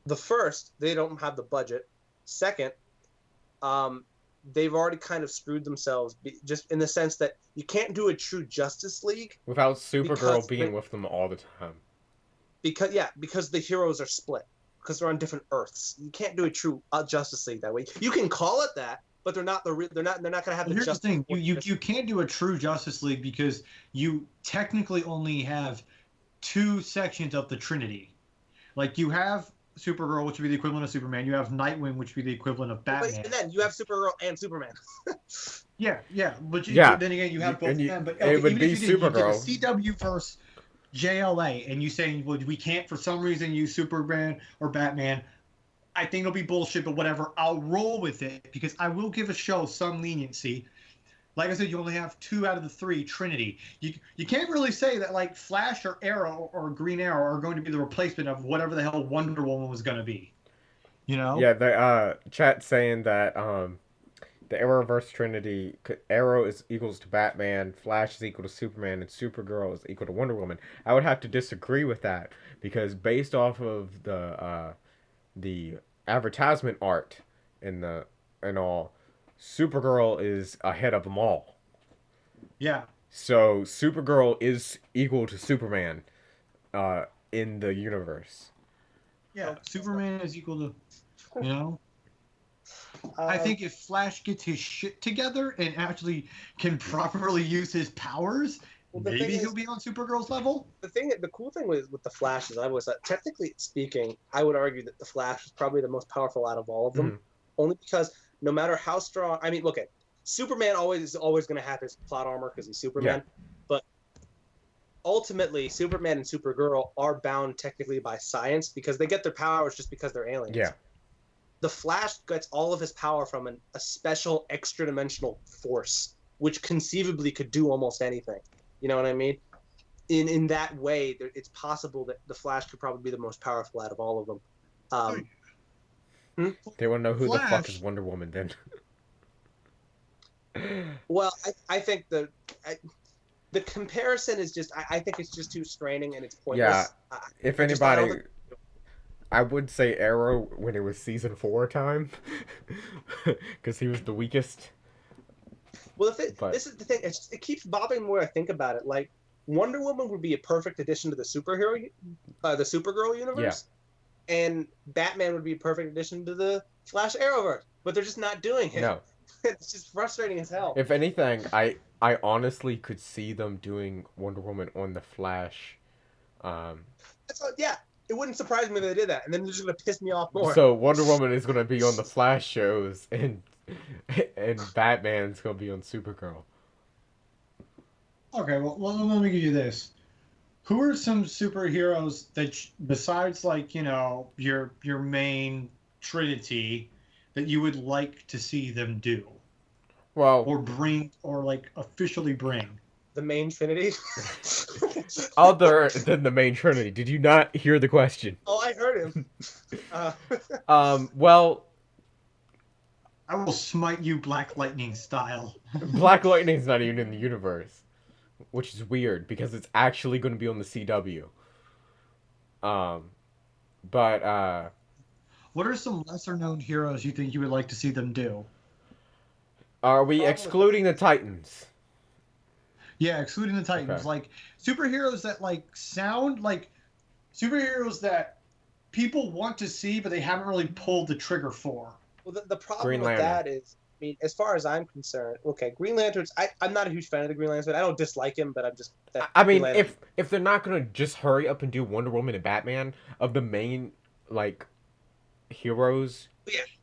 The first, they don't have the budget. Second, they've already kind of screwed themselves, just in the sense that you can't do a true Justice League without Supergirl being with them all the time. Because the heroes are split, because they're on different Earths. You can't do a true Justice League that way. You can call it that, but they're not going to have the Here's Justice. The thing: you can't do a true Justice League because you technically only have two sections of the Trinity. Like you have Supergirl, which would be the equivalent of Superman. You have Nightwing, which would be the equivalent of Batman. But even then, you have Supergirl and Superman. Yeah. But then again, you have both of them. But it would be Supergirl. CW versus JLA, and you saying, well, we can't for some reason use Superman or Batman. I think it'll be bullshit, but whatever. I'll roll with it because I will give a show some leniency. Like I said, you only have 2 out of the 3 Trinity. You can't really say that like Flash or Arrow or Green Arrow are going to be the replacement of whatever the hell Wonder Woman was going to be. You know? Yeah, the chat saying that the Arrowverse Trinity, Arrow is equals to Batman, Flash is equal to Superman, and Supergirl is equal to Wonder Woman. I would have to disagree with that because based off of the advertisement art and all, Supergirl is ahead of them all. Yeah. So Supergirl is equal to Superman in the universe. Yeah, Superman is equal to, you know? I think if Flash gets his shit together and actually can properly use his powers, maybe he'll be on Supergirl's level. The cool thing with the Flash is I was technically speaking, I would argue that the Flash is probably the most powerful out of all of them, only because no matter how strong. I mean, look at Superman. Is always going to have his plot armor because he's Superman, but ultimately, Superman and Supergirl are bound technically by science because they get their powers just because they're aliens. Yeah. the Flash gets all of his power from a special extra-dimensional force, which conceivably could do almost anything. You know what I mean? In that way, it's possible that the Flash could probably be the most powerful out of all of them. They want to know who the fuck is Flash. Wonder Woman then. Well, I think the comparison is just I think it's just too straining and it's pointless. Yeah. If I just I don't anybody, I would say Arrow when it was season 4 time, because he was the weakest. Well, But- this is the thing. It keeps bothering me when I think about it. Like, Wonder Woman would be a perfect addition to the the Supergirl universe, and Batman would be a perfect addition to the Flash Arrowverse. But they're just not doing it. No. It's just frustrating as hell. If anything, I honestly could see them doing Wonder Woman on the Flash. Yeah, it wouldn't surprise me if they did that, and then they're just gonna piss me off more. So Wonder Woman is gonna be on the Flash shows, and Batman's gonna be on Supergirl. Okay, well, let me give you this. Who are some superheroes that, besides like your main trinity, that you would like to see them do Well, or bring or like officially bring? The main Trinity. other than the main Trinity, did you not hear the question? Oh, I heard him. Well, I will smite you Black Lightning style. Black Lightning's not even in the universe, which is weird because it's actually going to be on the CW. But What are some lesser known heroes you think you would like to see them do? are we excluding the Titans? Yeah, excluding the Titans. Okay. Like superheroes that like sound like superheroes that people want to see but they haven't really pulled the trigger for. Well, the problem Green with Lantern. that is, I mean, as far as I'm concerned, okay, Green Lanterns. I'm not a huge fan of the Green Lantern. I don't dislike him, but I'm just. I mean, Green Lantern- if they're not going to just hurry up and do Wonder Woman and Batman of the main like heroes.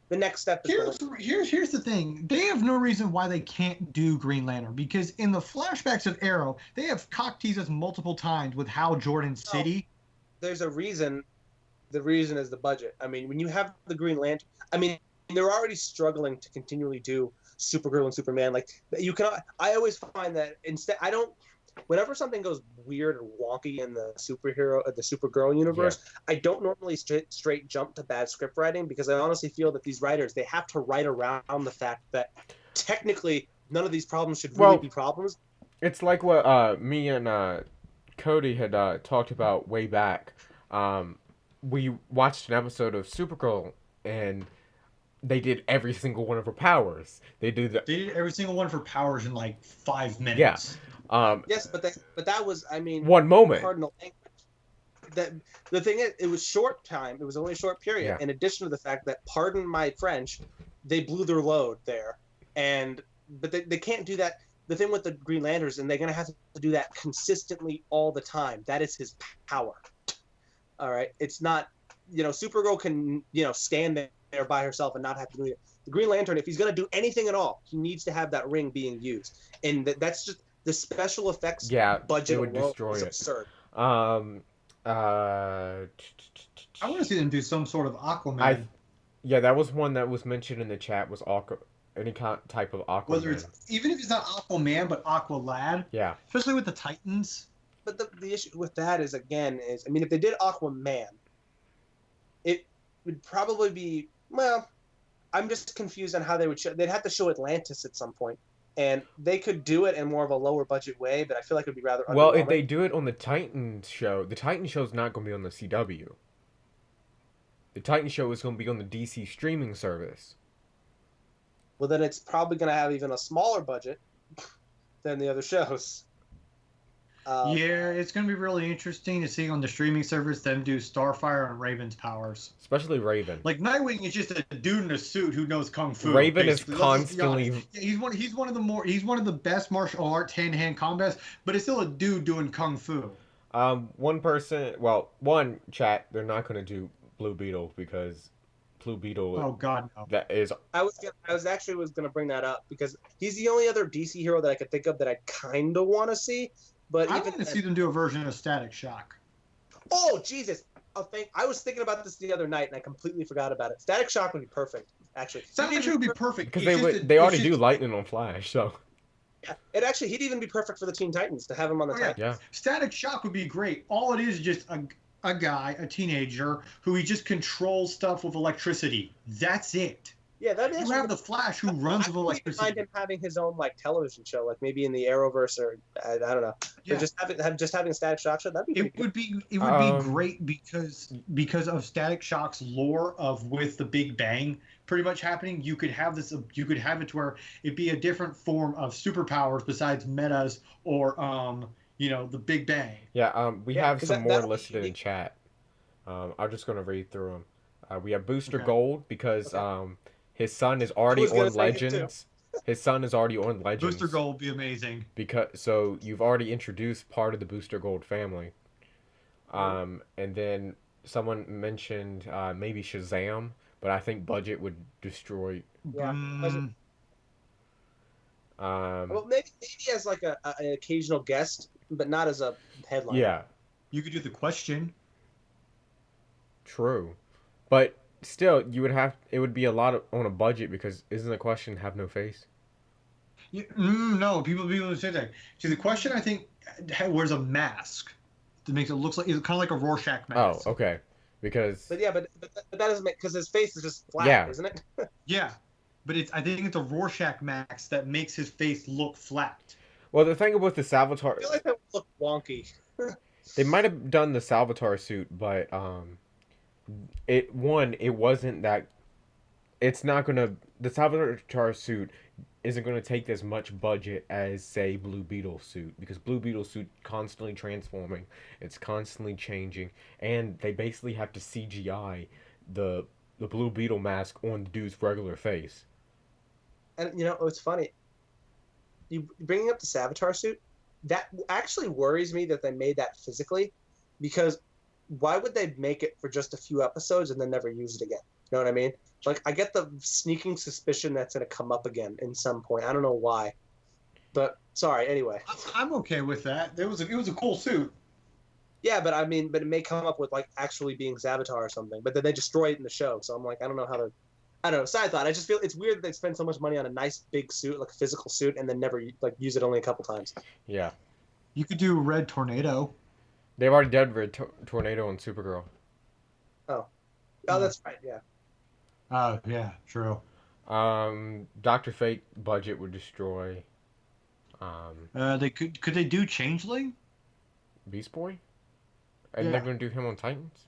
the next step is Here's the thing. They have no reason why they can't do Green Lantern because in the flashbacks of Arrow, they have cock teased us multiple times with Hal Jordan's city. there's a reason. The reason is the budget. I mean, when you have the Green Lantern, I mean, they're already struggling to continually do Supergirl and Superman. Like you can, I always find that instead, I don't. Whenever something goes weird or wonky in the Supergirl universe, I don't normally straight jump to bad script writing because I honestly feel that these writers they have to write around the fact that technically none of these problems should really be problems. It's like what me and Cody had talked about way back. We watched an episode of Supergirl and they did every single one of her powers. They did every single one of her powers in like 5 minutes. Yeah. Yes, but that was, I mean, one moment. Cardinal language. That the thing is, it was short time. It was only a short period. Yeah. In addition to the fact that, pardon my French, they blew their load there, but they can't do that. The thing with the Green Lanterns, and they're gonna have to do that consistently all the time. That is his power. All right, it's not. Supergirl can stand there by herself and not have to do it. The Green Lantern, if he's gonna do anything at all, he needs to have that ring being used, and that's just. The special effects budget would alone destroy is it. absurd. I want to see them do some sort of Aquaman. Yeah, that was one that was mentioned in the chat. Was any type of Aquaman? Whether it's even if it's not Aquaman, but Aqualad. Yeah. Especially with the Titans. But the issue with that is I mean, if they did Aquaman, it would probably be I'm just confused on how they would show. They'd have to show Atlantis at some point. And they could do it in more of a lower budget way, but I feel like it would be rather well, if they do it on the Titans show, the Titans show is not going to be on the CW. The Titan show is going to be on the DC streaming service. Well, then it's probably going to have even a smaller budget than the other shows. Yeah, it's going to be really interesting to see on the streaming service them do Starfire and Raven's powers. Especially Raven. Like Nightwing is just a dude in a suit who knows kung fu. Raven basically. is constantly. He's one of the best martial arts hand-to-hand combats, but it's still a dude doing kung fu. One chat, they're not going to do Blue Beetle because Blue Beetle. Oh God, no. That is. I was going to bring that up because he's the only other DC hero that I could think of that I kind of want to see. But I want to see them do a version of Static Shock. Oh Jesus! a thing. I was thinking about this the other night and I completely forgot about it. Static Shock would be perfect, actually. Static Shock would be perfect Because It's they already it's do just- lightning on Flash, so Yeah, he'd even be perfect for the Teen Titans to have him on the Oh, yeah. Titans. yeah. Static Shock would be great. All it is just a guy, a teenager, who he just controls stuff with electricity. That's it. Yeah, that'd be You actually have the Flash who runs I with wouldn't mind electricity. him having his own like television show, like maybe in the Arrowverse or I don't know. Yeah. Or just having a Static Shock show. That'd be pretty good. It would be Um, great because of Static Shock's lore of with the Big Bang pretty much happening. You could have it to where it'd be a different form of superpowers besides metas or the Big Bang. Yeah, we Yeah, have 'cause some that- more that'll be listed in unique. chat. I'm just gonna read through them. We have Booster Okay. Gold because his son is already was gonna on say him too. Legends. His son is already on Legends. Booster Gold would be amazing. Because so you've already introduced part of the Booster Gold family. And then someone mentioned maybe Shazam, but I think budget would destroy. Yeah. Mm, Well, maybe as like an occasional guest, but not as a headline. Yeah, you could do the question. true, but still, it would be a lot on a budget because isn't the question have no face? No, people say that. See, the question I think wears a mask that makes it looks like it's kind of like a Rorschach Oh, mask. okay, because But yeah, but that doesn't make because his face is just flat, Yeah. isn't it? Yeah, but I think it's a Rorschach mask that makes his face look flat. well, the thing with the Savatar, I feel like that would look wonky. they might have done the Salvatore suit, but it wasn't that. It's not gonna the Salvatore suit isn't gonna take as much budget as say Blue Beetle suit because Blue Beetle suit constantly transforming, it's constantly changing, and they basically have to CGI the Blue Beetle mask on the dude's regular face. And it's funny. You bringing up the Savatar suit, that actually worries me that they made that physically, because why would they make it for just a few episodes and then never use it again? You know what I mean? Like, I get the sneaking suspicion that's going to come up again in some point. I don't know why, but sorry. Anyway, I'm okay with that. It was a cool suit. yeah, but it may come up with like actually being Savatar or something. But then they destroy it in the show, so I'm like, I don't know how to. I don't know. Side thought. I just feel it's weird that they spend so much money on a nice big suit, like a physical suit, and then never like use it only a couple times. Yeah, You could do Red Tornado. they've already done Red Tornado and Supergirl. Oh, Yeah. that's right. Yeah. Oh yeah, true. Dr. Fate budget would destroy They could they do Changeling? Beast Boy, and Yeah. they're gonna do him on Titans.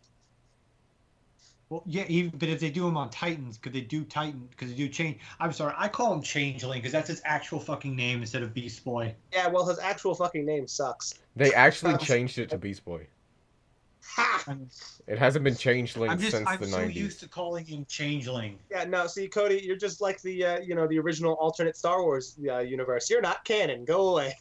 Well, yeah, but if they do him on Titans, could they do Titan? Because they do change. I'm sorry, I call him Changeling because that's his actual fucking name instead of Beast Boy. Yeah. Well, his actual fucking name sucks. They actually changed it to Beast Boy. Ha! It hasn't been changed I'm since the so 90s. used to calling him Changeling. Yeah. No. See, Cody, you're just like the the original alternate Star Wars universe. You're not canon. Go away.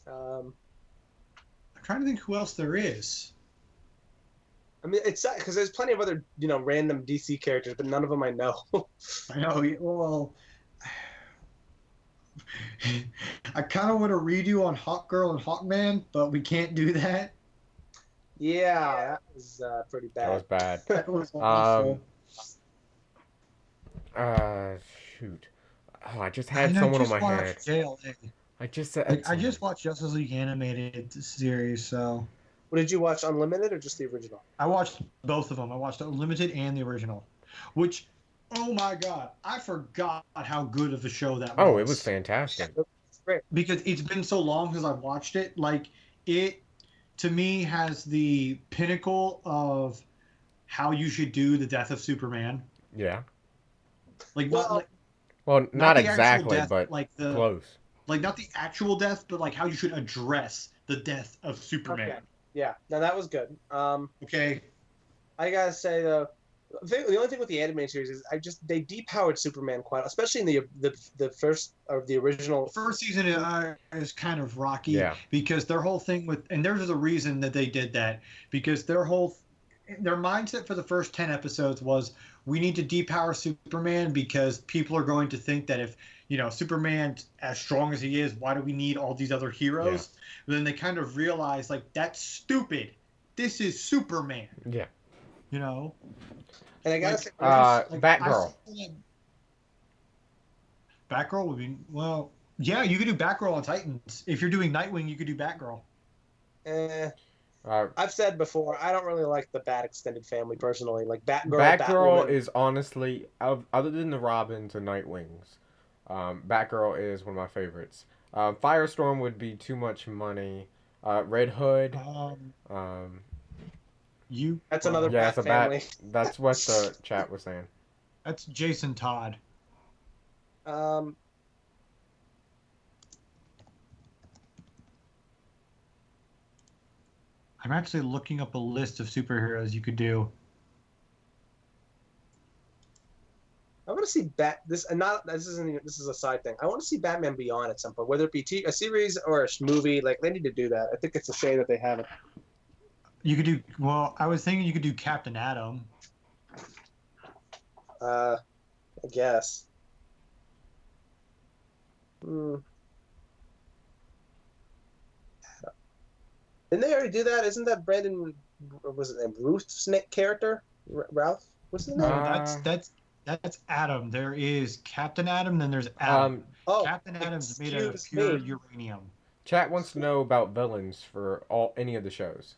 I'm trying to think who else there is. I mean, it's sad because there's plenty of other random DC characters, but none of them I know. I know. Well, I kind of want to redo on Hawk Girl and Hawkman, but we can't do that. Yeah, that was pretty That was bad. bad. That was awful. Shoot. Oh, I just had someone on my head. JLA. I just said. I just watched Justice League animated series, so What did you watch, Unlimited or just the original? I watched both of them. I watched the Unlimited and the original, which, oh my god, I forgot how good of a show that was. Oh, it was fantastic. It's great. Because it's been so long since I've watched it. Like, it, to me, has the pinnacle of how you should do the death of Superman. Yeah. Like, Well, Well, not the actual exactly, death, but like close. like not the actual death, but like how you should address the death of Superman. Okay. Yeah, no, that was good. Okay. I gotta say though, the only thing with the animated series is they depowered Superman quite, especially in the first or the original. First season is kind of rocky Yeah. because their whole thing with, and there's a reason that they did that, because their whole their mindset for the first 10 episodes was we need to depower Superman because people are going to think that if, Superman, as strong as he is, why do we need all these other Yeah. heroes? But then they kind of realize, like, that's stupid. This is Superman, Yeah. you know? And I gotta Like, say, I Batgirl. saw that Batgirl would be, well, yeah, you could do Batgirl on Titans. If you're doing Nightwing, you could do Batgirl. eh, Uh, I've said before, I don't really like the Bat extended family personally. Like Batgirl, Batgirl Batwoman. is honestly, other than the Robins and Nightwings, Batgirl is one of my favorites. Firestorm would be too much money. Red Hood. Um, Um, you, That's another well, yeah, it's Bat a bat. family. That's what the chat was saying. that's Jason Todd. Um, I'm actually looking up a list of superheroes you could do. I want to see Bat. This and not this isn't even, this is a side thing. I want to see Batman Beyond at some point, whether it be a series or a movie. Like they need to do that. I think it's a shame that they haven't. You could do, well, I was thinking you could do Captain Atom. I guess. Hmm. Didn't they already do that? Isn't that Brandon? Was it Ruth's character? Ralph? What's his name? No, Uh, that's Atom. There is Captain Atom, then there's Atom. Oh, Captain Atom's made out of excuse pure me. uranium. Chat wants to know about villains for any of the shows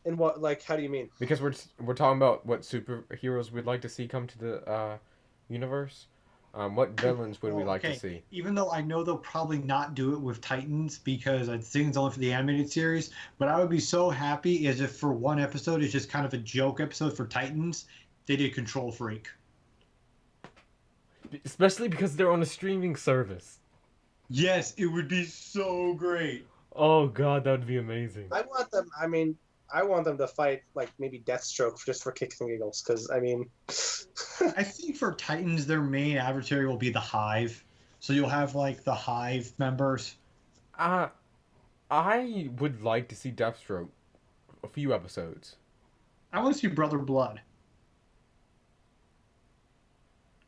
And what? Like, how do you mean? because we're talking about what superheroes we'd like to see come to the universe. What villains would we Well, like to okay, see? even though I know they'll probably not do it with Titans because I think it's only for the animated series, but I would be so happy as if for one episode it's just kind of a joke episode for Titans, they did Control Freak. Especially because they're on a streaming service. Yes, it would be so great. Oh god, that would be amazing. I want them. I mean, I want them to fight like maybe Deathstroke just for kicks and giggles. Because I mean, I think for Titans, their main adversary will be the Hive. So you'll have like the Hive members. Uh, I would like to see Deathstroke a few episodes. I want to see Brother Blood.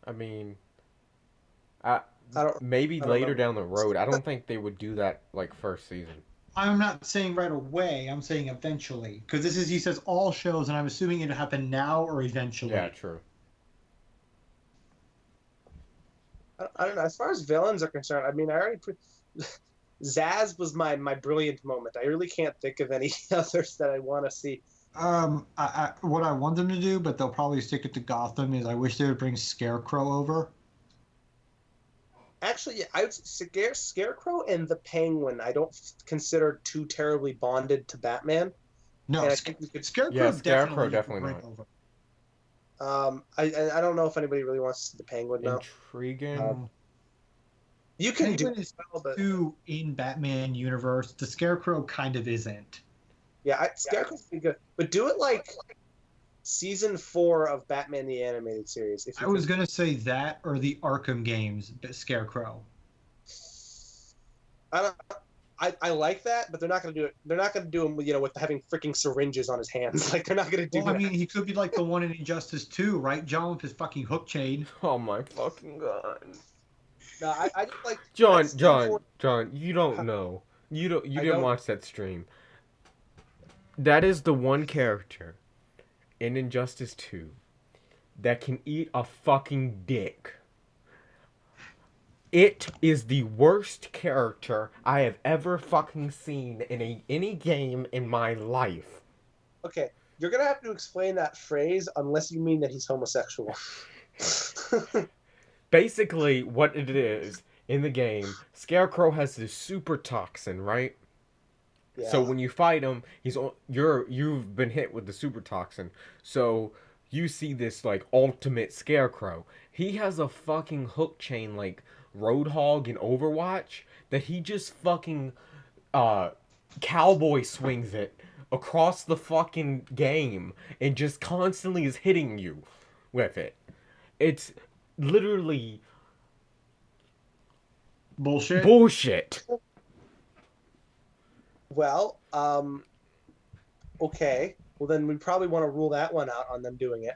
I mean, I don't. maybe I don't later know. down the road. I don't think they would do that like first season. I'm not saying right away. I'm saying eventually, because this is he says all shows, and I'm assuming it'll happen now or eventually. Yeah, true. I don't know. As far as villains are concerned, I mean, I already. Zaz was my brilliant moment. I really can't think of any others that I want to see. What I want them to do, but they'll probably stick it to Gotham, is I wish they would bring Scarecrow over. Actually, yeah, I would Scarecrow and the Penguin. I don't consider too terribly bonded to Batman. No, And I think we could. Scarecrow Yeah, Scarecrow definitely definitely bring not. over. I don't know if anybody really wants to see the Penguin now. Intriguing. You can do Penguin it is well, but too in Batman universe. The Scarecrow kind of isn't. yeah, Scarecrow's pretty good. But do it like season 4 of Batman the Animated Series. If I you was can. gonna say that or the Arkham games, Scarecrow. I don't. I like that, but they're not going to do it. They're not going to do him, with having freaking syringes on his hands. Like they're not going to do Well, I that. mean, he could be like the one in Injustice 2, right, John, with his fucking hook chain. Oh my fucking god. No, I just like John, that's John, for- John, you don't know. You I didn't don't- watch that stream. That is the one character in Injustice 2 that can eat a fucking dick. It is the worst character I have ever fucking seen in any game in my life. Okay, you're gonna have to explain that phrase unless you mean that he's homosexual. Basically, what it is in the game, Scarecrow has this super toxin, right? Yeah. So when you fight him, you've been hit with the super toxin. So you see this like ultimate Scarecrow. He has a fucking hook chain like Roadhog in Overwatch that he just fucking cowboy swings it across the fucking game and just constantly is hitting you with it. It's literally Bullshit. bullshit. Well, okay. well, then we probably want to rule that one out on them doing it.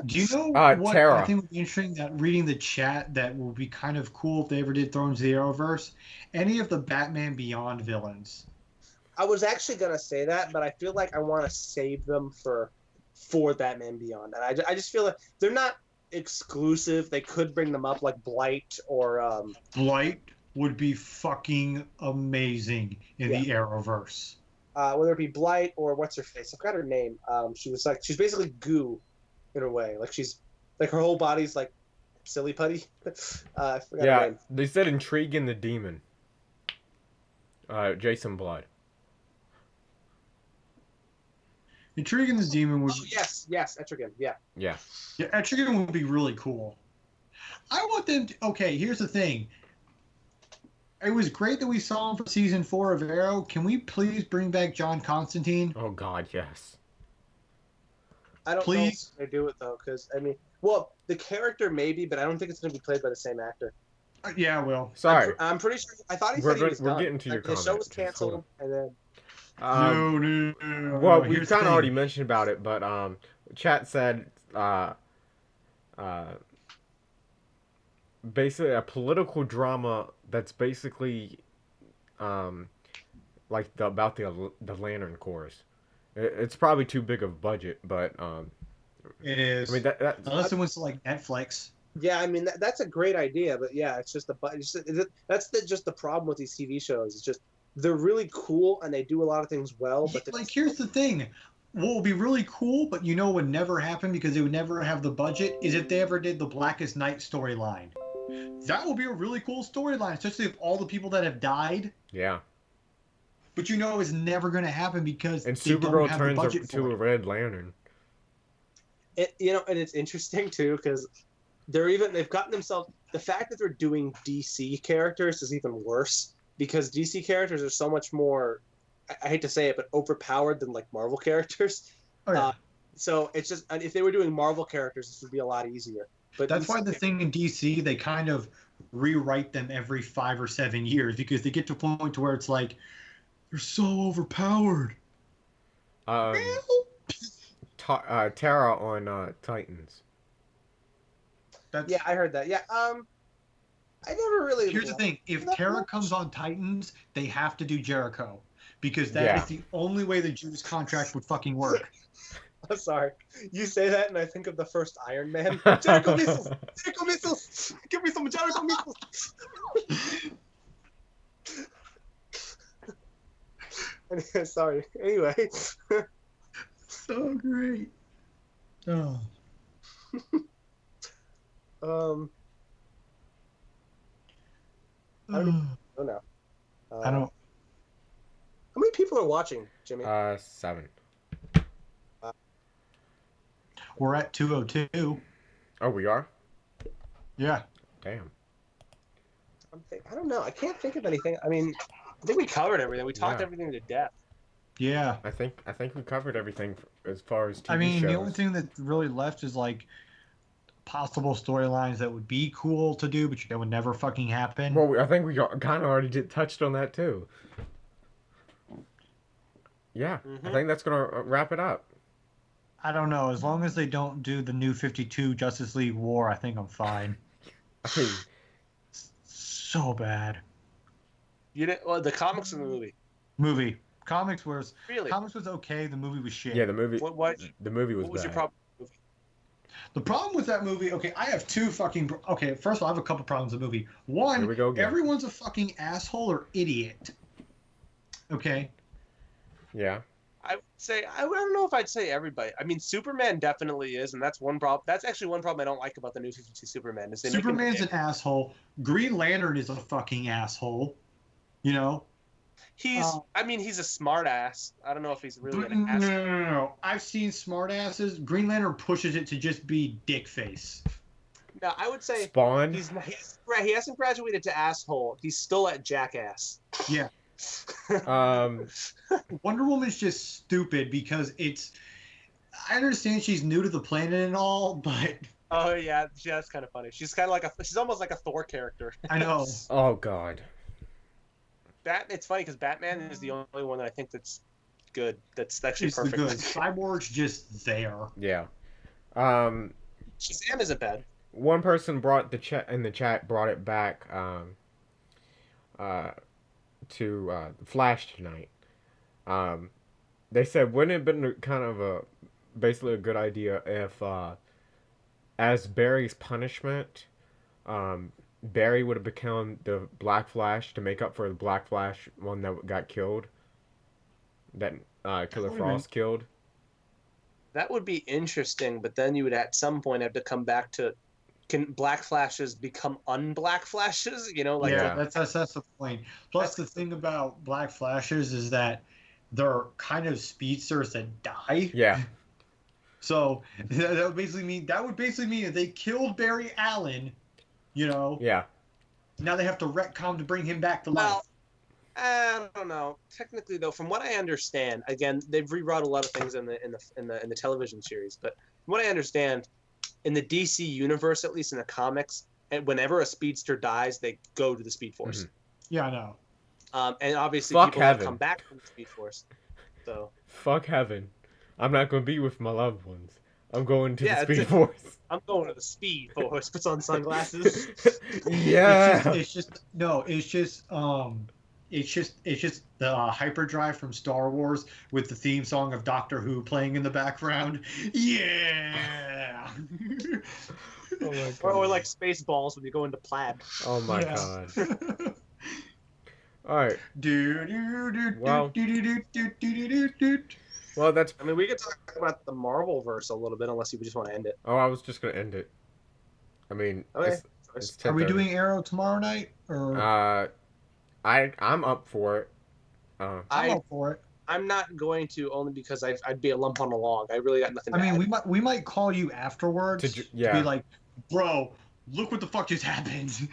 Do you know what Tara. I think would be interesting? That reading the chat, that would be kind of cool if they ever did Thrones of the Arrowverse. Any of the Batman Beyond villains. I was actually gonna say that, but I feel like I want to save them for Batman Beyond, and I just feel like they're not exclusive. They could bring them up like Blight or Blight would be fucking amazing in the Arrowverse. whether it be Blight or what's her face. I forgot her name. She's basically goo in a way. Like she's like her whole body's like silly putty. I forgot her name. They said Intriguing the Demon. Jason Blood. Intriguing the Demon would. Oh, yes, Etrigan. Yeah. Yeah. Yeah, Etrigan would be really cool. I want them to. Okay, here's the thing. It was great that we saw him for season 4 of Arrow. Can we please bring back John Constantine? Oh God, yes. I don't Please? know if they do it though, because I mean, well, the character maybe, but I don't think it's going to be played by the same actor. Yeah, well. Sorry. I'm pretty sure. I thought he We're said he was done. getting to your The show was comment. Just hold canceled, and then No. Well, we Here's the kind of thing. already mentioned about it, but chat said basically a political drama that's basically like about the Lantern Corps. It's probably too big of a budget, but It is. I mean that Unless it was like Netflix. yeah, I mean that's a great idea, but yeah, it's just that's just the problem with these TV shows. It's just they're really cool and they do a lot of things well, but Like, here's the thing. What would be really cool, but you know would never happen because they would never have the budget, is if they ever did the Blackest Night storyline. That would be a really cool storyline, especially if all the people that have died. yeah. But you know it's never going to happen because And they don't Supergirl have the turns budget to for a it. Red Lantern. and it's interesting too because they've gotten themselves the fact that they're doing DC characters is even worse because DC characters are so much more. I hate to say it, but overpowered than like Marvel characters. Oh, yeah. So it's just if they were doing Marvel characters, this would be a lot easier. But That's why the thing in DC, they kind of rewrite them every 5 or 7 years because they get to a point to where it's like, they're so overpowered. Tara on Titans. Yeah, I heard that. Yeah, I never really. Here's the thing: if Tara comes on Titans, they have to do Jericho because that is the only way the Jews contract would fucking work. I'm sorry. You say that, and I think of the first Iron Man. Jericho missiles! Jericho missiles! Give me some Jericho missiles! Sorry. Anyway. So great. Oh. I don't know. I don't. How many people are watching, Jimmy? 7. We're at 202. Oh, we are? Yeah. Damn. I don't know. I can't think of anything. I mean, I think we covered everything. We talked everything to death. Yeah. I think we covered everything as far as TV I mean, shows. the only thing that really left is like possible storylines that would be cool to do, but that would never fucking happen. Well, I think we kind of already touched on that too. Yeah, I think that's gonna wrap it up. I don't know. As long as they don't do the New 52 Justice League War, I think I'm fine. I mean, so bad. You didn't. Well, the comics or the movie? Movie. Comics was Really? Comics was okay. The movie was shit. yeah, the movie. What? The movie was What was bad. your problem? The problem with that movie, okay, I have two fucking. Okay, first of all, I have a couple problems with the movie. One, Here we go again. everyone's a fucking asshole or idiot. Okay. Yeah. I would say I don't know if I'd say everybody. I mean, Superman definitely is, and that's one problem. That's actually one problem I don't like about the New 52 Superman. Is they make him Superman's big. an asshole. Green Lantern is a fucking asshole. You know. He's. I mean, he's a smart ass. I don't know if he's really an No, ass. no. I've seen smart asses. Green Lantern pushes it to just be dick face. No, I would say Spawn. he's he hasn't graduated to asshole. He's still at jackass. Yeah. Wonder Woman's just stupid because it's. I understand she's new to the planet and all, but Oh yeah, that's kind of funny. She's kind of like she's almost like a Thor character. I know. Oh God. It's funny because Batman is the only one that I think that's good. That's actually It's the perfect. good. Cyborg's just there. Yeah. Um, Shazam isn't bad. one person brought the chat brought it back uh, to Flash tonight. Um, they said wouldn't it have been kind of basically a good idea if as Barry's punishment, Barry would have become the Black Flash to make up for the Black Flash one that got killed. That Killer Frost killed. That would be interesting, but then you would at some point have to come back to, can Black Flashes become un-Black Flashes? You know, like yeah, that's the point. Plus, the thing about Black Flashes is that they're kind of speedsters that die. Yeah. So that would basically mean if they killed Barry Allen, Yeah. now they have to retcon to bring him back to life. Well, I don't know. Technically, though, from what I understand, again, they've rewrote a lot of things in the television series. But from what I understand, in the DC universe, at least in the comics, and whenever a speedster dies, they go to the Speed Force. Mm-hmm. Yeah, I know. And obviously, Fuck people heaven. come back from the Speed Force. So fuck heaven. I'm not going to be with my loved ones. I'm going to the Speed Force. I'm going to the Speed Force. Puts on sunglasses. Yeah. It's just the hyperdrive from Star Wars with the theme song of Doctor Who playing in the background. Yeah. Oh my God. Or like Spaceballs when you go into plaid. Oh my God. All right. Well, that's. I mean, we could talk about the Marvel verse a little bit, unless you just want to end it. Oh, I was just gonna end it. I mean, Okay. it's Are we 10:30. doing Arrow tomorrow night? Or I'm up for it. I'm up for it. I'm not going to, only because I'd be a lump on a log. I really got nothing. I mean, we might call you afterwards to be like, bro, look what the fuck just happened.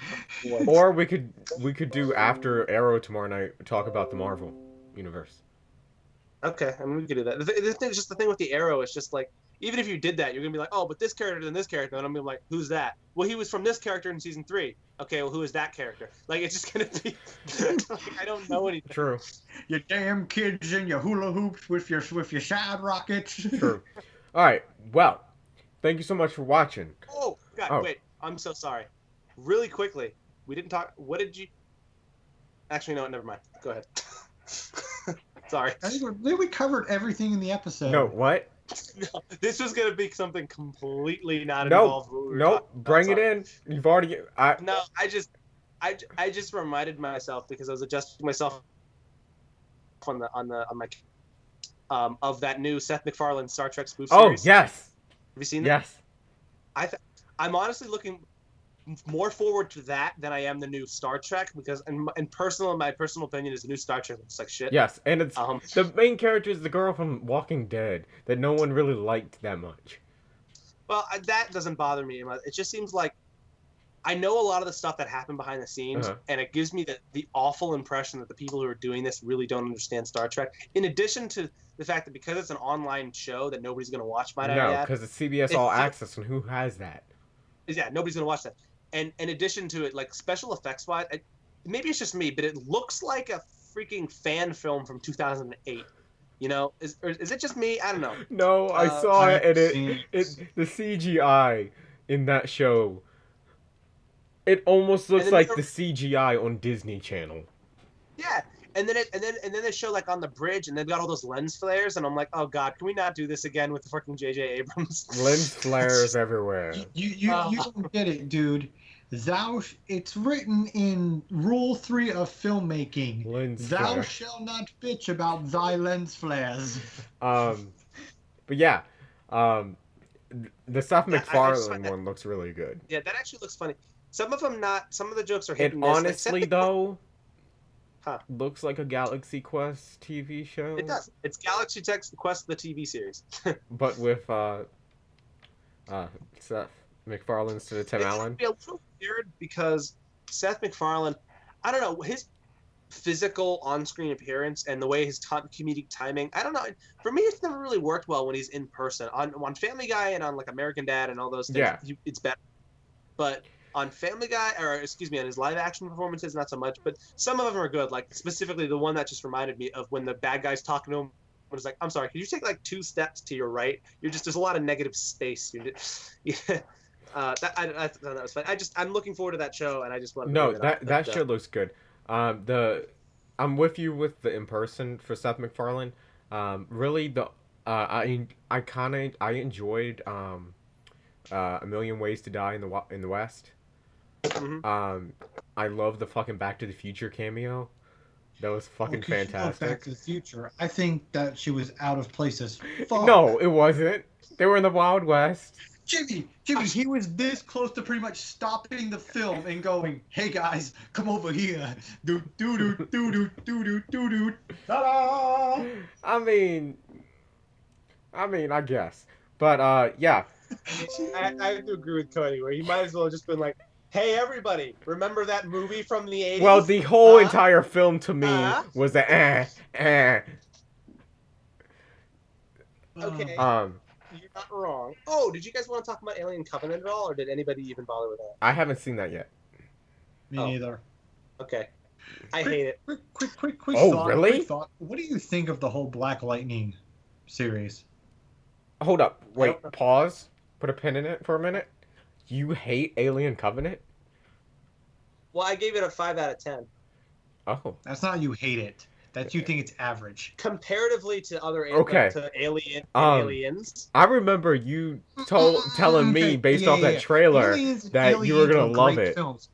Or we could do after Arrow tomorrow night. Talk about the Marvel universe. Okay, I mean, we could do that. The thing with the Arrow is just like, even if you did that, you're gonna be like, oh, but this character and this character, and I'm gonna be like, who's that? Well, he was from this character in season 3. Okay, well, who is that character? Like, it's just gonna be, like, I don't know anything. True. You damn kids in your hula hoops with your side rockets. True. All right. Well, thank you so much for watching. Oh God, wait, I'm so sorry. Really quickly, we didn't talk. What did you? Actually, no, never mind. Go ahead. Sorry. I think we covered everything in the episode. No, what? No, this was gonna be something completely not involved. Nope. Bring it in. You've already. No, I just reminded myself because I was adjusting myself on my of that new Seth MacFarlane Star Trek spoof series. Oh yes. Have you seen that? Yes. I'm honestly looking more forward to that than I am the new Star Trek, because in my personal opinion is the new Star Trek looks like shit. Yes, and it's the main character is the girl from Walking Dead that no one really liked that much. Well, that doesn't bother me. It just seems like I know a lot of the stuff that happened behind the scenes, and it gives me the awful impression that the people who are doing this really don't understand Star Trek. In addition to the fact that because it's an online show that nobody's going to watch, No, because it's CBS All Access, and who has that? Yeah, nobody's going to watch that. And in addition to it, like special effects wise, maybe it's just me, but it looks like a freaking fan film from 2008. You know, is it just me? I don't know. No, I saw it, and the CGI in that show, it almost looks like the CGI on Disney Channel. Yeah, and then they show like on the bridge, and they've got all those lens flares, and I'm like, oh god, can we not do this again with the fucking J.J. Abrams? Lens flares everywhere. You don't get it, dude. It's written in Rule 3 of filmmaking. Thou shalt not bitch about thy lens flares. But yeah, the Seth MacFarlane one looks really good. Yeah, that actually looks funny. Some of the jokes are hit and miss. Honestly, like, though, looks like a Galaxy Quest TV show. It does. It's Galaxy Quest, the TV series. But with Seth MacFarlane instead of Tim Allen. It'd be a little weird because Seth MacFarlane, I don't know, his physical on-screen appearance and the way his comedic timing, I don't know. For me, it's never really worked well when he's in person. On Family Guy and on like American Dad and all those things, it's better. But on Family Guy, on his live-action performances, not so much. But some of them are good. Like specifically the one that just reminded me of when the bad guy's talking to him But it's like, I'm sorry, could you take like 2 steps to your right? There's a lot of negative space. Yeah. I thought that was fun. I'm looking forward to that show, and I just wanted to No, bring that up. that shit looks good. I'm with you with the in person for Seth MacFarlane. Really I enjoyed A Million Ways to Die in the West. Mhm. I love the fucking Back to the Future cameo. That was fucking Well, 'cause she loved Back fantastic. to the Future. I think that she was out of place as fuck. No, it wasn't. They were in the Wild West. Jimmy, he was this close to pretty much stopping the film and going, "Hey guys, come over here." Do do do do do do do do do. Ta-da! I mean, I guess. But yeah. I have to agree with Cody, where he might as well have just been like, "Hey, everybody, remember that movie from the '80s?" Well, the whole entire film to me was a Okay, Um, you're not wrong. Oh, did you guys want to talk about Alien Covenant at all, or did anybody even bother with that? I haven't seen that yet. Me Oh. neither. Okay, I hate it. Quick Oh, thought. really? Quick thought. What do you think of the whole Black Lightning series? Hold up. Wait, don't know. pause. Put a pin in it for a minute. You hate Alien Covenant? Well, I gave it a 5 out of 10. Oh. That's not you hate it. That's you think it's average. Comparatively to other Okay. to Aliens. I remember you telling me Okay, based yeah, off yeah, that yeah. trailer Aliens and that you were Aliens gonna are love great it. Films.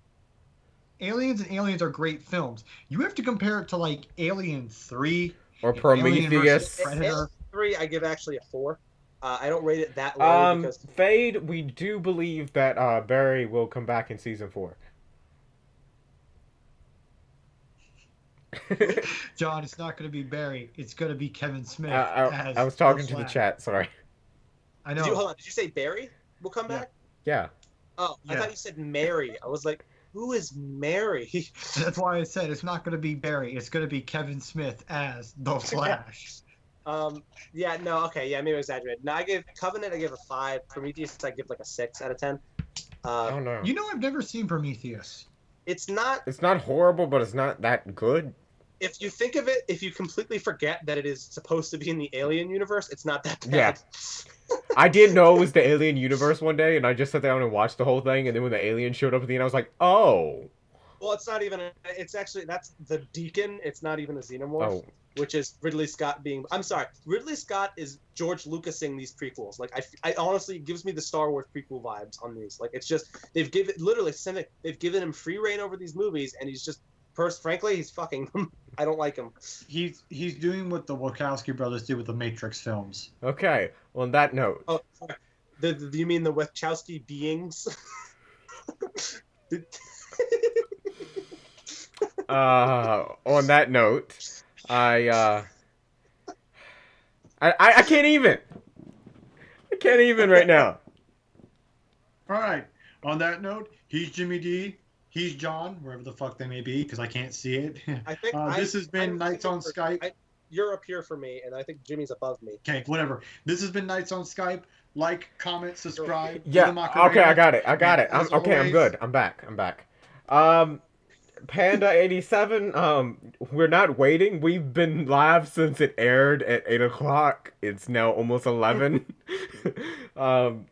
Aliens and Aliens are great films. You have to compare it to like Alien 3 Or Alien versus Prometheus. Predator. 3, I give actually a 4. I don't rate it that low because Fade, we do believe that Barry will come back in season 4. John, it's not going to be Barry. It's going to be Kevin Smith. I was talking to the chat, sorry. I Did know. you, hold on, did you say Barry will come Yeah. back? Yeah. Oh, I Yeah. thought you said Mary. I was like, who is Mary? That's why I said it's not going to be Barry. It's going to be Kevin Smith as the Flash. Yeah, no, okay, yeah, maybe I exaggerated. No, I gave Covenant, I gave a 5. Prometheus, I give like a 6 out of 10. Oh no. You know, I've never seen Prometheus. It's not. It's not horrible, but it's not that good. If you think of it, if you completely forget that it is supposed to be in the Alien universe, it's not that bad. Yeah. I didn't know it was the Alien universe one day, and I just sat down and watched the whole thing, and then when the alien showed up at the end, I was like, oh. Well, it's not even. It's actually that's the Deacon. It's not even a xenomorph, Oh. which is Ridley Scott being. I'm sorry, Ridley Scott is George Lucasing these prequels. Like I honestly it gives me the Star Wars prequel vibes on these. Like it's just they've given they've given him free reign over these movies, and he's just frankly he's fucking them. I don't like him. He's doing what the Wachowski brothers did with the Matrix films. Okay. Well, on that note. Oh, sorry. You mean the Wachowski beings? On that note, I can't even. I can't even right now. All right. On that note, he's Jimmy D. He's John, wherever the fuck they may be, because I can't see it. I think this has been Nights on Skype. You're up here for me, and I think Jimmy's above me. Okay, whatever. This has been Nights on Skype. Like, comment, subscribe. Yeah. Okay, I got it. I'm As okay. I'm always- good. I'm back. Panda87. We're not waiting. We've been live since it aired at 8:00. It's now almost 11.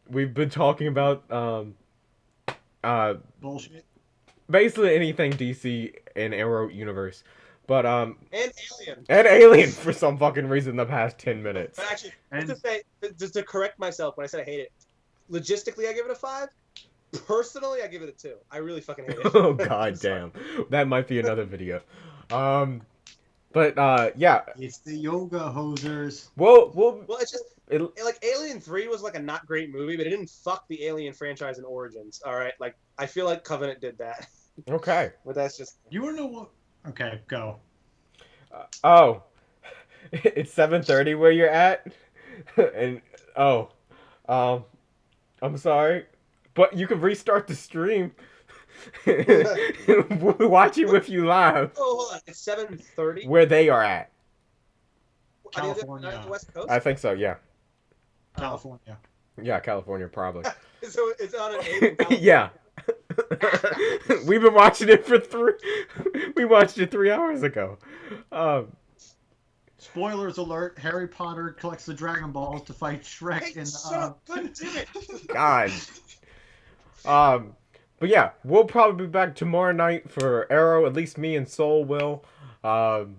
We've been talking about Bullshit. basically anything DC and Arrow universe, but And Alien. and Alien for some fucking reason the past 10 minutes. But actually, And- just to correct myself when I said I hate it, logistically I give it a 5. Personally, I give it a 2. I really fucking hate it. Oh god damn, that might be another video. But yeah. It's the yoga hosers. Well, It's just like Alien 3 was like a not great movie, but it didn't fuck the Alien franchise in Origins. All right, like I feel like Covenant did that, okay. but that's just. You wanna know what? Okay, go. Oh, it's 7:30 where you're at, and I'm sorry, but you can restart the stream. We'll watch it with you live. Oh, hold on. It's 7:30. Where they are at. California. On the West Coast. I think so. Yeah. California. Yeah, California probably. So it's on an 8 in California. Yeah. We've been watching it for we watched it 3 hours ago. Spoilers alert: Harry Potter collects the Dragon Balls to fight Shrek Hey, in son, God damn it! God. But yeah, we'll probably be back tomorrow night for Arrow. At least me and Soul will. Um,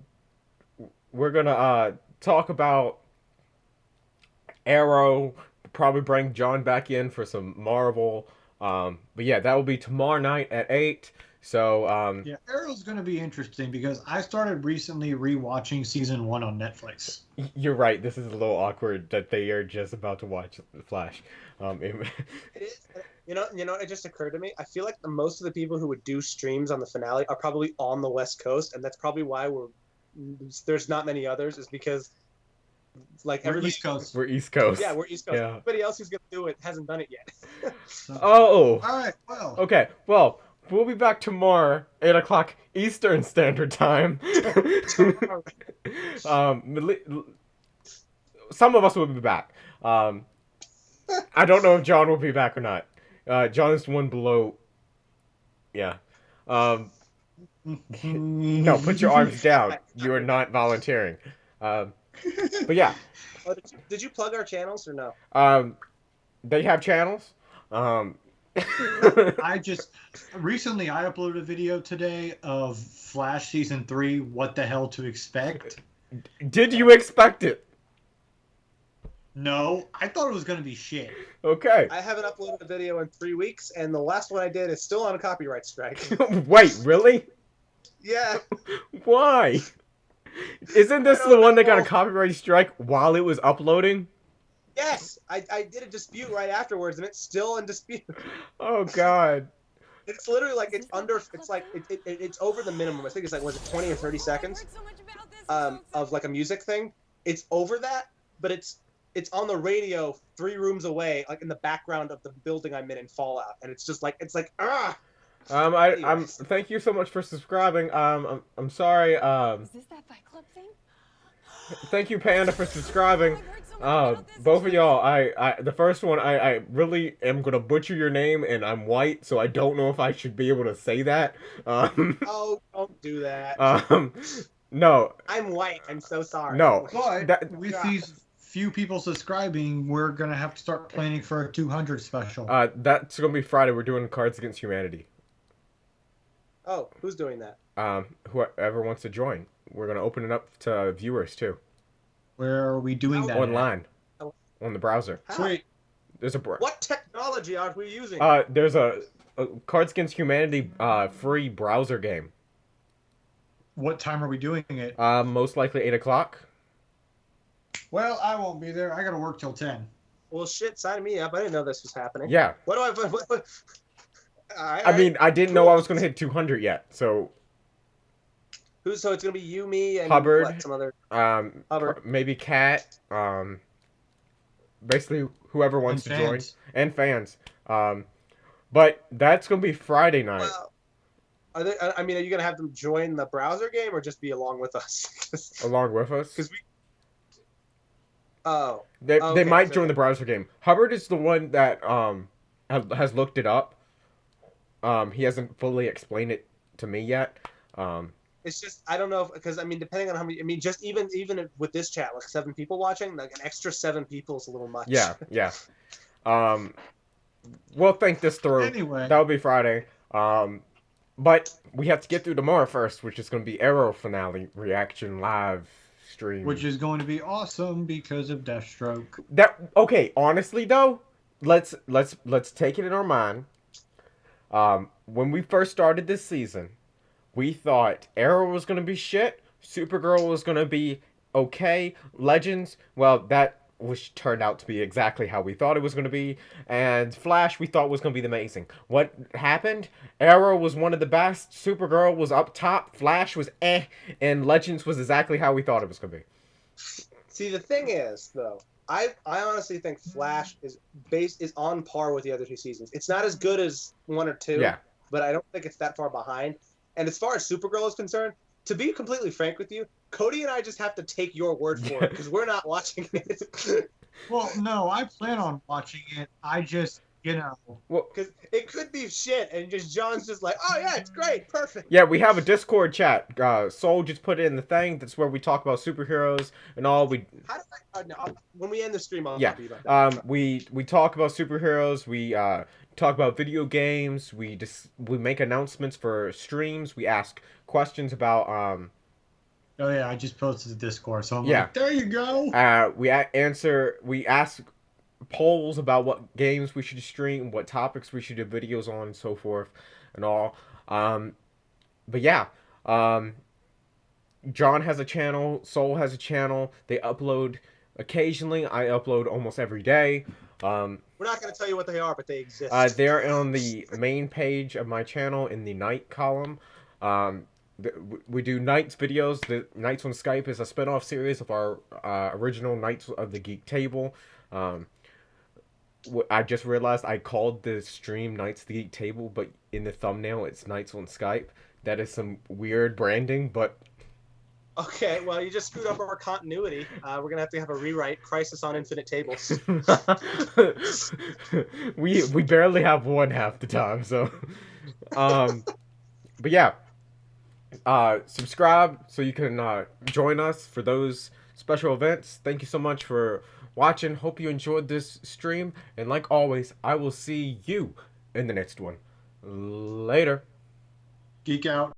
we're gonna talk about Arrow. Probably bring John back in for some Marvel. But yeah, that will be tomorrow night at 8. So Yeah, Arrow's going to be interesting because I started recently rewatching season 1 on Netflix. you're right. This is a little awkward that they are just about to watch The Flash. It is. It just occurred to me. I feel like most of the people who would do streams on the finale are probably on the West Coast, and that's probably why there's not many others. Is because like We're everybody, East Coast. We're East Coast. yeah, we're East Coast. Yeah. Everybody else who's gonna do it hasn't done it yet. So, Oh. all right, well. Okay. Well, we'll be back tomorrow, 8 o'clock Eastern Standard Time. Some of us will be back. I don't know if John will be back or not. John is one below. Yeah. No, put your arms down. You are not volunteering. But yeah. Oh, did you plug our channels or no? They have channels. I just recently I uploaded a video today of Flash season 3. What the hell to expect? Did you expect it? No, I thought it was going to be shit. Okay. I haven't uploaded a video in 3 weeks, and the last one I did is still on a copyright strike. Wait, really? Yeah. Why? Isn't this I the don't one that got a know. copyright strike while it was uploading? Yes, I did a dispute right afterwards, and it's still in dispute. Oh God. It's literally like it's under. It's like it's over the minimum. I think it's like was it 20 or 30 seconds of like a music thing. It's over that, but it's on the radio 3 rooms away, like in the background of the building I'm in Fallout, and it's just like ah. I'm thank you so much for subscribing. I'm sorry. Is this that Fight Club thing? Thank you, Panda, for subscribing. Oh, I've heard so much about this. Both of y'all, the first one, I really am gonna butcher your name, and I'm white, so I don't know if I should be able to say that. Oh, don't do that. No, I'm white. I'm so sorry. no. But with these few people subscribing, we're going to have to start planning for a 200 special. That's gonna be Friday. We're doing Cards Against Humanity. Oh, who's doing that? Whoever wants to join, we're gonna open it up to viewers too, Where are we doing that? online, on the browser. How? Sweet. There's a What technology are we using? there's a Cards Against Humanity free browser game. What time are we doing it? Most likely 8 o'clock. Well, I won't be there. I got to work till 10. Well, shit, sign me up. I didn't know this was happening. Yeah. What do I? What? All right, I mean, I didn't know I was gonna hit 200 yet. So so it's gonna be you, me, and Hubbard. what, some other. Hubbard. Maybe Cat. Basically whoever wants to join, and fans. But that's gonna be Friday night. Well, are you gonna have them join the browser game or just be along with us? Along with us. Because we. Oh. They Okay, might so- join the browser game. Hubbard is the one that has looked it up. He hasn't fully explained it to me yet. It's just I don't know because I mean depending on how many just even with this chat like 7 people watching like an extra 7 people is a little much. Yeah. We'll think this through. Anyway. That'll be Friday. But we have to get through tomorrow first, which is going to be Arrow finale reaction live stream. Which is going to be awesome because of Deathstroke. Okay, honestly though, let's take it in our mind. When we first started this season, we thought Arrow was gonna be shit, Supergirl was gonna be okay, Legends, well, that turned out to be exactly how we thought it was gonna be, and Flash we thought was gonna be amazing. What happened? Arrow was one of the best, Supergirl was up top, Flash was and Legends was exactly how we thought it was gonna be. See, the thing is, though, I honestly think Flash is on par with the other 2 seasons. It's not as good as 1 or 2, Yeah. but I don't think it's that far behind. And as far as Supergirl is concerned, to be completely frank with you, Cody and I just have to take your word for it because we're not watching it. Well, no, I plan on watching it. I just You know, Well, Because it could be shit, and just John's just like, oh yeah, it's great, perfect. yeah, we have a Discord chat. Soul just put it in the thing. That's where we talk about superheroes and all. How do I? No, when we end the stream, I'll Yeah. talk to you about that. We talk about superheroes. We talk about video games. We make announcements for streams. We ask questions about oh yeah, I just posted the Discord, so I'm yeah. like, there you go. We ask polls about what games we should stream, what topics we should do videos on, and so forth, and all. But yeah, um, John has a channel. Soul has a channel. They upload occasionally. I upload almost every day. We're not going to tell you what they are, but they exist. They're on the main page of my channel in the night column. Um, we do Nights videos. The Nights on Skype is a spin-off series of our original Nights of the Geek Table. Um, I just realized I called the stream Nights of the Geek Table, but in the thumbnail it's Nights on Skype. That is some weird branding, but Okay, well, you just screwed up our continuity. We're going to have a rewrite. Crisis on Infinite Tables. we barely have one half the time, so but yeah, subscribe so you can join us for those special events. Thank you so much for watching. Hope you enjoyed this stream, and like always, I will see you in the next one. Later. Geek out.